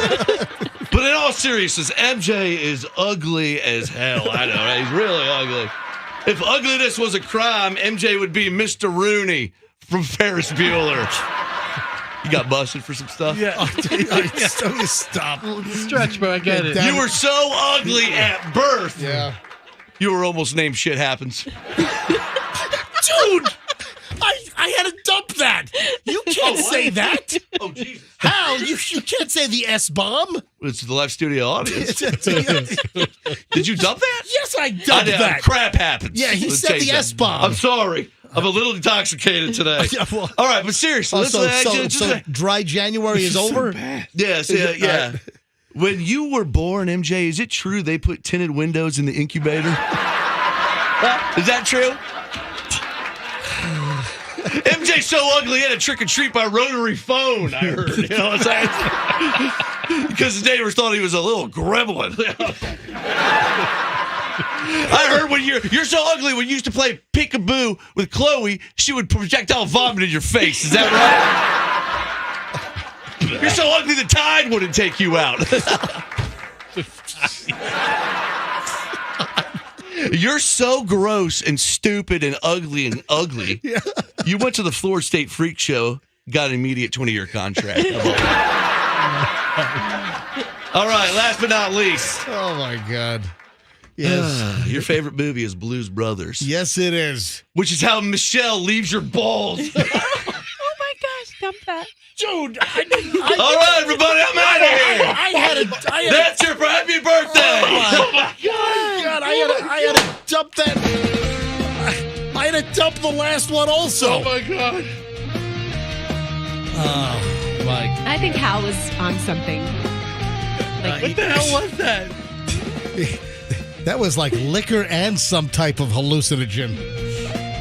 But in all seriousness, MJ is ugly as hell. I know, right? He's really ugly. If ugliness was a crime, MJ would be Mr. Rooney from Ferris Bueller. You got busted for some stuff?
Yeah. Stop.
Stretch, bro. I get it.
You were so ugly at birth.
Yeah.
You were almost named Shit Happens.
Dude! I had to dump that. You can't can't say that.
Oh, Jesus.
Hal, you can't say the S-bomb.
It's the live studio audience. Did you dump that?
Yes, I dumped that.
Crap happens.
Yeah, he
Let's
said
change
the
that.
S-bomb.
I'm sorry. I'm a little intoxicated today.
Well,
all right, but seriously.
So dry January is over?
Yes, yeah. When you were born, MJ, is it true they put tinted windows in the incubator? Is that true? MJ's so ugly, he had a trick or treat by rotary phone, I heard. You know what I'm saying? Because the neighbors thought he was a little gremlin. I heard when you're so ugly, when you used to play peekaboo with Chloe, she would projectile vomit in your face. Is that right? You're so ugly, the tide wouldn't take you out. You're so gross and stupid and ugly. Yeah. You went to the Florida State Freak Show, got an immediate 20-year contract. All right, last but not least.
Oh, my God. Yes.
Your favorite movie is Blues Brothers.
Yes, it is.
Which is how Michelle leaves your balls.
Oh, my gosh, dump that.
Dude,
all right, everybody, I'm out of here. That's your happy birthday.
Oh my God! I had to dump that. I had to dump the last one also.
Oh my God!
Oh my!
I think Hal was on something. Like,
what the hell was that?
That was like liquor and some type of hallucinogen.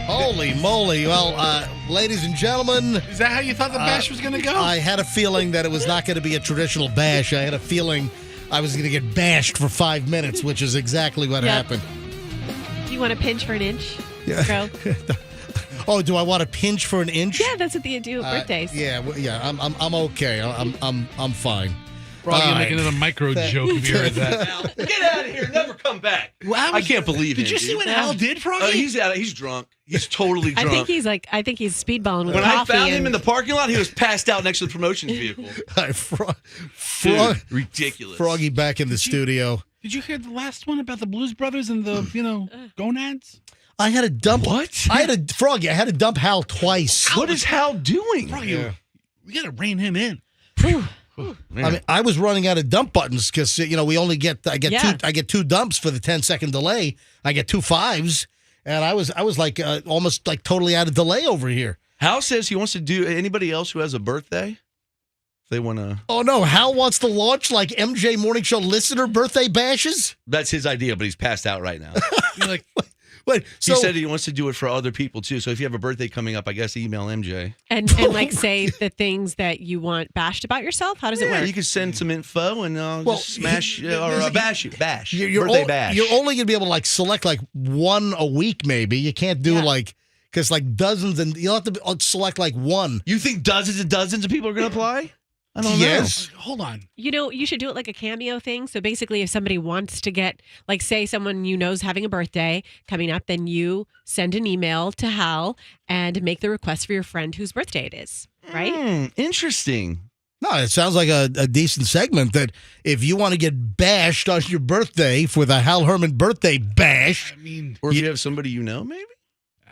Holy moly. Well, ladies and gentlemen.
Is that how you thought the bash was going to go?
I had a feeling that it was not going to be a traditional bash. I had a feeling I was going to get bashed for 5 minutes, which is exactly what happened.
Do you want a pinch for an inch?
Yeah. Oh, do I want to pinch for an inch?
Yeah, that's what they do at birthdays.
I'm okay. I'm fine.
Froggy make another micro joke if you heard that.
Get out of here. Never come back. I can't believe it.
Did you see what Hal did, Froggy?
He's drunk. He's totally drunk.
I think he's speedballing with
when
coffee.
I found him in the parking lot, he was passed out next to the promotions vehicle. Dude, ridiculous.
Froggy back in the studio.
Did you hear the last one about the Blues Brothers and the, gonads?
I had to dump.
What?
I had to dump Hal twice.
What is Hal doing?
Froggy, we got to rein him in.
I mean, I was running out of dump buttons because we only get I get two dumps for the 10-second delay. I get 2 5s, and I was like almost like totally out of delay over here.
Hal says he wants to do anybody else who has a birthday. If they want to.
Oh no, Hal wants to launch like MJ Morning Show listener birthday bashes.
That's his idea, but he's passed out right now.
You're like.
Wait,
he said he wants to do it for other people too. So if you have a birthday coming up, I guess email MJ
and like say the things that you want bashed about yourself. How does it work?
You can send some info and just smash or bash. Bash.
You're
birthday bash.
You're only gonna be able to like select like one a week, maybe. You can't do because like dozens, and you'll have to select like one.
You think dozens and dozens of people are gonna apply? I don't know.
Hold on.
You should do it like a cameo thing. So basically, if somebody wants to get, like, say someone you know is having a birthday coming up, then you send an email to Hal and make the request for your friend whose birthday it is, right?
Interesting.
No, it sounds like a decent segment that if you want to get bashed on your birthday for the Hal Herman birthday bash.
I mean,
or if you have somebody you know, maybe?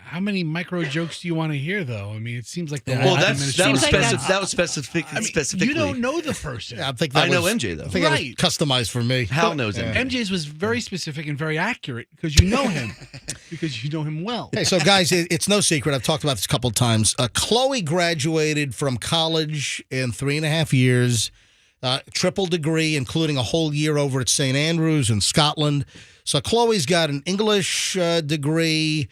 How many micro jokes do you want to hear, though? I mean, it seems like
that was specific. Specifically.
You don't know the person.
Yeah,
I know MJ though.
I think it was customized for me.
Hal knows him.
MJ's was very specific and very accurate because you know him, because you know him well.
Hey, so guys, it's no secret. I've talked about this a couple of times. Chloe graduated from college in 3.5 years, triple degree, including a whole year over at St. Andrews in Scotland. So Chloe's got an English degree,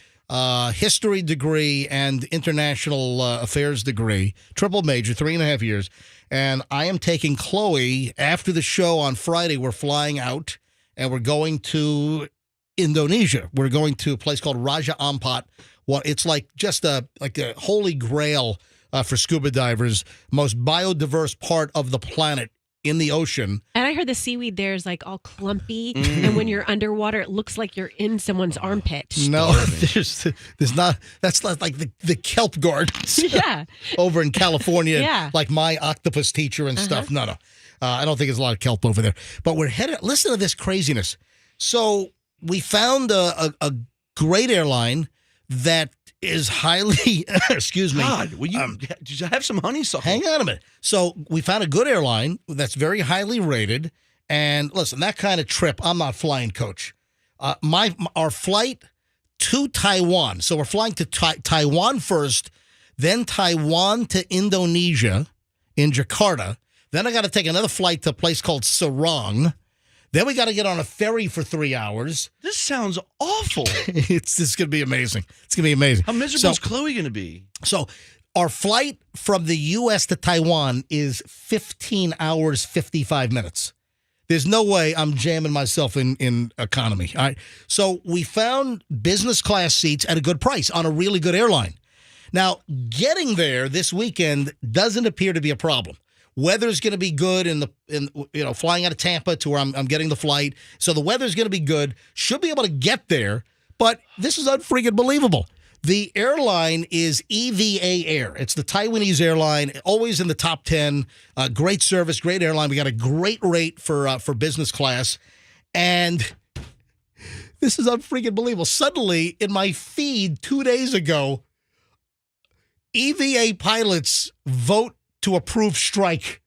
history degree, and international affairs degree, triple major, 3.5 years. And I am taking Chloe after the show on Friday. We're flying out, and we're going to Indonesia. We're going to a place called Raja Ampat. Well, it's like just a holy grail for scuba divers, most biodiverse part of the planet in the ocean.
And I heard the seaweed there is like all clumpy, and when you're underwater, it looks like you're in someone's armpit.
No, there's not. That's not like the kelp gardens.
Yeah,
over in California.
Yeah,
like my octopus teacher and stuff. No, I don't think there's a lot of kelp over there. But we're headed. Listen to this craziness. So we found a great airline that is highly, excuse me.
God, did you have some honeysuckle?
Hang on a minute. So we found a good airline that's very highly rated. And listen, that kind of trip, I'm not flying, Coach. Our flight to Taiwan. So we're flying to Taiwan first, then Taiwan to Indonesia in Jakarta. Then I got to take another flight to a place called Sarong. Then we got to get on a ferry for 3 hours.
This sounds awful.
It's going to be amazing. It's going to be amazing.
How miserable is Chloe going to be?
So our flight from the U.S. to Taiwan is 15 hours, 55 minutes. There's no way I'm jamming myself in economy. All right. So we found business class seats at a good price on a really good airline. Now, getting there this weekend doesn't appear to be a problem. Weather's going to be good in flying out of Tampa to where I'm getting the flight. So the weather's going to be good. Should be able to get there. But this is unfreaking believable. The airline is EVA Air. It's the Taiwanese airline, always in the top 10. Great service, great airline. We got a great rate for business class. And this is unfreaking believable. Suddenly, in my feed 2 days ago, EVA pilots vote to approve strike.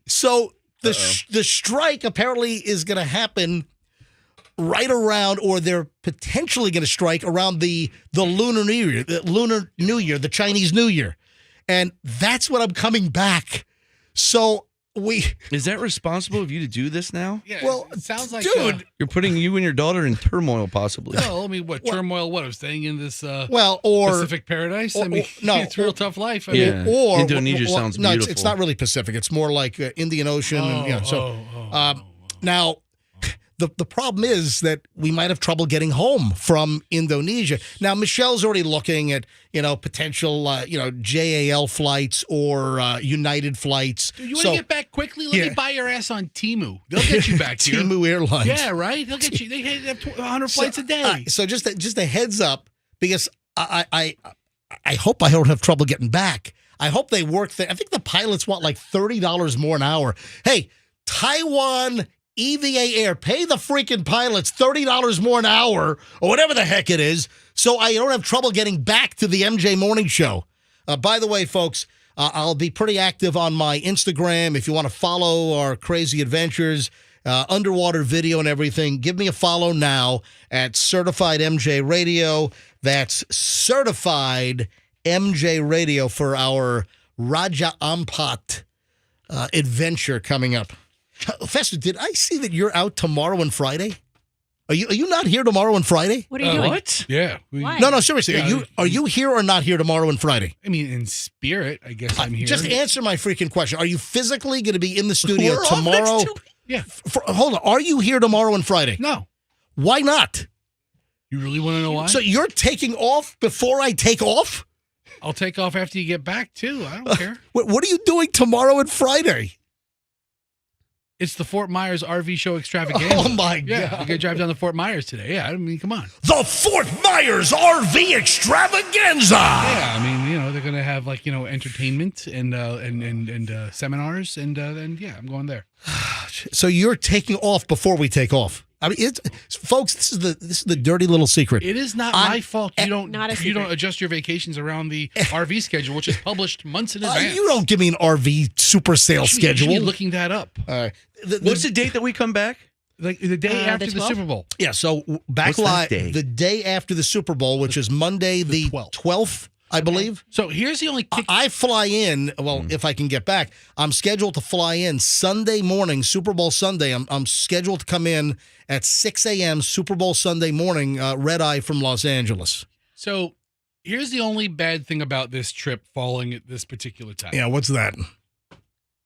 So the strike apparently is going to happen right around, or they're potentially going to strike around the Lunar New Year, the Chinese New Year. And that's when I'm coming back. So
Is that responsible of you to do this now?
Yeah,
well,
it sounds like
dude,
you're putting you and your daughter in turmoil, possibly.
Well, I mean, turmoil? What? I'm staying in this
or
Pacific paradise? I mean,
no,
it's a real tough life. I
yeah.
mean,
or
Indonesia sounds
no,
beautiful.
it's not really Pacific. It's more like Indian Ocean. Now, the problem is that we might have trouble getting home from Indonesia. Now, Michelle's already looking at potential JAL flights or United flights.
Dude, you want to get back quickly? Let me buy your ass on Temu. They'll get you back here.
Temu Airlines.
Yeah, right. They'll get you. They have 100 flights a day.
So just a heads up, because I hope I don't have trouble getting back. I hope they work there. I think the pilots want like $30 more an hour. Hey, Taiwan EVA Air, pay the freaking pilots $30 more an hour or whatever the heck it is, so I don't have trouble getting back to the MJ Morning Show. By the way, folks, I'll be pretty active on my Instagram. If you want to follow our crazy adventures, underwater video and everything, give me a follow now at Certified MJ Radio. That's Certified MJ Radio for our Raja Ampat adventure coming up. Fester, did I see that you're out tomorrow and Friday? Are you not here tomorrow and Friday?
What are you doing?
What? Yeah.
Why?
No, seriously. Are you here or not here tomorrow and Friday?
I mean, in spirit, I guess I'm here.
Just answer my freaking question. Are you physically going to be in the studio tomorrow?
Yeah.
Hold on. Are you here tomorrow and Friday?
No.
Why not?
You really want to know why?
So you're taking off before I take off?
I'll take off after you get back, too. I don't care.
What are you doing tomorrow and Friday?
It's the Fort Myers RV show extravaganza.
Oh, my
Yeah,
God.
I gotta drive down to Fort Myers today. Yeah, I mean, come on.
The Fort Myers RV extravaganza.
Yeah, I mean, they're gonna have entertainment and seminars and yeah, I'm going there.
So you're taking off before we take off. I mean, folks, this is the dirty little secret.
It is not my fault. You don't
secret.
adjust your vacations around the RV schedule, which is published months in advance.
You don't give me an RV super sale schedule.
You should be looking that up.
All right.
What's the date that we come back?
Like the day after the Super Bowl.
Yeah, so back
What's that
live
day?
the day after the Super Bowl, which is Monday the 12th, I believe.
So here's the only kick.
I fly in, if I can get back, I'm scheduled to fly in Sunday morning, Super Bowl Sunday. I'm scheduled to come in at 6 a.m. Super Bowl Sunday morning, red eye from Los Angeles.
So here's the only bad thing about this trip falling at this particular time.
Yeah, what's that?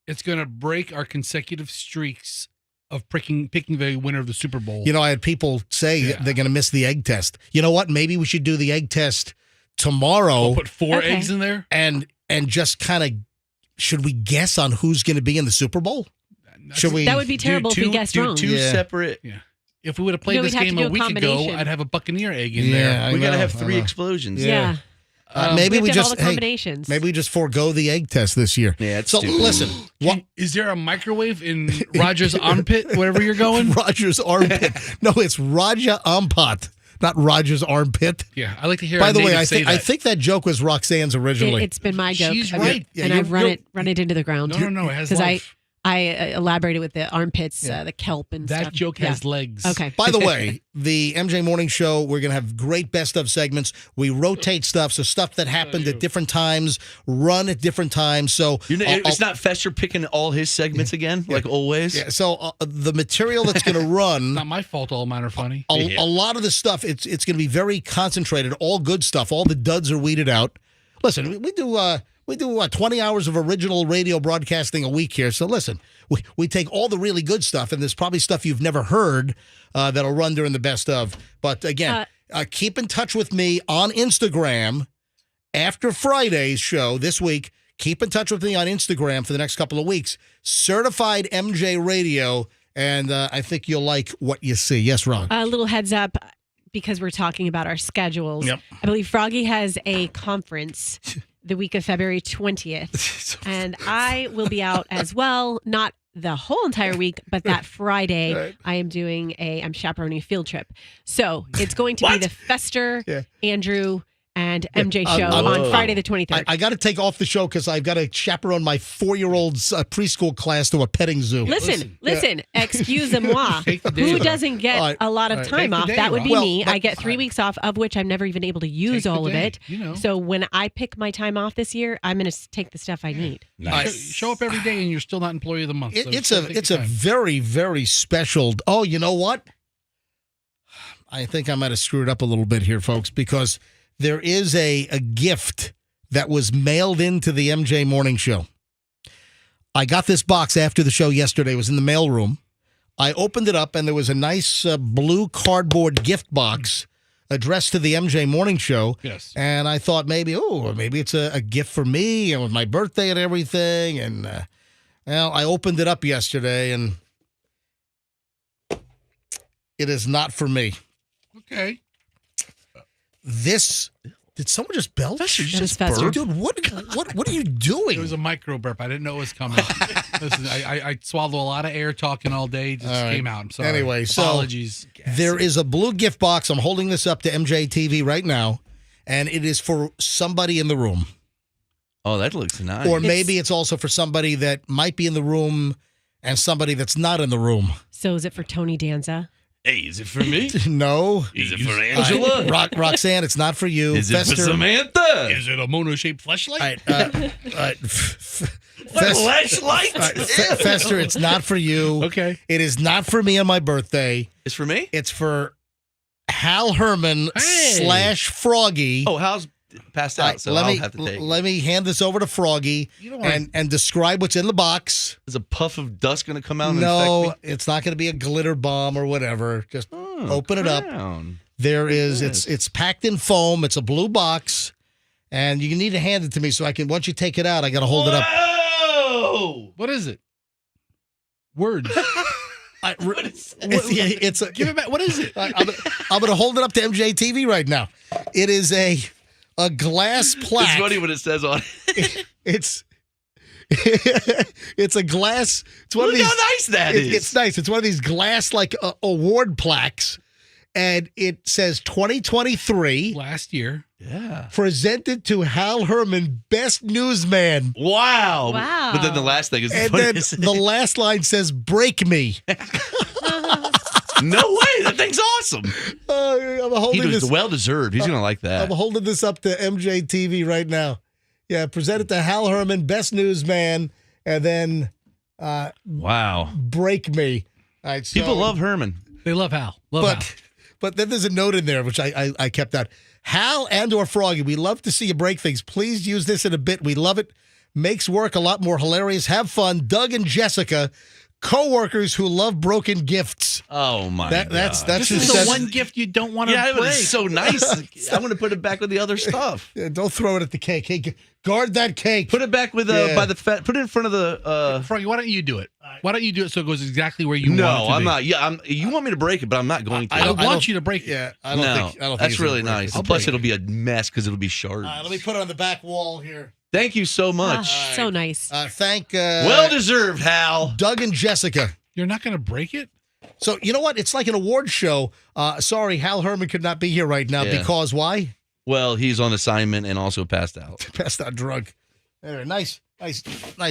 It's going to break our consecutive streaks of picking the winner of the Super Bowl.
I had people say they're going to miss the egg test. You know what? Maybe we should do the egg test tomorrow.
We'll put 4 eggs in there?
And just kind of, should we guess on who's going to be in the Super Bowl? Should we?
That would be terrible if we guessed wrong.
Two separate.
Yeah. If we would have played this game a week ago, I'd have a Buccaneer egg in there.
We got to have 3 explosions.
Yeah.
Maybe we
have
just
all the combinations.
maybe we just forego the egg test this year.
Yeah. It's
so
stupid.
listen,
Is there a microwave in Roger's armpit, wherever you're going?
Roger's armpit. No, it's Raja Ampat. not Roger's armpit.
Yeah, I like to hear.
By
a
the way,
native say
I
that.
think that joke was Roxanne's originally.
It's been my joke.
She's right.
And I've run it into the ground.
No, it has
because
life.
I elaborated with the armpits, the kelp and
That
stuff.
joke has legs.
Okay.
By the way, the MJ Morning Show, we're going to have great best of segments. We rotate stuff, so stuff that happened at different times, run at different times. So
it's not Fester picking all his segments again, like always.
Yeah, so the material that's going to run.
Not my fault. All mine are funny.
A lot of the stuff, it's going to be very concentrated. All good stuff. All the duds are weeded out. Listen, we do 20 hours of original radio broadcasting a week here. So listen, we take all the really good stuff, and there's probably stuff you've never heard that'll run during the best of. But again, keep in touch with me on Instagram after Friday's show this week. Keep in touch with me on Instagram for the next couple of weeks. Certified MJ Radio, and I think you'll like what you see. Yes, Ron?
A little heads up, because we're talking about our schedules.
Yep.
I believe Froggy has a conference the week of February 20th, and I will be out as well. Not the whole entire week, but that Friday,
Right.
I am doing I'm chaperoning a field trip. So it's going to be the Fester, Andrew, and MJ show on Friday the 23rd.
I got to take off the show because I've got to chaperone my 4-year-old's preschool class to a petting zoo.
Listen, excuse-moi. Who doesn't get a lot of time off? That would be me. I get 3 weeks off, of which I'm never even able to use all of it. So when I pick my time off this year, I'm going to take the stuff I need.
Nice. Show up every day and you're still not employee of the month. So
It's a very, very special. Oh, you know what? I think I might have screwed up a little bit here, folks, because there is a gift that was mailed into the MJ Morning Show. I got this box after the show yesterday. It was in the mailroom. I opened it up, and there was a nice blue cardboard gift box addressed to the MJ Morning Show.
Yes.
And I thought maybe it's a gift for me, and with my birthday and everything. And I opened it up yesterday, and it is not for me.
Okay.
Did someone just belch?
Fester.
Dude, what are you doing?
It was a micro burp. I didn't know it was coming. Listen, I swallowed a lot of air talking all day. It just came out. I'm sorry.
Anyway,
apologies.
So there is a blue gift box. I'm holding this up to MJ TV right now, and it is for somebody in the room.
Oh, that looks nice.
Or maybe it's also for somebody that might be in the room and somebody that's not in the room.
So is it for Tony Danza?
Hey, is it for me?
No.
Is it for Angela?
Roxanne, it's not for you.
Is it for Samantha?
Is it a mono-shaped fleshlight?
Fleshlight? Fester, it's not for you.
Okay.
It is not for me on my birthday.
It's for me?
It's for Hal Herman / Froggy.
Oh, Hal's passed out, so I'll have to take it.
Let me hand this over to Froggy and describe what's in the box.
Is a puff of dust going to come out and
No,
infect me?
it's not going to be a glitter bomb or whatever. Just open it up. There is, it's packed in foam. It's a blue box, and you need to hand it to me so I can, once you take it out, I got to hold it up.
Oh!
What is it? Words.
It's a,
Give it back. What is it?
I'm going to hold it up to MJ TV right now. It is a glass plaque.
It's funny what it says on it.
It's a glass. It's one
Look
of these,
how nice that is.
It's nice. It's one of these glass award plaques, and it says 2023
last year.
Yeah.
Presented to Hal Herman, Best Newsman.
Wow.
Wow.
But then the last thing is
And then the last line says, "Break me."
No way. That thing's awesome.
I'm holding this.
Well deserved. He's going to like that.
I'm holding this up to MJ TV right now. Yeah, presented to Hal Herman, Best Newsman, and then
wow,
Break Me. All right, so,
people love Herman.
They love Hal.
But then there's a note in there, which I kept out. Hal and or Froggy, we love to see you break things. Please use this in a bit. We love it. Makes work a lot more hilarious. Have fun. Doug and Jessica, co-workers who love broken gifts.
Oh, my God.
That's
this is the one gift you don't want to break.
Yeah, it's so nice. I'm going to put it back with the other stuff.
Don't throw it at the cake. Hey, guard that cake.
Put it back with by the put it in front of the
Froggy, why don't you do it? Why don't you do it so it goes exactly where you want it to
No, I'm
be?
not. Yeah, you want me to break it, but I'm not going to.
I don't want you to break it.
Yeah, I don't think
that's
he's
really
gonna break
nice. Plus, it'll be a mess because it'll be shards.
Let me put it on the back wall here.
Thank you so much.
So nice.
Thank
well deserved, Hal.
Doug and Jessica.
You're not going to break it?
So, you know what? It's like an award show. Sorry, Hal Herman could not be here right now because why?
Well, he's on assignment and also passed out.
Passed out drunk. Anyway, nice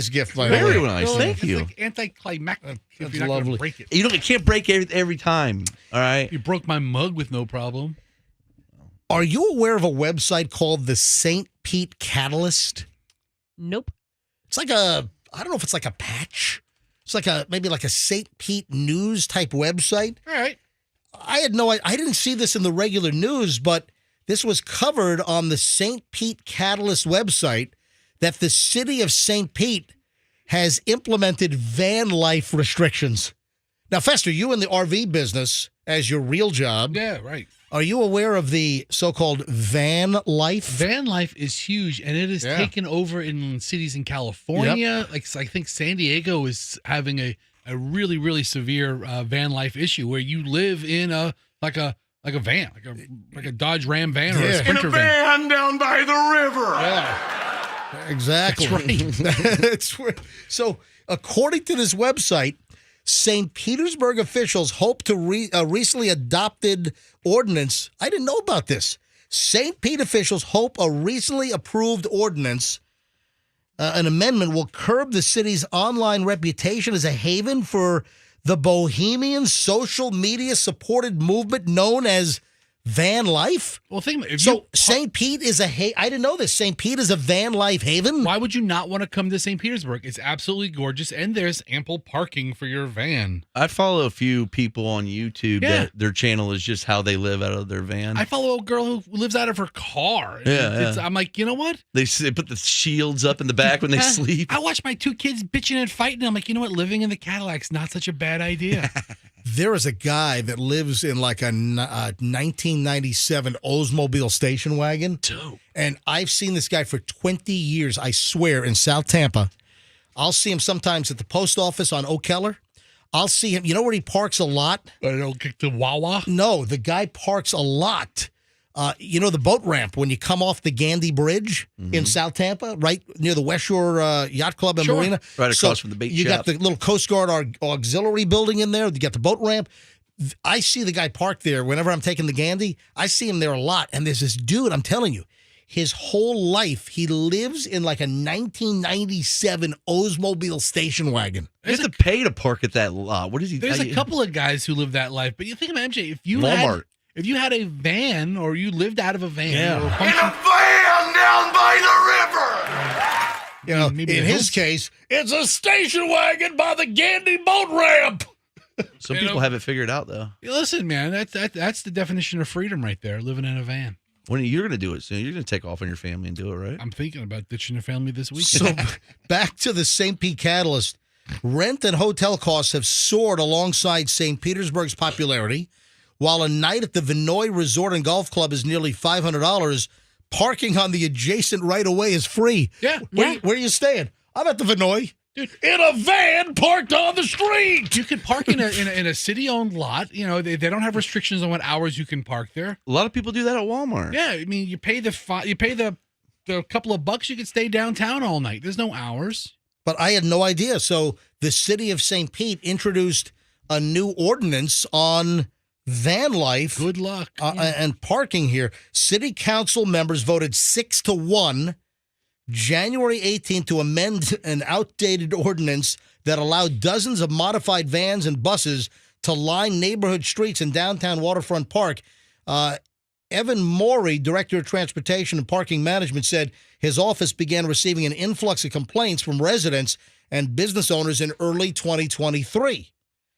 gift, by the way.
Very nice. Thank you.
Like anticlimactic.
That's
You're not gonna
lovely.
break it.
You can't break every time. All right.
You broke my mug with no problem.
Are you aware of a website called the St. Pete Catalyst?
Nope.
It's like I don't know if it's like a patch. It's like maybe like a St. Pete news type website.
All right.
I didn't see this in the regular news, but this was covered on the St. Pete Catalyst website that the city of St. Pete has implemented van life restrictions. Now, Fester, you in the RV business as your real job.
Yeah, right.
Are you aware of the so-called van life?
Van life is huge, and it is taken over in cities in California. Like I think San Diego is having a really, really severe van life issue where you live in a van, like a Dodge Ram van or a Sprinter van.
van down by the river.
Yeah, exactly.
That's right.
So, according to this website, St. Petersburg officials hope to recently adopted ordinance. I didn't know about this. St. Pete officials hope a recently approved ordinance, an amendment, will curb the city's online reputation as a haven for the bohemian social media supported movement known as van life.
Well, think about it.
St. Pete is I didn't know this. St. Pete is a van life haven.
Why would you not want to come to St. Petersburg? It's absolutely gorgeous, and there's ample parking for your van.
I follow a few people on YouTube that their channel is just how they live out of their van.
I follow a girl who lives out of her car. I'm like, you know what?
They put the shields up in the back when they sleep.
I watch my two kids bitching and fighting. I'm like, you know what? Living in the Cadillac's not such a bad idea.
There is a guy that lives in like a 1997 Oldsmobile station wagon.
Dope.
And I've seen this guy for 20 years, I swear, in South Tampa. I'll see him sometimes at the post office on O'Keller. I'll see him. You know where he parks a lot?
The Wawa?
No, the guy parks a lot. You know the boat ramp when you come off the Gandy Bridge in South Tampa, right near the West Shore Yacht Club and Marina?
Right across from the bait
You
shop.
got the little Coast Guard auxiliary building in there. You got the boat ramp. I see the guy parked there whenever I'm taking the Gandy. I see him there a lot. And there's this dude, I'm telling you, his whole life, he lives in like a 1997 Oldsmobile station wagon.
You have to pay to park at that lot. What is he?
There's a couple of guys who live that life, but you think about MJ, if you had a van or you lived out of a van, or
In a van down by the river.
You know, in his case, it's a station wagon by the Gandy boat ramp.
Some people have it figured out, though.
Listen, man, that's the definition of freedom right there, living in a van.
When you're going to do it soon, you're going to take off on your family and do it, right?
I'm thinking about ditching the family this week.
So back to the St. Pete Catalyst. Rent and hotel costs have soared alongside St. Petersburg's popularity. While a night at the Vinoy Resort and Golf Club is nearly $500, parking on the adjacent right-of-way is free.
Yeah.
Where are you staying? I'm at the Vinoy.
Dude,
in a van parked on the street.
You can park in a city-owned lot. You know, they don't have restrictions on what hours you can park there.
A lot of people do that at Walmart.
Yeah, I mean, you pay the couple of bucks, you could stay downtown all night. There's no hours.
But I had no idea. So the city of St. Pete introduced a new ordinance on van life.
Good luck.
And parking here. City council members voted 6-1 January 18th to amend an outdated ordinance that allowed dozens of modified vans and buses to line neighborhood streets in downtown Waterfront Park. Evan Morey, Director of Transportation and Parking Management, said his office began receiving an influx of complaints from residents and business owners in early 2023.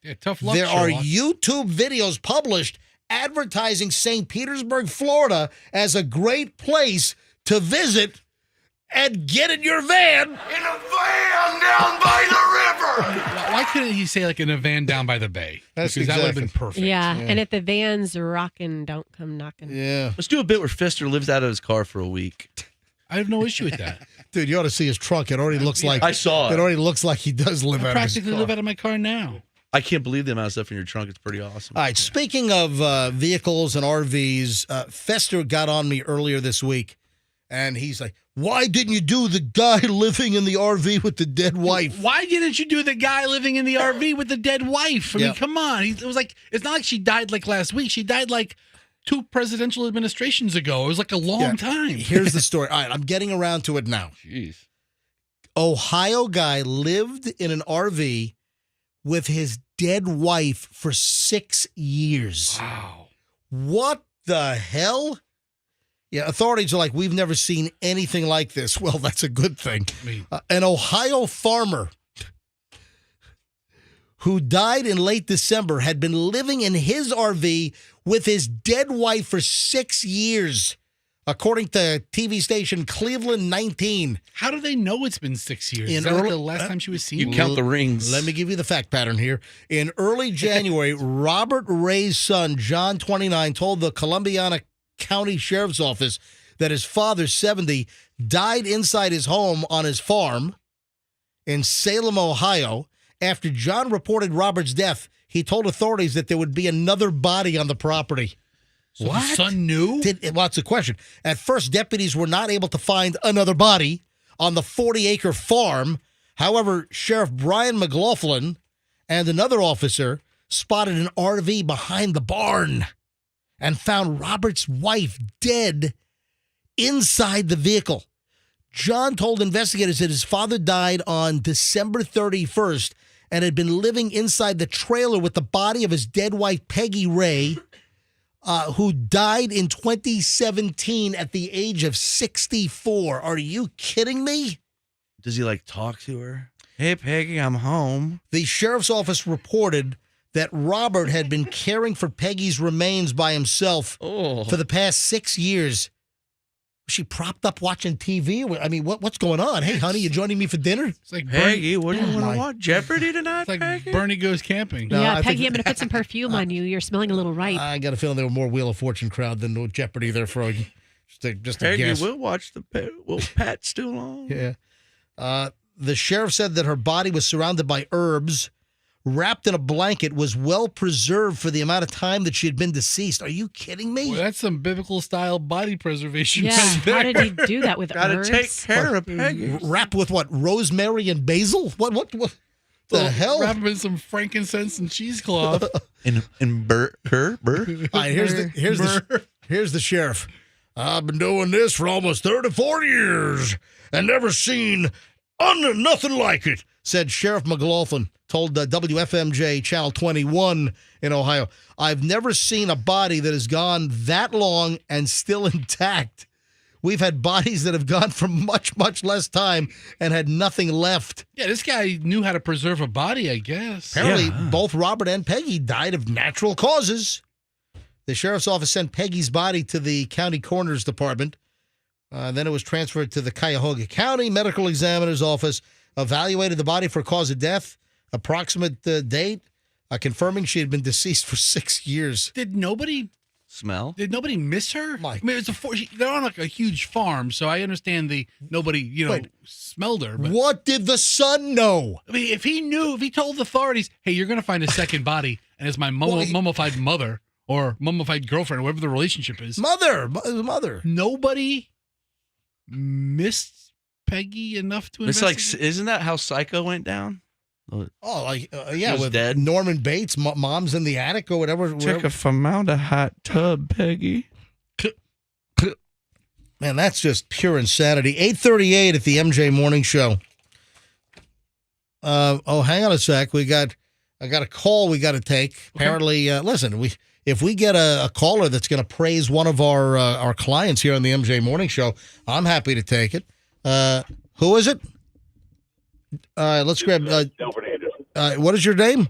Yeah, tough luck.
There are
Sherlock.
YouTube videos published advertising St. Petersburg, Florida as a great place to visit and get in your van.
In a van down by the river.
Why couldn't he say like in a van down by the bay?
That's
because that would have been perfect.
Yeah, and if the van's rocking, don't come knocking.
Yeah.
Let's do a bit where Fester lives out of his car for a week.
I have no issue with that.
Dude, you ought to see his trunk. It already looks like
I saw it.
It already looks like he does live out of his
Practically
car.
live out of my car now.
I can't believe the amount of stuff in your trunk. It's pretty awesome.
All right, speaking of vehicles and RVs, Fester got on me earlier this week And he's like, why didn't you do the guy living in the RV with the dead wife?
Why didn't you do the guy living in the RV with the dead wife? I mean, come on. It was like, it's not like she died like last week. She died like 2 presidential administrations ago. It was like a long time.
Here's the story. All right, I'm getting around to it now.
Jeez.
Ohio guy lived in an RV with his dead wife for 6 years.
Wow.
What the hell? Yeah, authorities are like, we've never seen anything like this. Well, that's a good thing. An Ohio farmer who died in late December had been living in his RV with his dead wife for 6 years, according to TV station Cleveland 19.
How do they know it's been 6 years? Is that like the last time she was seen?
You count the rings.
Let me give you the fact pattern here. In early January, Robert Ray's son, John, 29, told the Columbiana County Sheriff's Office that his father, 70, died inside his home on his farm in Salem, Ohio. After John reported Robert's death, he told authorities that there would be another body on the property.
So the son knew?
Well, that's the question. At first, deputies were not able to find another body on the 40-acre farm. However, Sheriff Brian McLaughlin and another officer spotted an RV behind the barn and found Robert's wife dead inside the vehicle. John told investigators that his father died on December 31st and had been living inside the trailer with the body of his dead wife, Peggy Ray, who died in 2017 at the age of 64. Are you kidding me?
Does he like talk to her? Hey, Peggy, I'm home.
The sheriff's office reported that Robert had been caring for Peggy's remains by himself for the past 6 years. Was she propped up watching TV? I mean, what's going on? Hey, honey, you joining me for dinner?
It's like
Peggy, what do you want to watch? Jeopardy tonight,
It's like
Peggy?
Bernie Goes Camping.
No,
yeah,
I
Peggy,
think-
I'm going to put some perfume on you. You're smelling a little ripe.
I got a feeling there were more Wheel of Fortune crowd than Jeopardy there, Froggy. Just a
Peggy,
guess.
we'll watch we'll pat Stu Long.
Yeah. The sheriff said that her body was surrounded by herbs, wrapped in a blanket, was well preserved for the amount of time that she had been deceased. Are you kidding me?
Well, that's some biblical style body preservation.
Yeah,
right there.
how did he do that with
Gotta
herbs?
take care of Peggy.
Wrapped with what? Rosemary and basil? What the hell?
Wrap him in some frankincense and cheesecloth.
And burr.
All right, here's the sheriff. I've been doing this for almost 34 years and never seen nothing like it, said Sheriff McLaughlin, told WFMJ Channel 21 in Ohio. I've never seen a body that has gone that long and still intact. We've had bodies that have gone for much, much less time and had nothing left.
Yeah, this guy knew how to preserve a body, I guess.
Apparently, both Robert and Peggy died of natural causes. The sheriff's office sent Peggy's body to the county coroner's department. Then it was transferred to the Cuyahoga County Medical Examiner's office, evaluated the body for cause of death, approximate date, confirming she had been deceased for 6 years.
Did nobody
smell?
Did nobody miss her? I mean, they're on like a huge farm, so I understand nobody smelled her. But,
what did the son know?
I mean, if he told the authorities, hey, you're going to find a second body, and it's my mummified mother or mummified girlfriend, or whatever the relationship is.
Mother.
Nobody missed Peggy enough to
It's
investigate?
like, isn't that how Psycho went down?
Yeah,
was
with
dead.
Norman Bates, mom's in the attic or whatever.
Check a formaldehyde tub, Peggy.
Man, that's just pure insanity. 8:38 at the MJ Morning Show. Hang on a sec. I got a call we got to take. Apparently, listen, if we get a caller that's going to praise one of our clients here on the MJ Morning Show, I'm happy to take it. Who is it? Let's grab.
Delbert Anderson.
What is your name?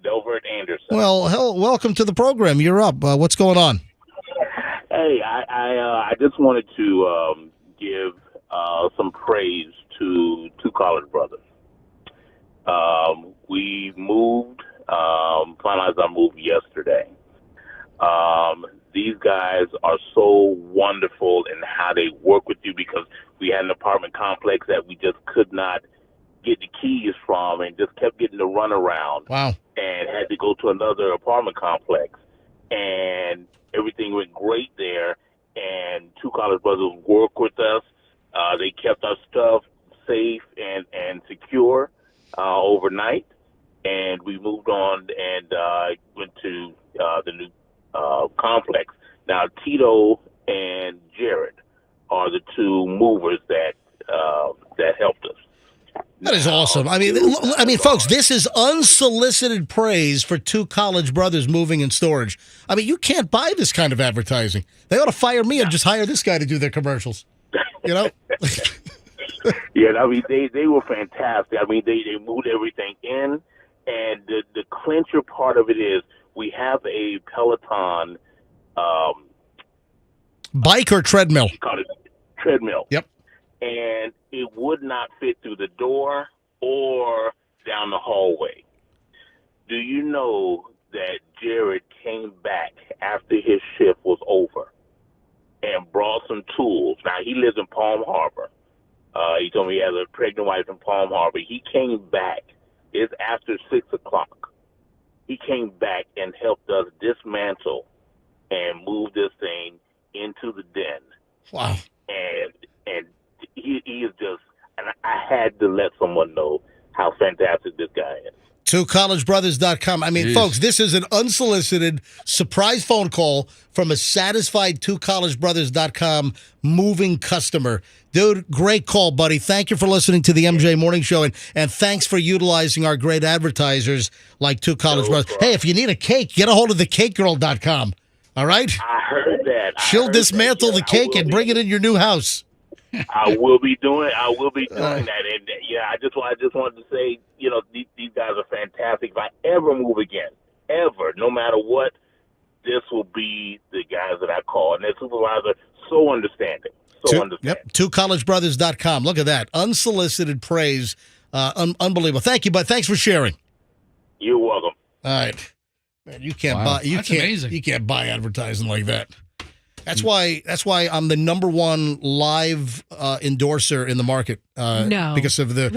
Delbert Anderson.
Well, welcome to the program. You're up. What's going on?
Hey, I just wanted to give some praise to two college brothers. We moved, finalized our move yesterday. These guys are so wonderful in how they work with you, because we had an apartment complex that we just could not get the keys from and just kept getting the runaround.
Wow.
And had to go to another apartment complex. And everything went great there. and Two College Brothers worked with us. They kept our stuff safe and secure overnight, and we moved on and went to the new complex. Now, Tito and Jared are the two movers that helped us.
That is awesome. I mean, folks, this is unsolicited praise for Two College Brothers moving and storage. I mean, you can't buy this kind of advertising. They ought to fire me and just hire this guy to do their commercials. You know?
Yeah, I mean, they were fantastic. I mean, they moved everything in, and the clincher part of it is we have a Peloton
bike or treadmill?
We call it treadmill.
Yep.
And it would not fit through the door or down the hallway. Do you know that Jared came back after his shift was over and brought some tools? Now, he lives in Palm Harbor. He told me he has a pregnant wife in Palm Harbor. He came back. It's after 6 o'clock. He came back and helped us dismantle and move this thing into the den.
Wow.
And he is just, and I had to let someone know how fantastic this guy is.
TwoCollegeBrothers.com. I mean, folks, this is an unsolicited surprise phone call from a satisfied TwoCollegeBrothers.com moving customer. Dude, great call, buddy. Thank you for listening to the MJ Morning Show, and thanks for utilizing our great advertisers like Two College Brothers. Hey, if you need a cake, get a hold of thecakegirl.com. All right?
I heard that.
She'll dismantle the cake and bring it in your new house.
I will be doing that, and yeah, I just wanted to say, you know, these guys are fantastic. If I ever move again, no matter what, this will be the guys that I call, and their supervisor so understanding.
Yep, TwoCollegeBrothers.com. Look at that, unsolicited praise, unbelievable. Thank you, bud. Thanks for sharing.
You're welcome.
All right, man, you can't buy. That's amazing. You can't buy advertising like that. That's why I'm the number one live endorser in the market.
No,
because of the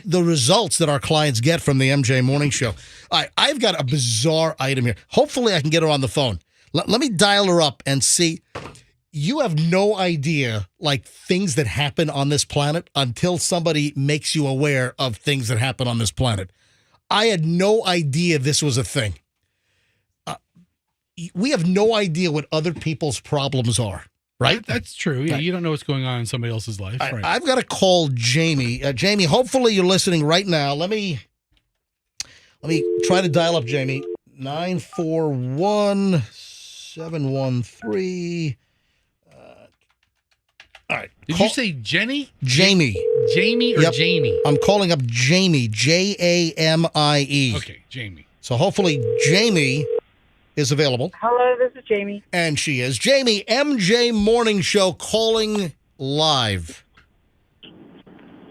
the results that our clients get from the MJ Morning Show. I've got a bizarre item here. Hopefully, I can get her on the phone. Let me dial her up and see. You have no idea, like, things that happen on this planet until somebody makes you aware of things that happen on this planet. I had no idea this was a thing. We have no idea what other people's problems are, right?
That's true. Yeah, you don't know what's going on in somebody else's life. Right.
I've got to call Jamie. Jamie, hopefully you're listening right now. Let me try to dial up Jamie. 941-713. All right.
Did you say Jenny?
Jamie.
Jamie or Janie?
I'm calling up Jamie. Jamie.
Okay, Jamie.
So hopefully Jamie is available.
Hello, this is Jamie.
And she is. Jamie, MJ Morning Show calling live.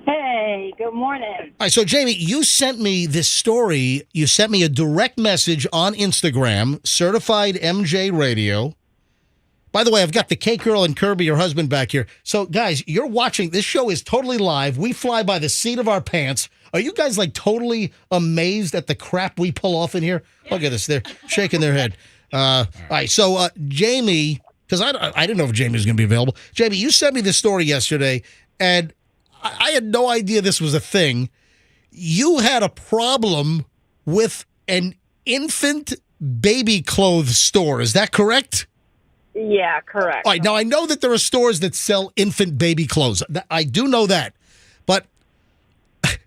Hey, good morning.
All right, so Jamie, you sent me this story. You sent me a direct message on Instagram, Certified MJ Radio. By the way, I've got the Cake Girl and Kirby, your husband, back here. So, guys, you're watching. This show is totally live. We fly by the seat of our pants. Are you guys, like, totally amazed at the crap we pull off in here? Look at this. They're shaking their head. All right, so Jamie, because I didn't know if Jamie was going to be available. Jamie, you sent me this story yesterday, and I had no idea this was a thing. You had a problem with an infant baby clothes store. Is that correct?
Yeah, correct.
All right, now I know that there are stores that sell infant baby clothes. I do know that. But,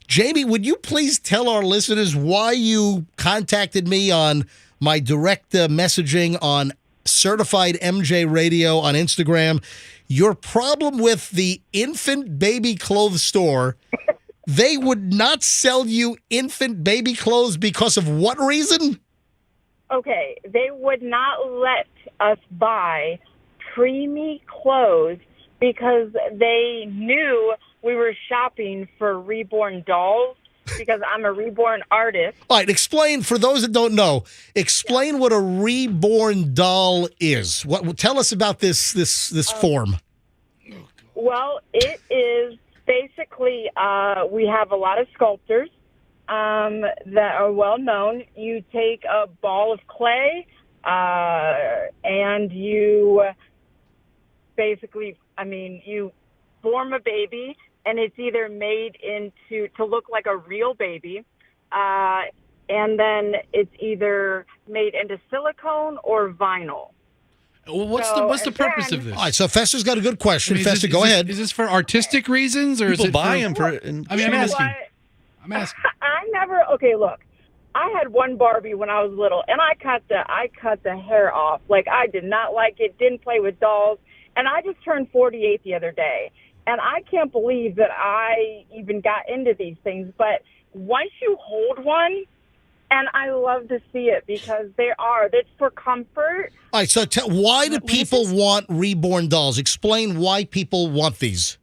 Jamie, would you please tell our listeners why you contacted me on my direct messaging on Certified MJ Radio on Instagram? Your problem with the infant baby clothes store, they would not sell you infant baby clothes because of what reason?
Okay, they would not let us buy preemie clothes because they knew we were shopping for reborn dolls because I'm a reborn artist.
All right, explain, for those that don't know, explain what a reborn doll is. Tell us about this form.
Well, it is basically, we have a lot of sculptors that are well known. You take a ball of clay and you basically, I mean, you form a baby, and it's either made to look like a real baby, and then it's either made into silicone or vinyl.
Well, what's the purpose of this?
All right, so Fester's got a good question. Fester, go ahead.
Is this for artistic reasons, or
People
is it
buy
for,
them for?
I mean, I'm asking.
Okay, look, I had one Barbie when I was little, and I cut the hair off. Like, I did not like it, didn't play with dolls, and I just turned 48 the other day, and I can't believe that I even got into these things. But once you hold one, and I love to see it because it's for comfort.
All right, so why do people want reborn dolls? Explain why people want these.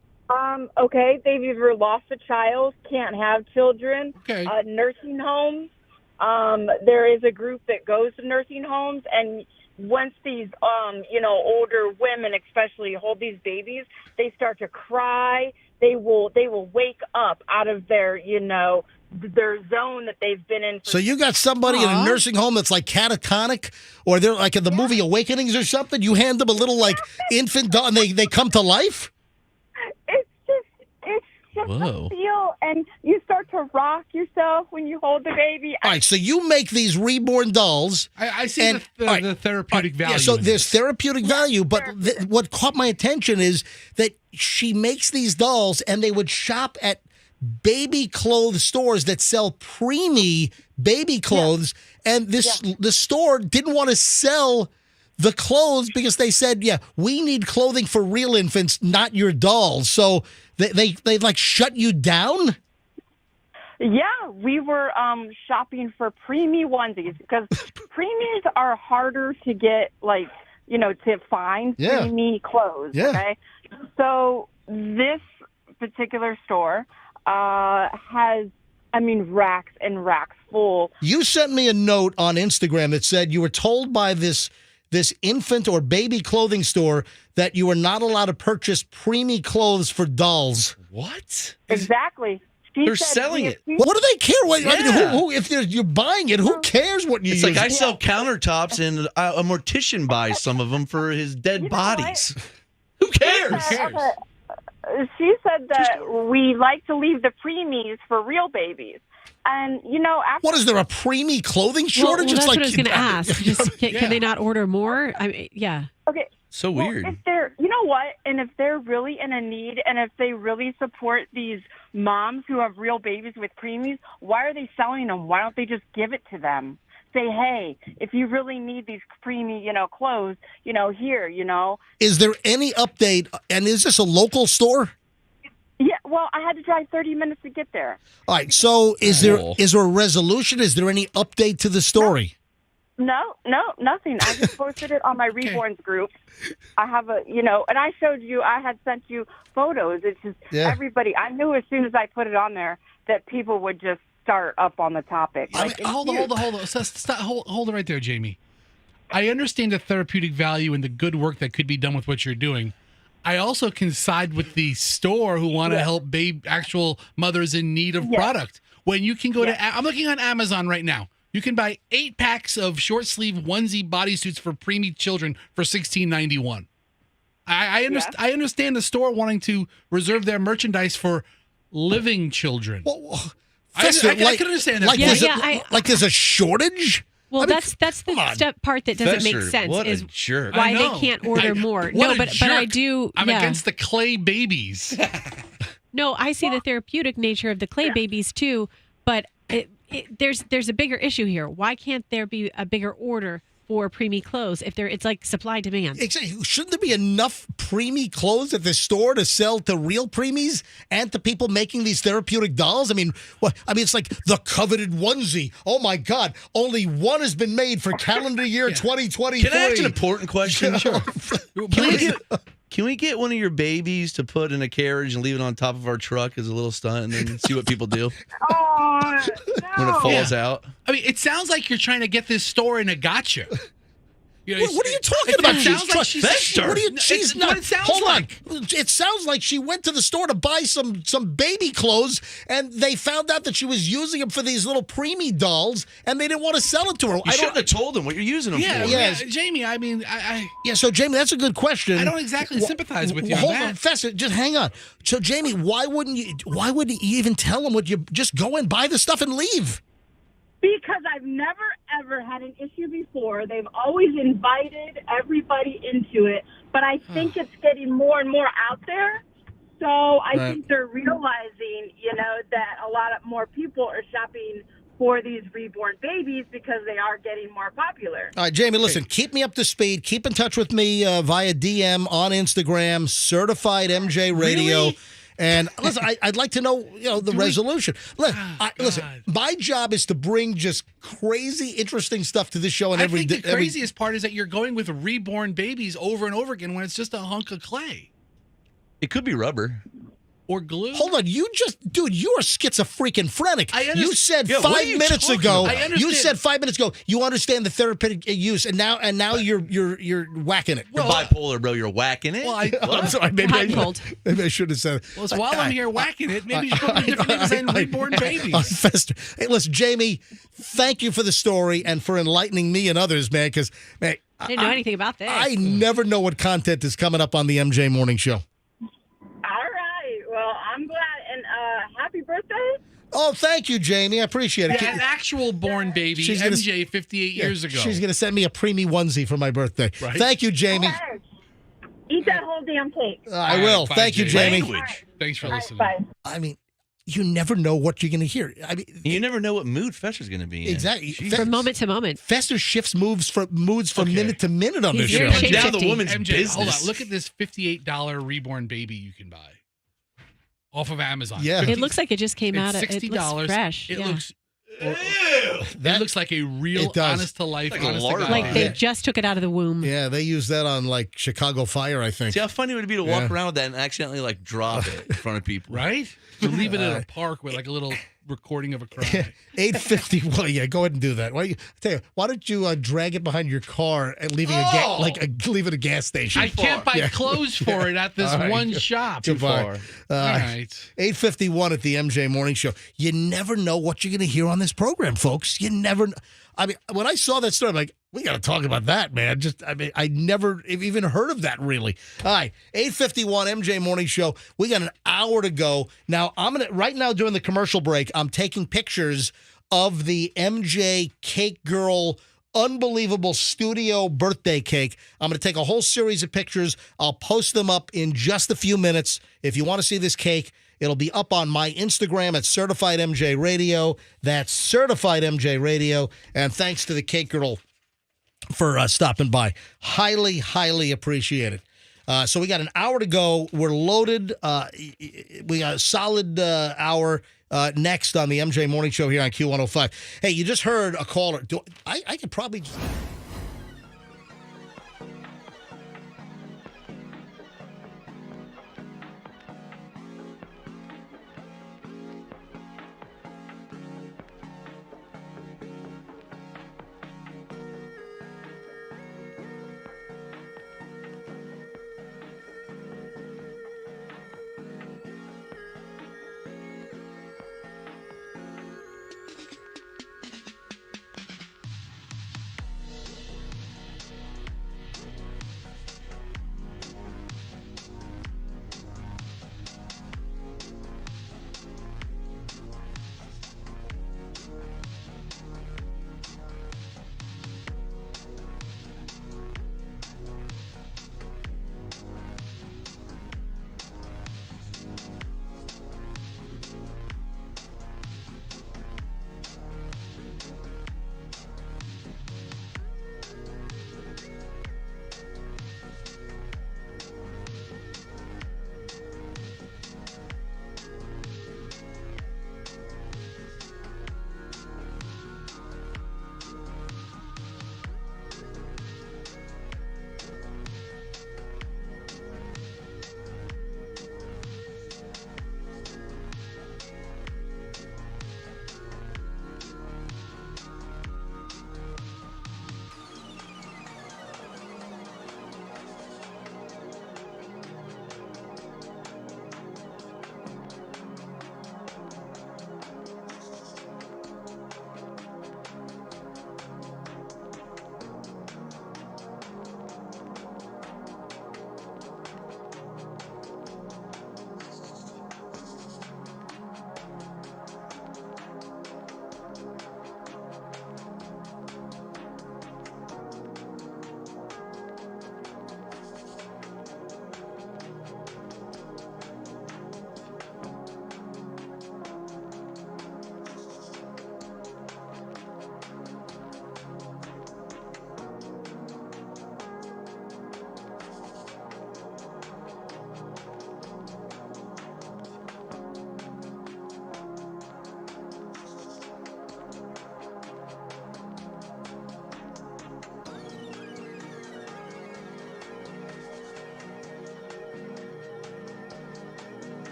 Okay, they've either lost a child, can't have children, nursing homes. There is a group that goes to nursing homes, and once these, older women especially hold these babies, they start to cry. They will wake up out of their, their zone that they've been in.
So you got somebody in a nursing home that's like catatonic, or they're like in the movie Awakenings or something. You hand them a little like infant doll, and they come to life.
It's just a feel, and you start to rock yourself when you hold the baby.
All right, so you make these reborn dolls.
I see the therapeutic value.
Yeah, so
in
there's
this.
therapeutic value, but what caught my attention is that she makes these dolls, and they would shop at baby clothes stores that sell preemie baby clothes, and the store didn't want to sell the clothes because they said, we need clothing for real infants, not your dolls. So they like shut you down?
Yeah, we were shopping for preemie onesies because preemies are harder to get, to find preemie clothes.
Yeah.
Okay, so this particular store has, racks and racks full.
You sent me a note on Instagram that said you were told by this infant or baby clothing store that you were not allowed to purchase preemie clothes for dolls.
What?
Exactly.
They're selling it.
What do they care? Who if you're buying it, who cares what you use?
It's like I sell countertops, and a mortician buys some of them for his dead bodies. Who cares?
She said that we like to leave the preemies for real babies. And, after...
What, is there a preemie clothing shortage?
Well, that's
like,
what I was going to ask. Can they not order more?
Okay.
So weird.
If they're, and if they're really in a need, and if they really support these moms who have real babies with preemies, why are they selling them? Why don't they just give it to them? Say, hey, if you really need these preemie, clothes, here,
Is there any update? And is this a local store?
Yeah, well, I had to drive 30 minutes to get there.
All right, so is there a resolution? Is there any update to the story?
No, nothing. I just posted it on my Reborns group. I have and I had sent you photos. It's just everybody. I knew as soon as I put it on there that people would just start up on the topic.
Hold on. Stop, hold it right there, Jamie. I understand the therapeutic value and the good work that could be done with what you're doing. I also can side with the store who want to help actual mothers in need of product. When you can go to, I'm looking on Amazon right now. You can buy 8 packs of short sleeve onesie bodysuits for preemie children for $16.91. I understand the store wanting to reserve their merchandise for living children. I can understand that.
Like there's a shortage?
Well, that's the part that doesn't make sense.
What
is
a jerk.
Why they can't order more. But I do.
I'm against the clay babies.
No, I see the therapeutic nature of the clay babies too. But there's a bigger issue here. Why can't there be a bigger order for preemie clothes if it's like supply demand?
Exactly. Shouldn't there be enough preemie clothes at the store to sell to real preemies and to people making these therapeutic dolls? It's like the coveted onesie. Oh my God! Only one has been made for calendar year 2023.
Can I ask an important question?
Sure.
Can we get one of your babies to put in a carriage and leave it on top of our truck as a little stunt, and then see what people do when it falls out?
It sounds like you're trying to get this store in a gotcha.
What are you talking about?
It sounds like she's
Fester. She's not.
It sounds
Hold
like.
on. It sounds like she went to the store to buy some baby clothes, and they found out that she was using them for these little preemie dolls, and they didn't want to sell it to her.
You shouldn't have told them what you're using them for.
Yeah, Jamie. I mean, I
Yeah, so Jamie, that's a good question.
I don't exactly sympathize with you.
Hold on, Fester, just hang on. So Jamie, why wouldn't you even tell them what you just go and buy the stuff and leave?
Because I've never, ever had an issue before. They've always invited everybody into it, but I think it's getting more and more out there. So I think they're realizing, that a lot more people are shopping for these reborn babies because they are getting more popular.
All right, Jamie, listen, keep me up to speed. Keep in touch with me via DM on Instagram, Certified MJ Radio.
Really?
And listen, I'd like to know, the resolution. Listen, my job is to bring just crazy, interesting stuff to this show. And
I think the craziest part is that you're going with reborn babies over and over again when it's just a hunk of clay.
It could be rubber.
Or glue.
Hold on, you are schizophrenic. You said
Yeah,
5 minutes ago. You
understand.
said 5 minutes ago. You understand the therapeutic use, and now you're whacking it.
You're bipolar, bro. You're whacking it.
Well, I'm sorry. Maybe I should have said it.
Well, so while I'm here whacking it, maybe you should put different names in reborn babies.
Fester. Hey, listen, Jamie, thank you for the story and for enlightening me and others, man, because, man,
I didn't know anything about this.
I never know what content is coming up on the MJ Morning Show.
All right. Well, I'm glad. And happy birthday.
Oh, thank you, Jamie. I appreciate it.
Yeah, an actual born baby,
She's gonna-
MJ, 58 years ago.
She's going to send me a preemie onesie for my birthday.
Right.
Thank you, Jamie.
Okay. Eat that whole damn cake.
I will.
Bye,
Thank you, Jamie.
Thanks for listening.
Bye.
I mean, you never know what you're going to hear. I mean,
You never know what mood Fester's going to be in.
exactly.
From moment to moment.
Fester shifts moods from minute to minute on this
He's
show.
very
Now the
shifty.
woman's
MJ, hold
business.
on. Look at this $58 reborn baby you can buy off of Amazon.
Yeah.
It looks like it just came out.
It's
It
$60.
looks fresh.
It
yeah.
looks. It looks like a real,
It does.
honest to life,
Like a
honest to
larva.
God
Like
baby.
they just took it out of the womb.
Yeah, they use that on like Chicago Fire, I think.
See how funny it would be to walk
Yeah.
around with that and accidentally drop it in front of people.
Right? To leave it at a park with like a little recording of a cry.
850. Well, yeah, go ahead and do that. Why don't you drag it behind your car and leave it leave it a gas station?
I can't buy
Yeah.
clothes for it at this
All right.
one shop.
Goodbye.
All right.
8:51 at the MJ Morning Show. You never know what you're going to hear on this program, folks. You never. I mean, when I saw that story, I'm like, we got to talk about that, man. I never even heard of that, really. All right, 8:51 MJ Morning Show. We got an hour to go. Now, right now during the commercial break, I'm taking pictures of the MJ Cake Girl unbelievable studio birthday cake. I'm going to take a whole series of pictures. I'll post them up in just a few minutes. If you want to see this cake, it'll be up on my Instagram at Certified MJ Radio. That's Certified MJ Radio. And thanks to the Cake Girl for stopping by. Highly, highly appreciate it. So we got an hour to go. We're loaded. We got a solid hour next on the MJ Morning Show here on Q105. Hey, you just heard a caller. I could probably just...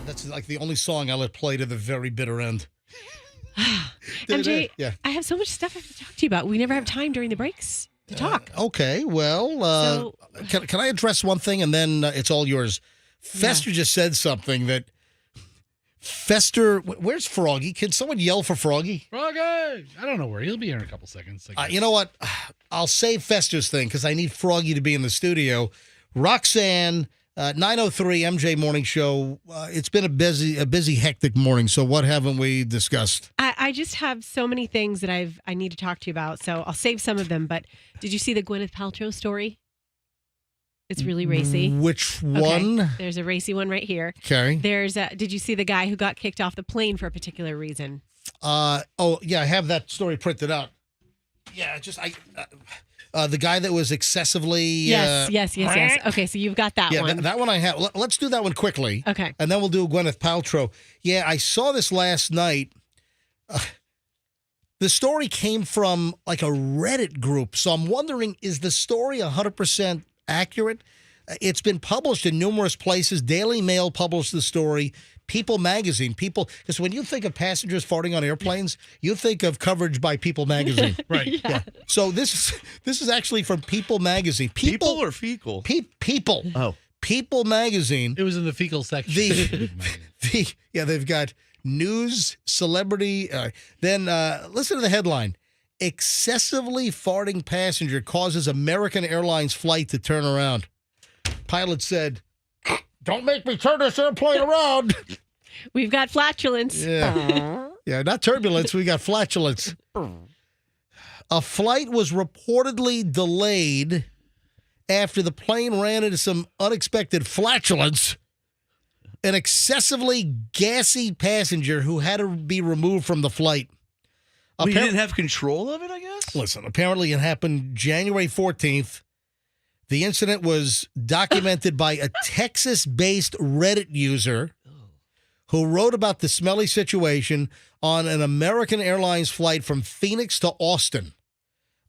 That's like the only song I let play to the very bitter end.
MJ,
Yeah.
I have so much stuff I have to talk to you about. We never have time during the breaks to talk.
Okay, well, can I address one thing and then it's all yours? Fester just said something that where's Froggy? Can someone yell for Froggy?
Froggy! I don't know where. He'll be here in a couple seconds.
You know what? I'll save Fester's thing because I need Froggy to be in the studio. Roxanne, 9:03 MJ Morning Show. It's been a busy, hectic morning. So what haven't we discussed?
I just have so many things that I need to talk to you about. So I'll save some of them. But did you see the Gwyneth Paltrow story? It's really racy.
Which one?
Okay. There's a racy one right here.
Okay.
Did you see the guy who got kicked off the plane for a particular reason?
I have that story printed out. Yeah, the guy that was excessively.
Yes. Okay, so you've got that one.
That one I have. Let's do that one quickly.
Okay.
And then we'll do Gwyneth Paltrow. Yeah, I saw this last night. The story came from like a Reddit group. So I'm wondering, is the story 100% accurate? It's been published in numerous places. Daily Mail published the story. People Magazine. Because when you think of passengers farting on airplanes, you think of coverage by People Magazine.
Right.
Yeah. So this is actually from People Magazine.
People or fecal?
People.
Oh.
People Magazine.
It was in the fecal section.
They've got news, celebrity. Then listen to the headline. Excessively farting passenger causes American Airlines flight to turn around. Pilot said, "Don't make me turn this airplane around."
We've got flatulence.
Yeah. Yeah, not turbulence. We got flatulence. A flight was reportedly delayed after the plane ran into some unexpected flatulence. An excessively gassy passenger who had to be removed from the flight.
He didn't have control of it, I guess?
Listen, apparently it happened January 14th. The incident was documented by a Texas-based Reddit user who wrote about the smelly situation on an American Airlines flight from Phoenix to Austin.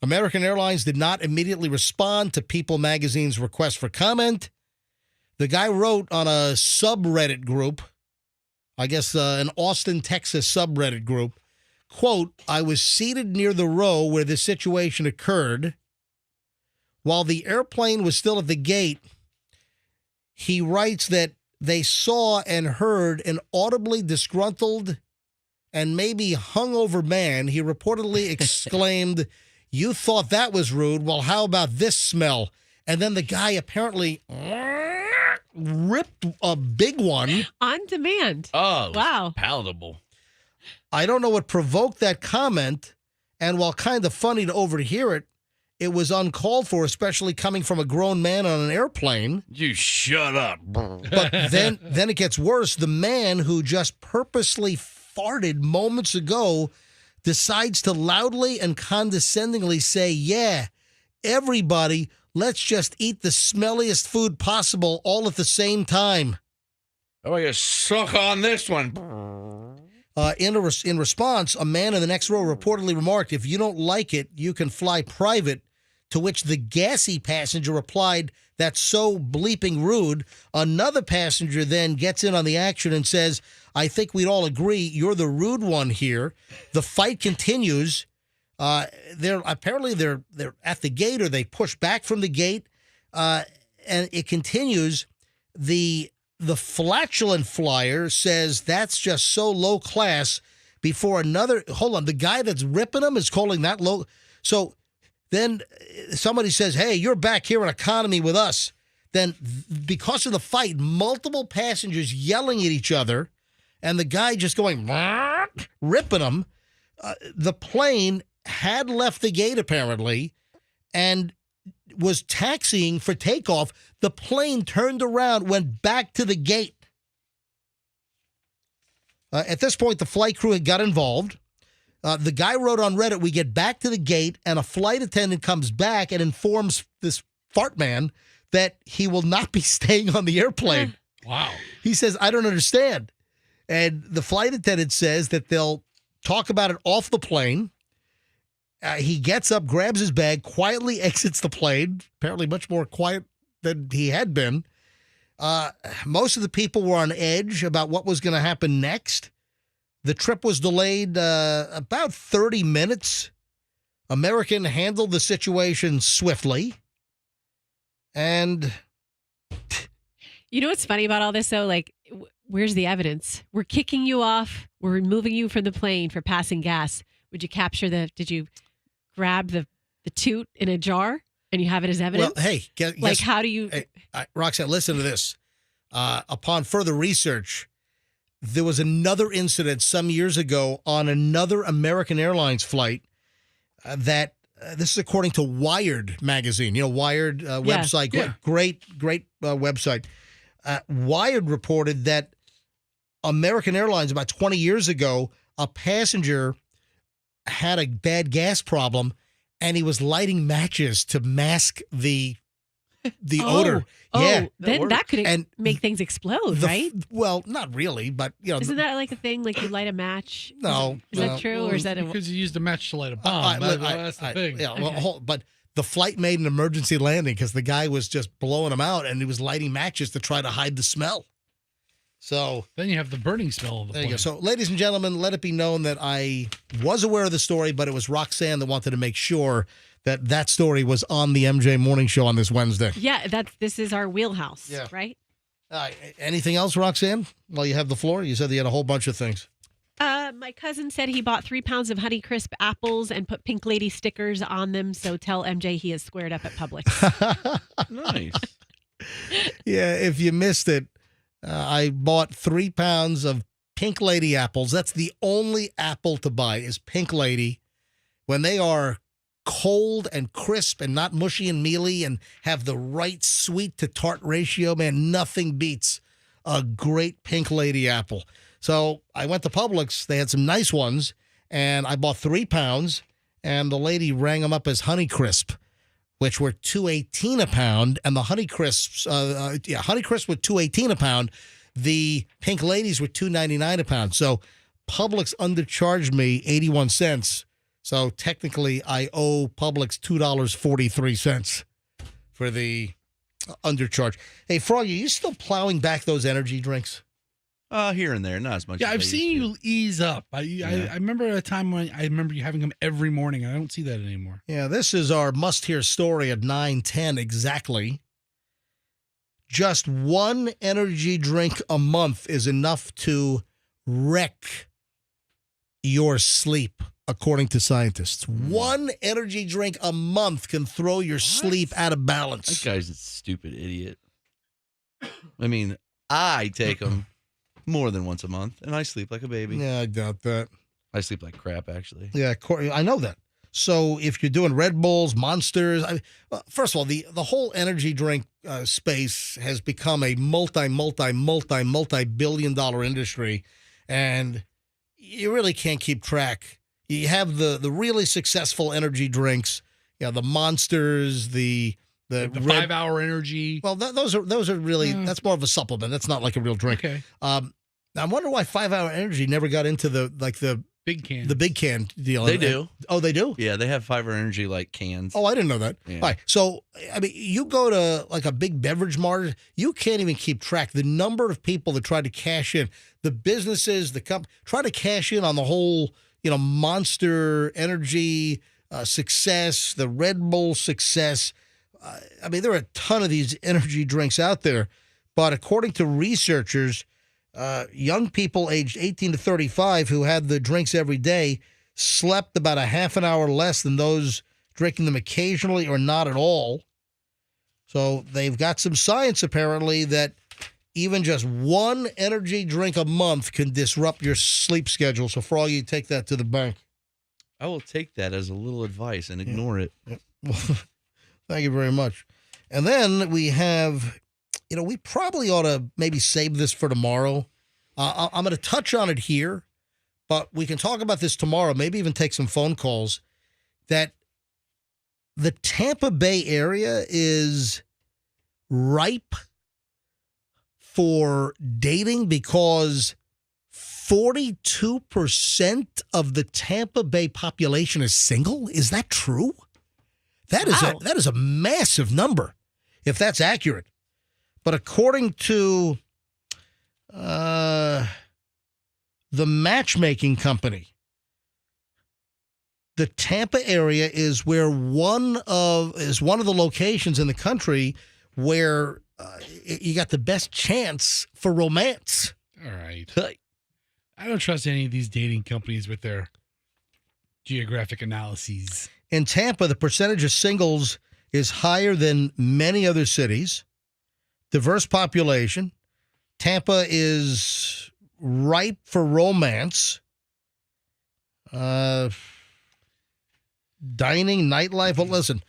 American Airlines did not immediately respond to People Magazine's request for comment. The guy wrote on a subreddit group, I guess an Austin, Texas subreddit group, quote, "I was seated near the row where the situation occurred. While the airplane was still at the gate," he writes that they saw and heard an audibly disgruntled and maybe hungover man. He reportedly exclaimed, "You thought that was rude? Well, how about this smell?" And then the guy apparently ripped a big one.
On demand.
Oh,
wow.
Palatable.
I don't know what provoked that comment, and while kind of funny to overhear it, it was uncalled for, especially coming from a grown man on an airplane.
You shut up.
But then it gets worse. The man who just purposely farted moments ago decides to loudly and condescendingly say, "Yeah, everybody, let's just eat the smelliest food possible all at the same time."
Oh, you suck on this one.
In response, a man in the next row reportedly remarked, "If you don't like it, you can fly private," to which the gassy passenger replied, "That's so bleeping rude." Another passenger then gets in on the action and says, "I think we'd all agree you're the rude one here." The fight continues. They're at the gate, or they push back from the gate, and it continues. The flatulent flyer says that's just so low class before the guy that's ripping him is calling that low. So then somebody says, "Hey, you're back here in economy with us." Then because of the fight, multiple passengers yelling at each other and the guy just going, ripping him. The plane had left the gate apparently and was taxiing for takeoff. The plane turned around, went back to the gate. At this point, the flight crew had got involved. The guy wrote on Reddit, "We get back to the gate, and a flight attendant comes back and informs this fart man that he will not be staying on the airplane."
Wow.
He says, "I don't understand." And the flight attendant says that they'll talk about it off the plane. He gets up, grabs his bag, quietly exits the plane, apparently much more quiet than he had been. Most of the people were on edge about what was going to happen next. The trip was delayed about 30 minutes. American handled the situation swiftly. And
you know what's funny about all this, though? Like, where's the evidence? We're kicking you off. We're removing you from the plane for passing gas. Did you grab the toot in a jar and you have it as evidence?
Well, hey, guess,
how do you...
Hey, Roxanne, listen to this. Upon further research, there was another incident some years ago on another American Airlines flight that this is according to Wired magazine. Wired website, great website. Wired reported that American Airlines about 20 years ago, a passenger had a bad gas problem, and he was lighting matches to mask the odor. Yeah,
then that could make things explode, right?
Well, not really, but
isn't that like a thing? Like you light a match?
No,
is that true, or is that
because you used a match to light a bomb? That's the thing.
Yeah, well, but the flight made an emergency landing because the guy was just blowing them out, and he was lighting matches to try to hide the smell. So
then you have the burning smell of the plane.
There you go. So, ladies and gentlemen, let it be known that I was aware of the story, but it was Roxanne that wanted to make sure that story was on the MJ Morning Show on this Wednesday.
Yeah, this is our wheelhouse, right?
Anything else, Roxanne? While you have the floor, you said you had a whole bunch of things.
My cousin said he bought 3 pounds of Honeycrisp apples and put Pink Lady stickers on them. So tell MJ he is squared up at Publix.
Nice.
Yeah, if you missed it, I bought 3 pounds of Pink Lady apples. That's the only apple to buy is Pink Lady. When they are cold and crisp and not mushy and mealy and have the right sweet to tart ratio, man, nothing beats a great Pink Lady apple. So I went to Publix. They had some nice ones, and I bought 3 pounds, and the lady rang them up as Honeycrisp, which were $2.18 a pound, and the Honeycrisps, Honeycrisp were $2.18 a pound. The Pink Ladies were $2.99 a pound. So Publix undercharged me 81 cents. So technically, I owe Publix $2.43 for the undercharge. Hey, Froggy, are you still plowing back those energy drinks?
Here and there, not as much.
Yeah,
as
I've seen you ease up. I remember a time when I remember you having them every morning. I don't see that anymore.
Yeah, this is our must-hear story at 9:10 exactly. Just one energy drink a month is enough to wreck your sleep, according to scientists. One energy drink a month can throw your sleep out of balance.
That guy's a stupid idiot. I mean, I take them more than once a month, and I sleep like a baby.
Yeah, I doubt that.
I sleep like crap, actually.
Yeah, I know that. So if you're doing Red Bulls, Monsters, first of all, the whole energy drink space has become a multi-billion-dollar industry, and you really can't keep track. You have the really successful energy drinks, the Monsters, the
5-hour energy.
Well, those are really that's more of a supplement. That's not like a real drink.
Okay.
I wonder why 5-hour energy never got into the
big can.
The big can deal.
They do.
Oh, they do?
Yeah, they have 5-hour energy like cans.
Oh, I didn't know that.
Yeah.
All right. So, I mean, you go to like a big beverage mart, you can't even keep track. The number of people that try to cash in, the businesses, the company, try to cash in on the whole, Monster Energy success, the Red Bull success. I mean, there are a ton of these energy drinks out there, but according to researchers, young people aged 18 to 35 who had the drinks every day slept about a half an hour less than those drinking them occasionally or not at all. So they've got some science, apparently, that even just one energy drink a month can disrupt your sleep schedule. So, Froggy, take that to the bank.
I will take that as a little advice and ignore it.
Yeah. Thank you very much. And then we have, we probably ought to maybe save this for tomorrow. I'm going to touch on it here, but we can talk about this tomorrow, maybe even take some phone calls, that the Tampa Bay area is ripe for dating because 42% of the Tampa Bay population is single. Is that true? That is a massive number, if that's accurate. But according to the the matchmaking company. The Tampa area is one of the locations in the country where you got the best chance for romance.
All right. I don't trust any of these dating companies with their geographic analyses.
In Tampa, the percentage of singles is higher than many other cities. Diverse population. Tampa is ripe for romance. Dining, nightlife. Well, listen,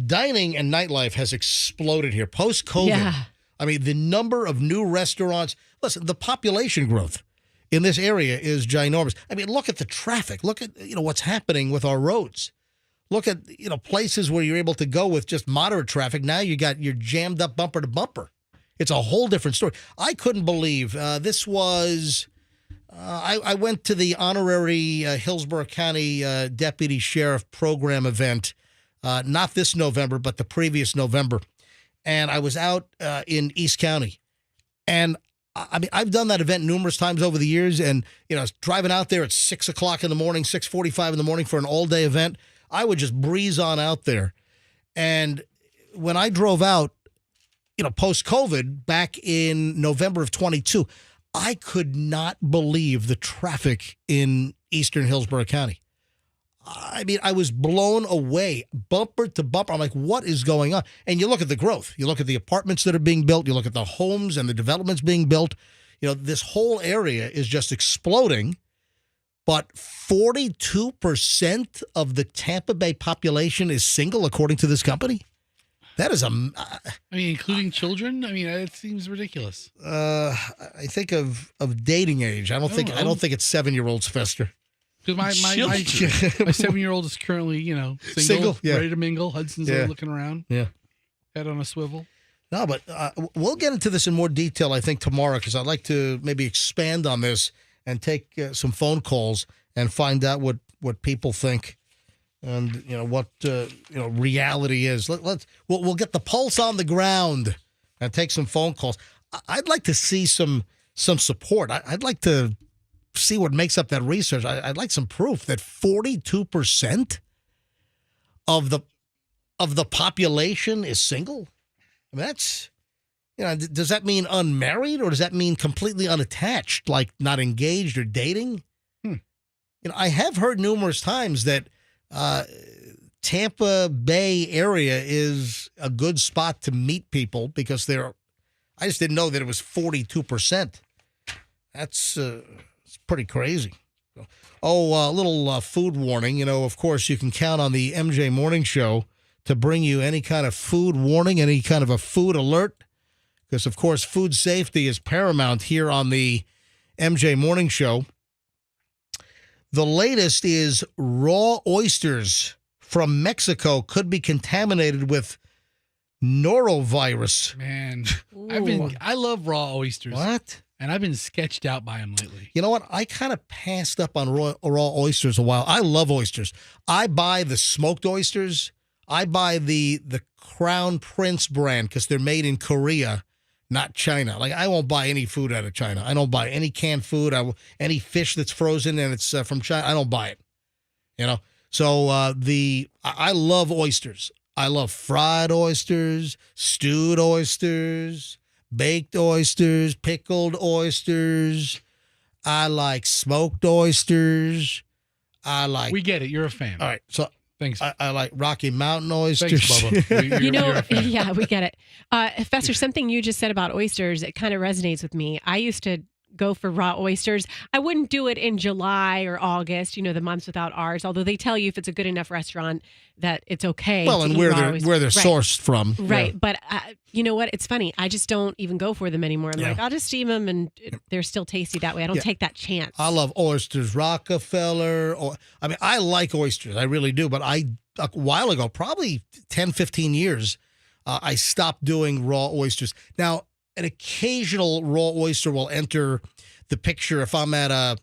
dining and nightlife has exploded here post-COVID.
Yeah.
I mean, the number of new restaurants. Listen, the population growth in this area is ginormous. I mean, look at the traffic. Look at what's happening with our roads. Look at places where you're able to go with just moderate traffic. Now you're jammed up bumper to bumper. It's a whole different story. I couldn't believe this was. I went to the honorary Hillsborough County Deputy Sheriff Program event, not this November, but the previous November. And I was out in East County. And I mean, I've done that event numerous times over the years. And, driving out there at 6 o'clock in the morning, 6:45 in the morning for an all-day event, I would just breeze on out there. And when I drove out, post-COVID back in November of 22, I could not believe the traffic in eastern Hillsborough County. I mean, I was blown away, bumper to bumper. I'm like, what is going on? And you look at the growth. You look at the apartments that are being built. You look at the homes and the developments being built. This whole area is just exploding. But 42% of the Tampa Bay population is single, according to this company. That is
including children. I mean, it seems ridiculous.
I think of dating age. I don't think it's 7-year-olds, Fester.
Because my 7-year-old is currently, single,
yeah.
ready to mingle. Hudson's looking around.
Yeah,
head on a swivel.
No, but we'll get into this in more detail, I think, tomorrow, because I'd like to maybe expand on this and take some phone calls and find out what people think. And what reality is. We'll get the pulse on the ground and take some phone calls. I'd like to see some support. I'd like to see what makes up that research. I'd like some proof that 42% of the population is single. I mean, that's does that mean unmarried, or does that mean completely unattached, like not engaged or dating? I have heard numerous times that Tampa Bay area is a good spot to meet people because I just didn't know that it was 42%. That's it's pretty crazy. A little food warning. Of course, you can count on the MJ Morning Show to bring you any kind of food warning, any kind of a food alert, because, of course, food safety is paramount here on the MJ Morning Show. The latest is raw oysters from Mexico could be contaminated with norovirus.
Man, I love raw oysters.
What?
And I've been sketched out by them lately.
You know what? I kind of passed up on raw oysters a while. I love oysters. I buy the smoked oysters. I buy the Crown Prince brand because they're made in Korea, not China. Like, I won't buy any food out of China. I don't buy any canned food. Any fish that's frozen and it's from China, I don't buy it. So I love oysters. I love fried oysters, stewed oysters, baked oysters, pickled oysters. I like smoked oysters.
We get it. You're a fan.
All right. So
thanks.
I like Rocky Mountain oysters.
Thanks, Bubba. You're a fan.
Yeah, we get it. Fester, something you just said about oysters, it kind of resonates with me. I used to go for raw oysters. I wouldn't do it in July or August, the months without ours, although they tell you if it's a good enough restaurant that it's okay.
Well, and where they're sourced from.
Right.
Yeah.
But you know what? It's funny. I just don't even go for them anymore. I'm like, I'll just steam them and they're still tasty that way. I don't take that chance.
I love oysters, Rockefeller. I like oysters. I really do. But a while ago, probably 10, 15 years, I stopped doing raw oysters. Now, an occasional raw oyster will enter the picture if I'm at a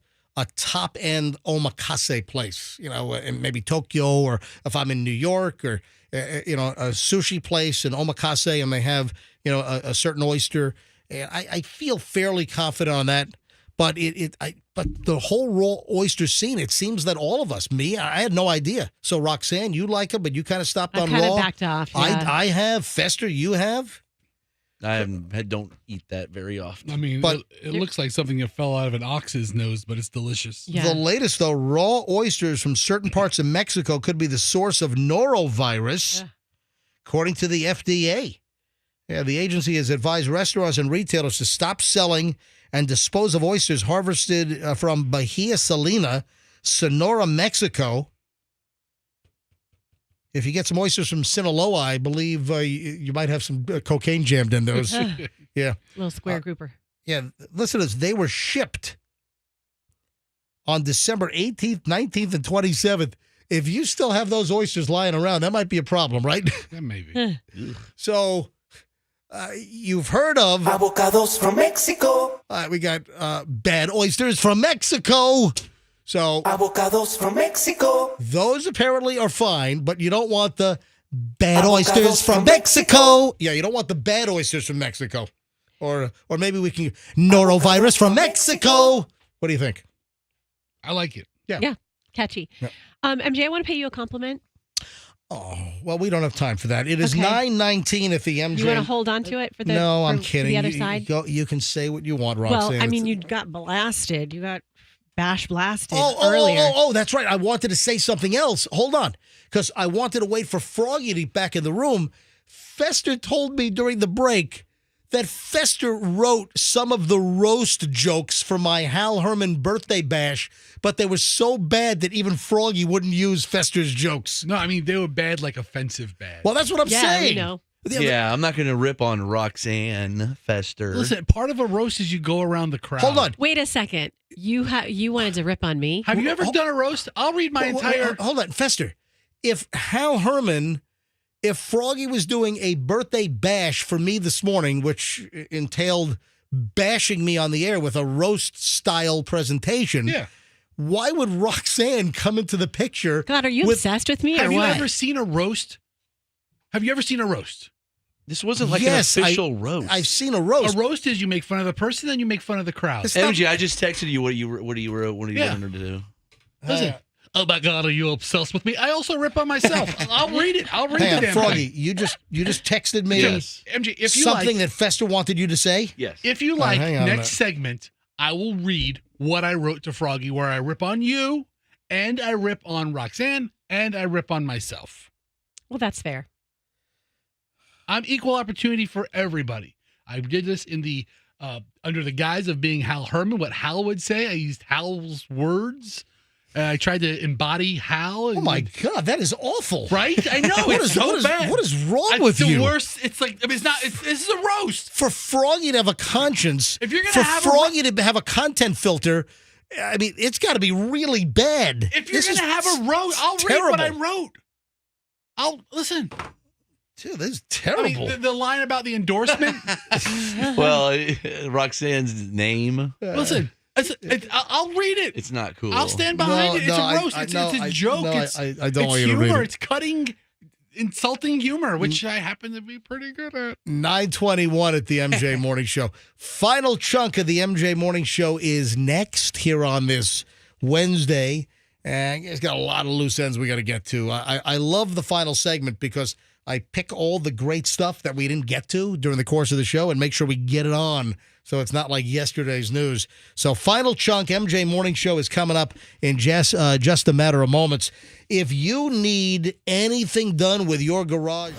top-end omakase place, in maybe Tokyo, or if I'm in New York, or, a sushi place in omakase and they have, a certain oyster. And I feel fairly confident on that. But but the whole raw oyster scene, it seems that all of us, I had no idea. So Roxanne, you like them, but you kind of stopped on raw.
I kind of backed off. Yeah.
I have. Fester, you have?
I don't eat that very often.
I mean,
But
it looks like something that fell out of an ox's nose, but it's delicious.
Yeah.
The latest, though, raw oysters from certain parts of Mexico could be the source of norovirus, according to the FDA. Yeah, the agency has advised restaurants and retailers to stop selling and dispose of oysters harvested from Bahia Salina, Sonora, Mexico. If you get some oysters from Sinaloa, I believe you might have some cocaine jammed in those. Yeah.
Little square grouper.
Yeah, listen to this. They were shipped on December 18th, 19th, and 27th. If you still have those oysters lying around, that might be a problem, right?
That may be.
So you've heard of
Avocados from Mexico.
we got bad oysters from Mexico. So
Avocados from Mexico.
Those apparently are fine, but you don't want the bad oysters from Mexico. Yeah, you don't want the bad oysters from Mexico. Or maybe we can norovirus from Mexico. What do you think?
I like it.
Yeah. Catchy.
Yeah.
MJ, I want to pay you a compliment.
Oh, well, we don't have time for that. It is
Okay.
9:19 at the MJ.
You want to hold on to it for the
No, I'm
for
kidding.
the other
you,
side?
You can say what you want, Roxanne.
Well, I mean, you got blasted. You got bash blasted
Oh,
earlier.
that's right. I wanted to say something else. Hold on. Because I wanted to wait for Froggy to be back in the room. Fester told me during the break that Fester wrote some of the roast jokes for my Hal Herman birthday bash, but they were so bad that even Froggy wouldn't use Fester's jokes.
No, I mean, they were bad, like offensive bad.
Well, that's what I'm saying.
We know.
Yeah, I'm not going to rip on Roxanne Fester.
Listen, part of a roast is you go around the crowd.
Hold on.
Wait a second. You wanted to rip on me?
Have you ever done a roast? I'll read my entire...
Hold on, Fester. If Froggy was doing a birthday bash for me this morning, which entailed bashing me on the air with a roast-style presentation, why would Roxanne come into the picture?
God, are you obsessed with me or
Have you
what?
ever seen a roast? Have you ever seen a roast?
This wasn't like an official roast.
I've seen a roast.
A roast is you make fun of the person, then you make fun of the crowd.
MG, I just texted you what you wanted to do.
Listen. Oh my God, are you obsessed with me? I also rip on myself. I'll read it. I'll read
Hang
the
on,
damn
Froggy,
thing.
you just texted me
MG, if you
something
like,
that Fester wanted you to say?
Yes.
If you like,
hang on a
next segment, I will read what I wrote to Froggy, where I rip on you, and I rip on Roxanne, and I rip on myself.
Well, that's fair.
I'm equal opportunity for everybody. I did this in the under the guise of being Hal Herman, what Hal would say. I used Hal's words. I tried to embody Hal.
Oh my God, that is awful!
Right? I know it's so bad.
What is wrong
It's
with
the
you?
worst. It's like this is a roast.
For Froggy to have a conscience,
If you're gonna
for
have
Froggy to have a content filter, I mean, it's got to be really bad.
If you're
This
gonna
is
have a roast, I'll read what I
terrible.
wrote. I'll listen.
Dude, this is terrible.
I mean, the line about the endorsement.
Well, Roxanne's name.
Listen, I'll read it.
It's not cool.
I'll stand behind it. It's a roast. It's a joke.
I don't want you to
humor.
read it.
It's cutting, insulting humor, which I happen to be pretty good at.
9:21 at the MJ Morning Show. Final chunk of the MJ Morning Show is next here on this Wednesday. And it's got a lot of loose ends we got to get to. I love the final segment because I pick all the great stuff that we didn't get to during the course of the show and make sure we get it on so it's not like yesterday's news. So final chunk, MJ Morning Show is coming up in just a matter of moments. If you need anything done with your garage...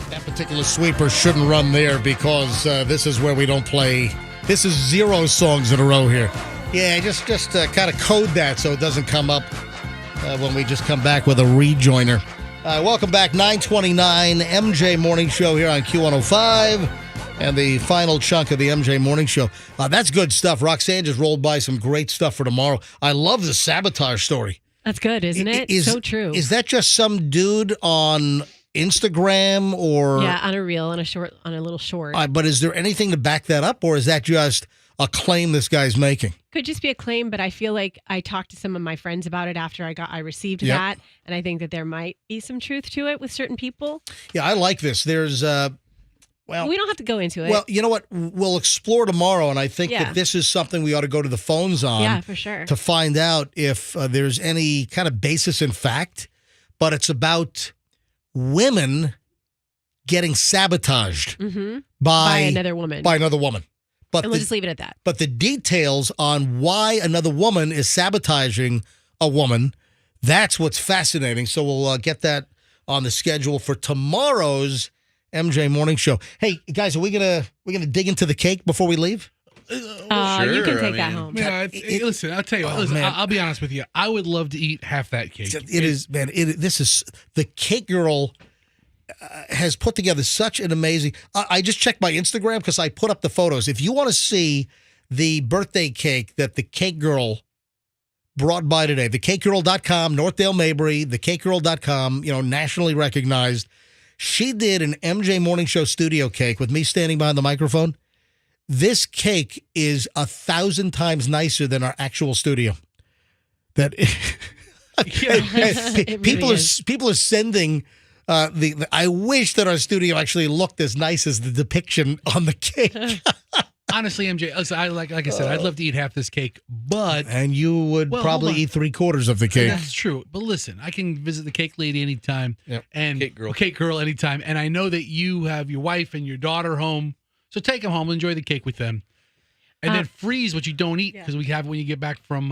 That particular sweeper shouldn't run there because this is where we don't play. This is 0 songs in a row here. Yeah, just kind of code that so it doesn't come up when we just come back with a rejoiner. Welcome back, 9:29 MJ Morning Show here on Q105 and the final chunk of the MJ Morning Show. That's good stuff. Roxanne just rolled by some great stuff for tomorrow. I love the sabotage story.
That's good, isn't it? So true.
Is that just some dude on Instagram or
on a reel, on a little short?
But is there anything to back that up, or is that just a claim this guy's making?
Could just be a claim, but I feel like I talked to some of my friends about it after I received that, and I think that there might be some truth to it with certain people.
Yeah, I like this. There's
well, we don't have to go into it.
Well, you know what? We'll explore tomorrow, and I think that this is something we ought to go to the phones on.
Yeah, for sure.
To find out if there's any kind of basis in fact, but it's about women getting sabotaged by
another woman.
By another woman. But
and we'll just leave it at that.
But the details on why another woman is sabotaging a woman, that's what's fascinating. So we'll get that on the schedule for tomorrow's MJ Morning Show. Hey, guys, are we gonna dig into the cake before we leave?
Sure, you can take that home.
Yeah, listen, I'll tell you what. Listen, I'll be honest with you. I would love to eat half that cake.
It is, man. This is the cake girl has put together such an amazing. I just checked my Instagram because I put up the photos. If you want to see the birthday cake that the cake girl brought by today, thecakegirl.com, Northdale Mabry, thecakegirl.com, nationally recognized. She did an MJ Morning Show studio cake with me standing behind the microphone. This cake is 1,000 times nicer than our actual studio. That people are sending. I wish that our studio actually looked as nice as the depiction on the cake.
Honestly, MJ, listen, like I said, I'd love to eat half this cake, and
you would probably eat 3/4 of the cake.
That's true. But listen, I can visit the cake lady anytime, and
cake girl
anytime, and I know that you have your wife and your daughter home, so take them home, enjoy the cake with them. And then freeze what you don't eat because we have it when you get back from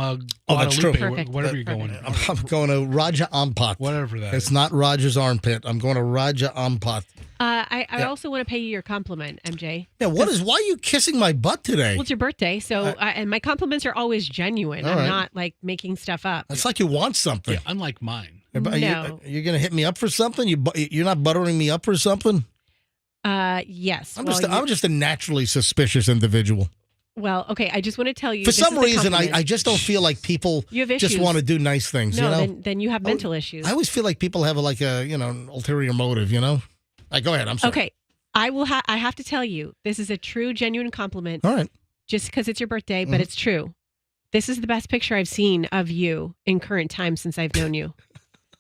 that's true.
Whatever you're going.
I'm going to Raja Ampat.
Whatever that
It's
is.
not Raja's armpit. I'm going to Raja Ampat.
I also want to pay you your compliment, MJ.
Yeah, why are you kissing my butt today?
Well, it's your birthday, so and my compliments are always genuine.
All
I'm
right.
not like making stuff up.
It's like you want something.
Yeah, unlike mine.
No.
You're going to hit me up for something? You're not buttering me up for something?
Yes.
I'm just a naturally suspicious individual.
Well, okay. I just want to tell you.
For some reason, I just don't feel like people
you have
just
issues.
want to do nice things.
No,
you know?
then you have mental issues.
I always feel like people have an ulterior motive. You know. Go ahead. I'm sorry.
Okay. I have to tell you, this is a true, genuine compliment.
All right.
Just because it's your birthday, but it's true. This is the best picture I've seen of you in current time since I've known you.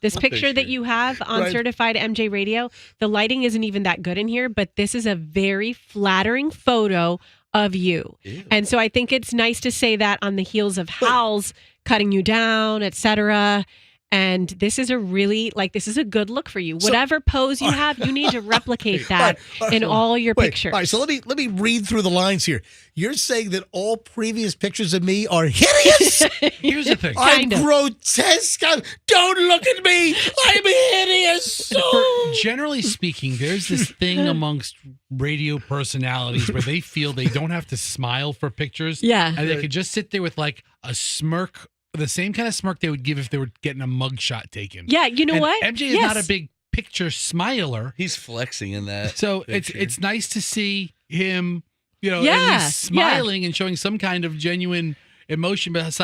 This picture that you have on Certified MJ Radio, the lighting isn't even that good in here, but this is a very flattering photo of you. Ew. And so I think it's nice to say that on the heels of Hal's cutting you down, etc. And this is this is a good look for you. Whatever pose you have, you need to replicate that in all your pictures.
All right, so let me read through the lines here. You're saying that all previous pictures of me are hideous?
Here's the thing.
I'm grotesque. Don't look at me. I'm hideous.
Generally speaking, there's this thing amongst radio personalities where they feel they don't have to smile for pictures.
Yeah.
And they could just sit there with like a smirk, the same kind of smirk they would give if they were getting a mugshot taken.
Yeah, you know what?
MJ is not a big picture smiler.
He's flexing in that.
So
picture.
it's nice to see him, at least smiling and showing some kind of genuine emotion. But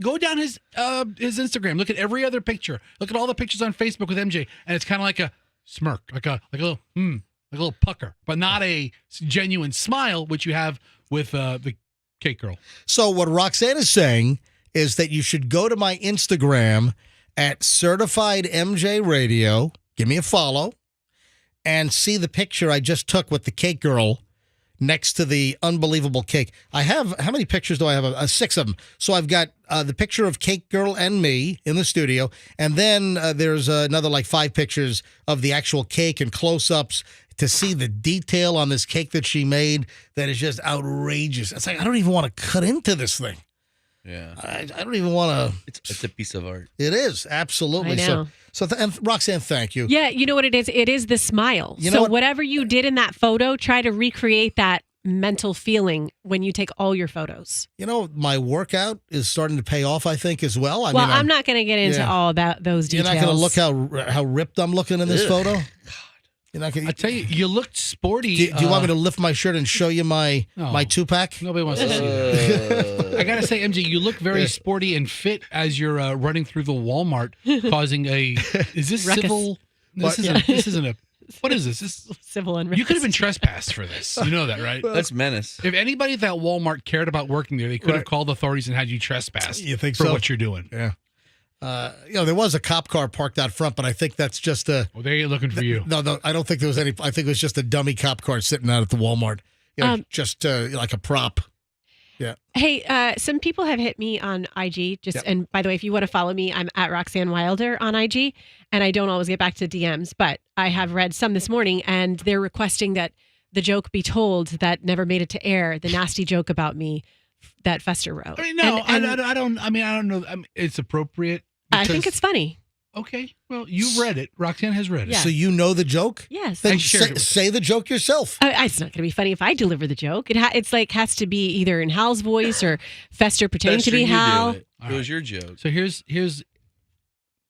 go down his Instagram. Look at every other picture. Look at all the pictures on Facebook with MJ, and it's kind of like a smirk, like a little pucker, but not a genuine smile, which you have with the cake girl.
So what Roxanne is saying is that you should go to my Instagram at Certified MJ Radio, give me a follow, and see the picture I just took with the cake girl next to the unbelievable cake. I have, how many pictures do I have? 6 of them. So I've got the picture of cake girl and me in the studio, and then there's another 5 pictures of the actual cake and close-ups to see the detail on this cake that she made that is just outrageous. It's like, I don't even want to cut into this thing.
Yeah,
I don't even want to.
It's a piece of art.
It is, absolutely.
I know.
And Roxanne, thank you.
Yeah, you know what it is? It is the smile.
You know what?
Whatever you did in that photo, try to recreate that mental feeling when you take all your photos.
You know, my workout is starting to pay off, I think, as well.
I'm not going to get into all about those details.
You're not going to look how ripped I'm looking in this photo? You're not gonna,
I tell you looked sporty.
Do you want me to lift my shirt and show you my 2-pack?
Nobody wants to see that. I gotta say, MJ, you look very sporty and fit as you're running through the Walmart, causing a. Is this
ruckus.
civil? This isn't a. What is this? This
civil unrest.
You could have been trespassed for this. You know that, right?
That's menace.
If anybody at that Walmart cared about working there, they could have called authorities and had you trespassed.
You think
for
so?
what you're doing?
Yeah. There was a cop car parked out front, but I think that's just a.
Well, they're looking for you.
No, I don't think there was any. I think it was just a dummy cop car sitting out at the Walmart. Just like a prop. Yeah.
Hey, some people have hit me on IG. And by the way, if you want to follow me, I'm at Roxanne Wilder on IG, and I don't always get back to DMs, but I have read some this morning, and they're requesting that the joke be told that never made it to air. The nasty joke about me that Fester wrote.
I mean, no, I don't know. It's appropriate.
I think it's funny.
Okay. Well, you've read it. Roxanne has read it.
Yeah.
So you know the joke?
Yes.
Then
I shared it with
say the joke yourself.
It's not going to be funny if I deliver the joke. Has to be either in Hal's voice or Fester pretending to be
you
Hal.
do it was your joke.
So here's.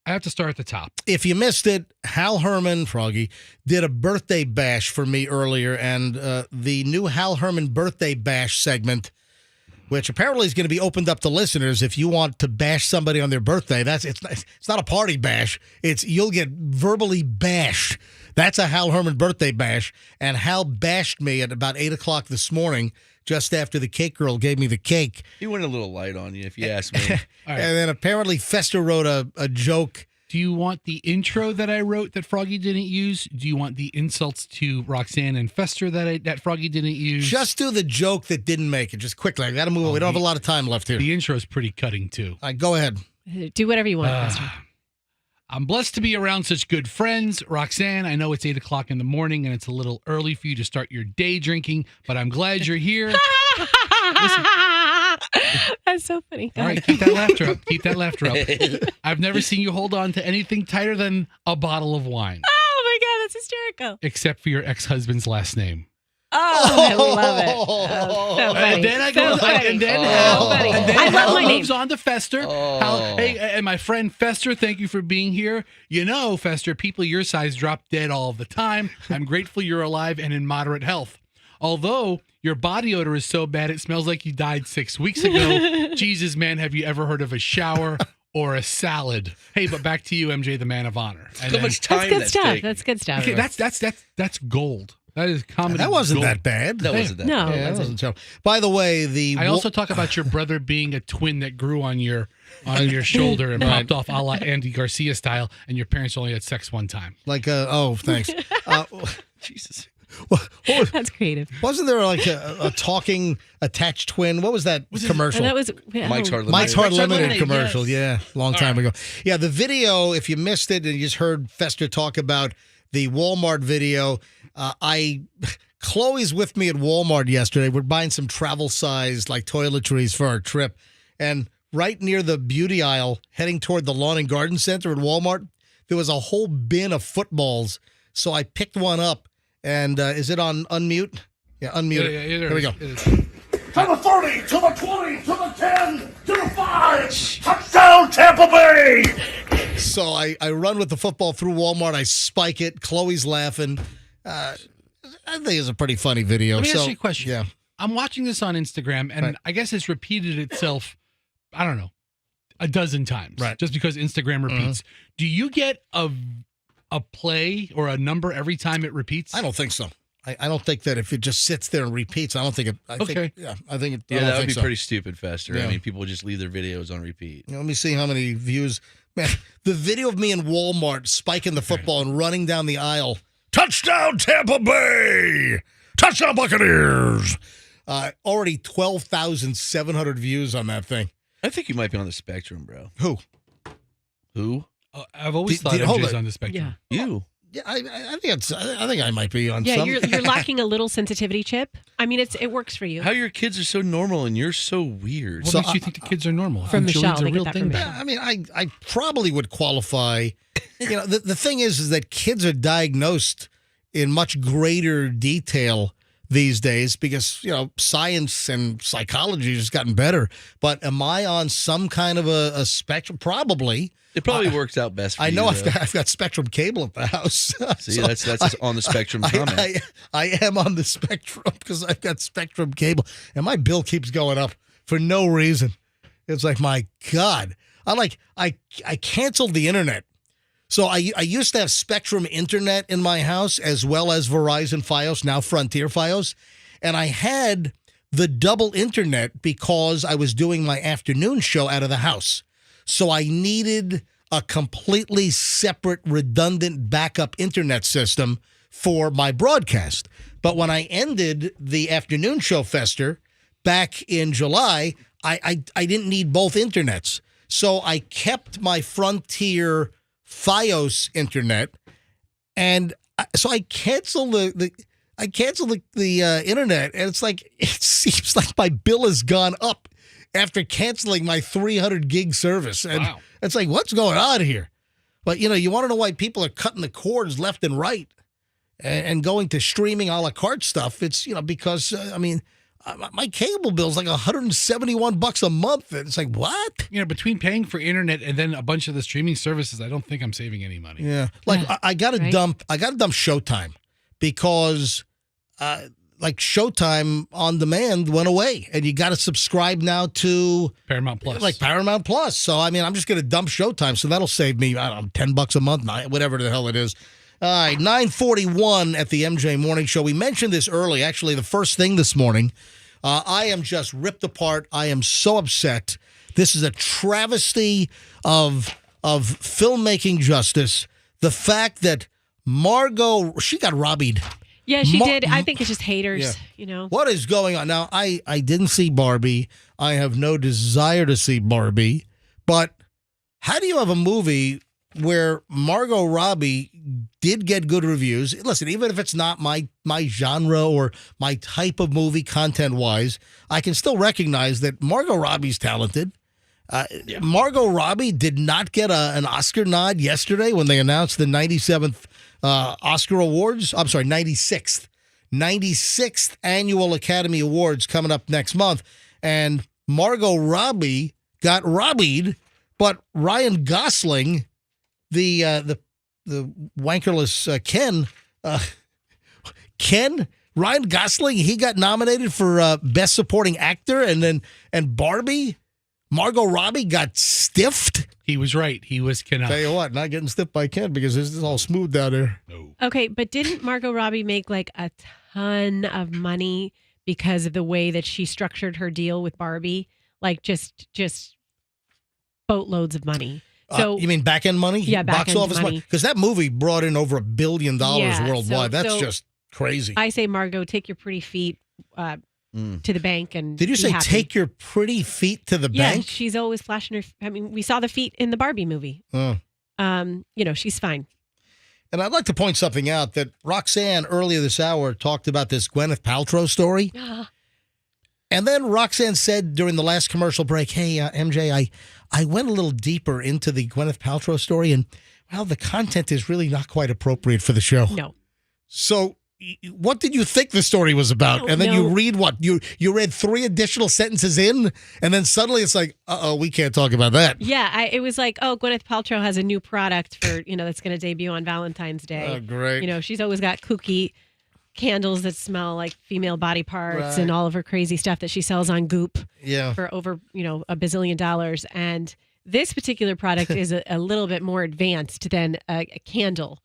I have to start at the top.
If you missed it, Hal Herman, Froggy, did a birthday bash for me earlier, and the new Hal Herman birthday bash segment, which apparently is going to be opened up to listeners if you want to bash somebody on their birthday. It's not a party bash. You'll get verbally bashed. That's a Hal Herman birthday bash, and Hal bashed me at about 8 o'clock this morning, just after the cake girl gave me the cake.
He went a little light on you, if you ask me.
Right.
And then apparently Fester wrote a joke.
Do you want the intro that I wrote that Froggy didn't use? Do you want the insults to Roxanne and Fester that Froggy didn't use?
Just do the joke that didn't make it. Just quickly. I got to move on. We don't have a lot of time left here.
The intro is pretty cutting, too.
Go ahead.
Do whatever you want, Fester.
I'm blessed to be around such good friends. Roxanne, I know it's 8 o'clock in the morning and it's a little early for you to start your day drinking, but I'm glad you're here. Listen.
That's so funny.
All right, keep that laughter up. Keep that laughter up. I've never seen you hold on to anything tighter than a bottle of wine.
Oh my God, that's hysterical.
Except for your ex-husband's last name.
Oh, I love it. Oh, so funny.
And then I go, and then Hal, and then
I love
Hal
my name.
moves on to Fester. Hal, hey, and my friend Fester, thank you for being here. You know, Fester, people your size drop dead all the time. I'm grateful you're alive and in moderate health. Although your body odor is so bad, it smells like you died 6 weeks ago. Jesus, man, have you ever heard of a shower or a salad? Hey, but back to you, MJ, the man of honor. And
How much time
That's good stuff.
taking?
That's good stuff.
Okay, that's gold. That is comedy.
That wasn't
gold.
that bad.
That wasn't that
No,
bad.
it
Yeah, that
wasn't.
wasn't terrible. By the way,
I also talk about your brother being a twin that grew on your shoulder and popped off a la Andy Garcia style, and your parents only had sex one time.
like thanks.
Jesus.
That's creative.
Wasn't there like a talking attached twin? What was that commercial?
And that was
Mike's Hard Lemonade.
Mike's Hard Lemonade
Lemonade,
commercial.
yes.
Yeah, long time ago. Yeah, the video, if you missed it and you just heard Fester talk about the Walmart video, Chloe's with me at Walmart yesterday. We're buying some travel-sized like toiletries for our trip. And right near the beauty aisle, heading toward the lawn and garden center at Walmart, there was a whole bin of footballs. So I picked one up. And is it on unmute? Yeah, unmute.
Yeah,
Here we go.
To the 30, to the 20, to the 10, to the 5. Touchdown, Tampa Bay!
So I run with the football through Walmart. I spike it. Chloe's laughing. I think it's a pretty funny video.
Let me ask you a question.
Yeah.
I'm watching this on Instagram, and
Right.
I guess it's repeated itself, I don't know, a dozen times.
Right.
Just because Instagram repeats. Do you get a play or a number every time it repeats?
I don't think so. I don't think that if it just sits there and repeats, I don't think it. I
Okay.
think, yeah, I think it. I
Yeah,
don't
that would
think
be
so.
pretty stupid, Fester.
Yeah.
I mean, people would just leave their videos on repeat.
Let me see how many views. Man, the video of me in Walmart spiking the football and running down the aisle. Touchdown, Tampa Bay! Touchdown, Buccaneers! Already 12,700 views on that thing.
I think you might be on the spectrum, bro.
Who?
I've always thought
hold
MJ's
it.
on the spectrum.
Yeah.
You.
Yeah, I think I might be on
Yeah,
some.
you're lacking a little sensitivity chip. I mean, it works for you.
How your kids are so normal and you're so weird.
What makes you think the kids are normal?
From
Joey's
Michelle,
a
they get
real
that
thing
from
back.
Yeah, I mean, I probably would qualify. You know, the thing is that kids are diagnosed in much greater detail these days because, you know, science and psychology has gotten better. But am I on some kind of a spectrum? Probably.
It probably works out best for
I
you.
know
though.
I've got Spectrum cable at the house.
See, that's on the Spectrum comment.
I am on the Spectrum because I've got Spectrum cable, and my bill keeps going up for no reason. It's like, my God, I canceled the internet. So I used to have Spectrum internet in my house as well as Verizon Fios, now Frontier Fios, and I had the double internet because I was doing my afternoon show out of the house. So I needed a completely separate, redundant backup internet system for my broadcast. But when I ended the afternoon show, Fester, back in July, I didn't need both internets. So I kept my Frontier Fios internet, and so I canceled the internet, and it's like, it seems like my bill has gone up after canceling my 300 gig service. And It's like, what's going on here? But, you know, you want to know why people are cutting the cords left and right and going to streaming a la carte stuff. It's, you know, because, my cable bill's like $171 a month. And it's like, what?
You know, between paying for internet and then a bunch of the streaming services, I don't think I'm saving any money.
Yeah. Like, I got to dump Showtime because, like Showtime on demand went away, and you got to subscribe now to
Paramount Plus.
Like Paramount Plus. So I mean, I'm just going to dump Showtime, so that'll save me, I don't know, $10 a month, whatever the hell it is. All right, 9:41 at the MJ Morning Show. We mentioned this early, actually, the first thing this morning. I am just ripped apart. I am so upset. This is a travesty of filmmaking justice. The fact that Margot, she got robbied.
Yeah, she did. I think it's just haters, you know.
What is going on? Now, I didn't see Barbie. I have no desire to see Barbie. But how do you have a movie where Margot Robbie did get good reviews? Listen, even if it's not my genre or my type of movie content-wise, I can still recognize that Margot Robbie's talented. Margot Robbie did not get an Oscar nod yesterday when they announced the 97th Oscar Awards. I'm sorry, 96th Annual Academy Awards coming up next month. And Margot Robbie got robbied, but Ryan Gosling, the wankerless Ryan Gosling, he got nominated for Best Supporting Actor, and Barbie, Margot Robbie got stiffed.
He was right. He was Ken.
Tell you what, not getting stiffed by Ken because this is all smooth down there.
No.
Okay, but didn't Margot Robbie make like a ton of money because of the way that she structured her deal with Barbie? Like just boatloads of money. So
you mean back end money?
Yeah, back
box
end
office money. Because that movie brought in over $1 billion worldwide. That's just crazy.
I say, Margot, take your pretty feet to the bank and
did you say
happy.
Take your pretty feet to the bank?
Yeah, she's always flashing her. I mean, we saw the feet in the Barbie movie.
Oh.
She's fine.
And I'd like to point something out that Roxanne earlier this hour talked about this Gwyneth Paltrow story. And then Roxanne said during the last commercial break, hey, MJ, I went a little deeper into the Gwyneth Paltrow story, and, well, the content is really not quite appropriate for the show.
No.
So what did you think the story was about? And then you read what? You read 3 additional sentences in, and then suddenly it's like, we can't talk about that.
Yeah, it was like, Gwyneth Paltrow has a new product for, that's going to debut on Valentine's Day.
Oh, great.
She's always got kooky candles that smell like female body parts
Right.
and all of her crazy stuff that she sells on Goop
Yeah.
for over, $1 billion. And this particular product is a little bit more advanced than a candle.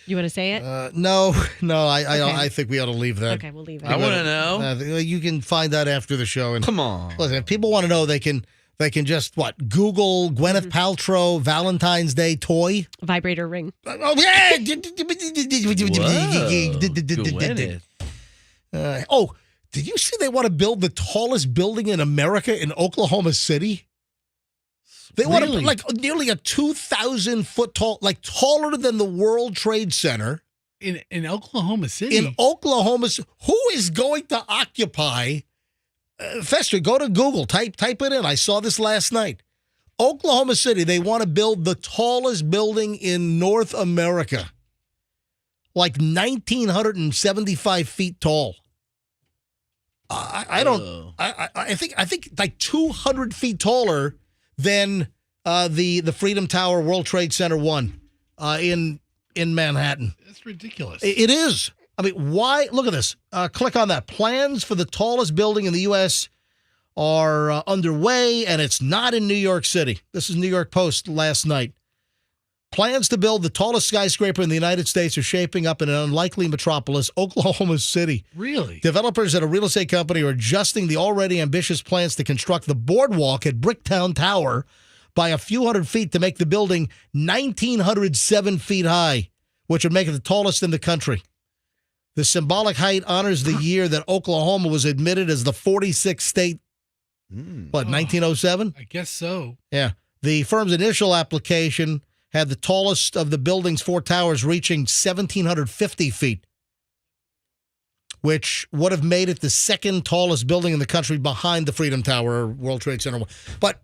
You want to say it?
No, I think we ought to leave that.
Okay, we'll leave it.
I want to know.
You can find that after the show. And
come on,
listen, if people want to know, they can just Google Gwyneth Paltrow Valentine's Day toy
vibrator ring.
Oh yeah. Did you see they want to build the tallest building in America in Oklahoma City? They want to nearly a 2,000-foot tall, taller than the World Trade Center.
In Oklahoma City?
In Oklahoma, who is going to occupy? Fester, go to Google, type it in. I saw this last night. Oklahoma City, they want to build the tallest building in North America. 1,975 feet tall. I think 200 feet taller than the Freedom Tower World Trade Center 1 in Manhattan.
That's ridiculous.
It is. I mean, why? Look at this. Click on that. Plans for the tallest building in the U.S. are underway, and it's not in New York City. This is New York Post last night. Plans to build the tallest skyscraper in the United States are shaping up in an unlikely metropolis, Oklahoma City.
Really?
Developers at a real estate company are adjusting the already ambitious plans to construct the boardwalk at Bricktown Tower by a few hundred feet to make the building 1,907 feet high, which would make it the tallest in the country. The symbolic height honors the year that Oklahoma was admitted as the 46th state, 1907?
I guess so.
Yeah. The firm's initial application had the tallest of the building's 4 towers reaching 1,750 feet, which would have made it the second tallest building in the country behind the Freedom Tower, World Trade Center. But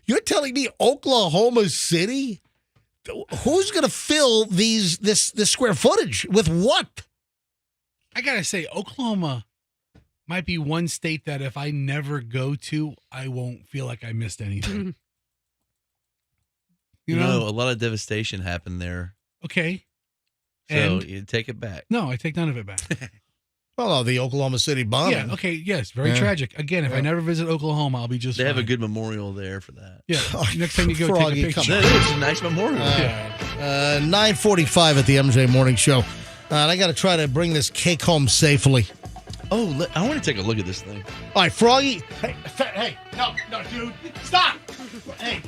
you're telling me Oklahoma City? Who's going to fill this square footage with what?
I got to say, Oklahoma might be one state that if I never go to, I won't feel like I missed anything.
You know, a lot of devastation happened there.
Okay.
So
And-
you take it back.
No, I take none of it back.
Well, the Oklahoma City bombing.
Yeah, okay, yes, very
Yeah.
tragic. Again, if I
Yeah.
never visit Oklahoma, I'll be just
They have a
fine.
good memorial there for that.
Yeah, next time you go,
Froggy,
take a
come
picture.
on.
It's a nice memorial.
9:45 at the MJ Morning Show. And I got to try to bring this cake home safely.
Oh, I want to take a look at this thing.
All right, Froggy. Hey, no, dude. Stop. Hey.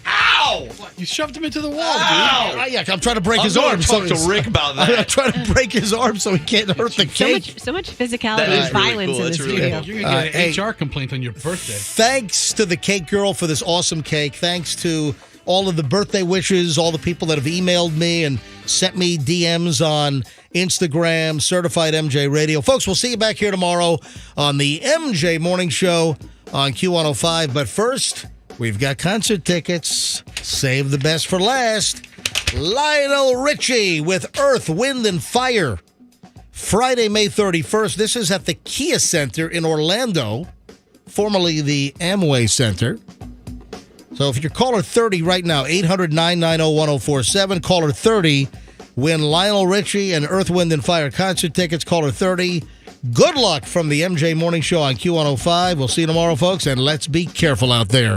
Ow!
You shoved him into the wall,
Ow!
dude.
Yeah, I'm trying to break his
I'm
arm.
gonna talk to Rick about that.
I'm trying to break his arm so he can't hurt the cake.
So much physicality
That is
and
really
violence
cool.
in
That's
this
really
video.
cool.
You're going to get
Hey.
an HR complaint on your birthday.
Thanks to the cake girl for this awesome cake. Thanks to all of the birthday wishes, all the people that have emailed me and sent me DMs on Instagram, Certified MJ Radio. Folks, we'll see you back here tomorrow on the MJ Morning Show on Q105. But first, We've got concert tickets. Save the best for last. Lionel Richie with Earth, Wind, and Fire. Friday, May 31st. This is at the Kia Center in Orlando, formerly the Amway Center. So if you're caller 30 right now, 800-990-1047, caller 30, win Lionel Richie and Earth, Wind, and Fire concert tickets, caller 30. Good luck from the MJ Morning Show on Q105. We'll see you tomorrow, folks, and let's be careful out there.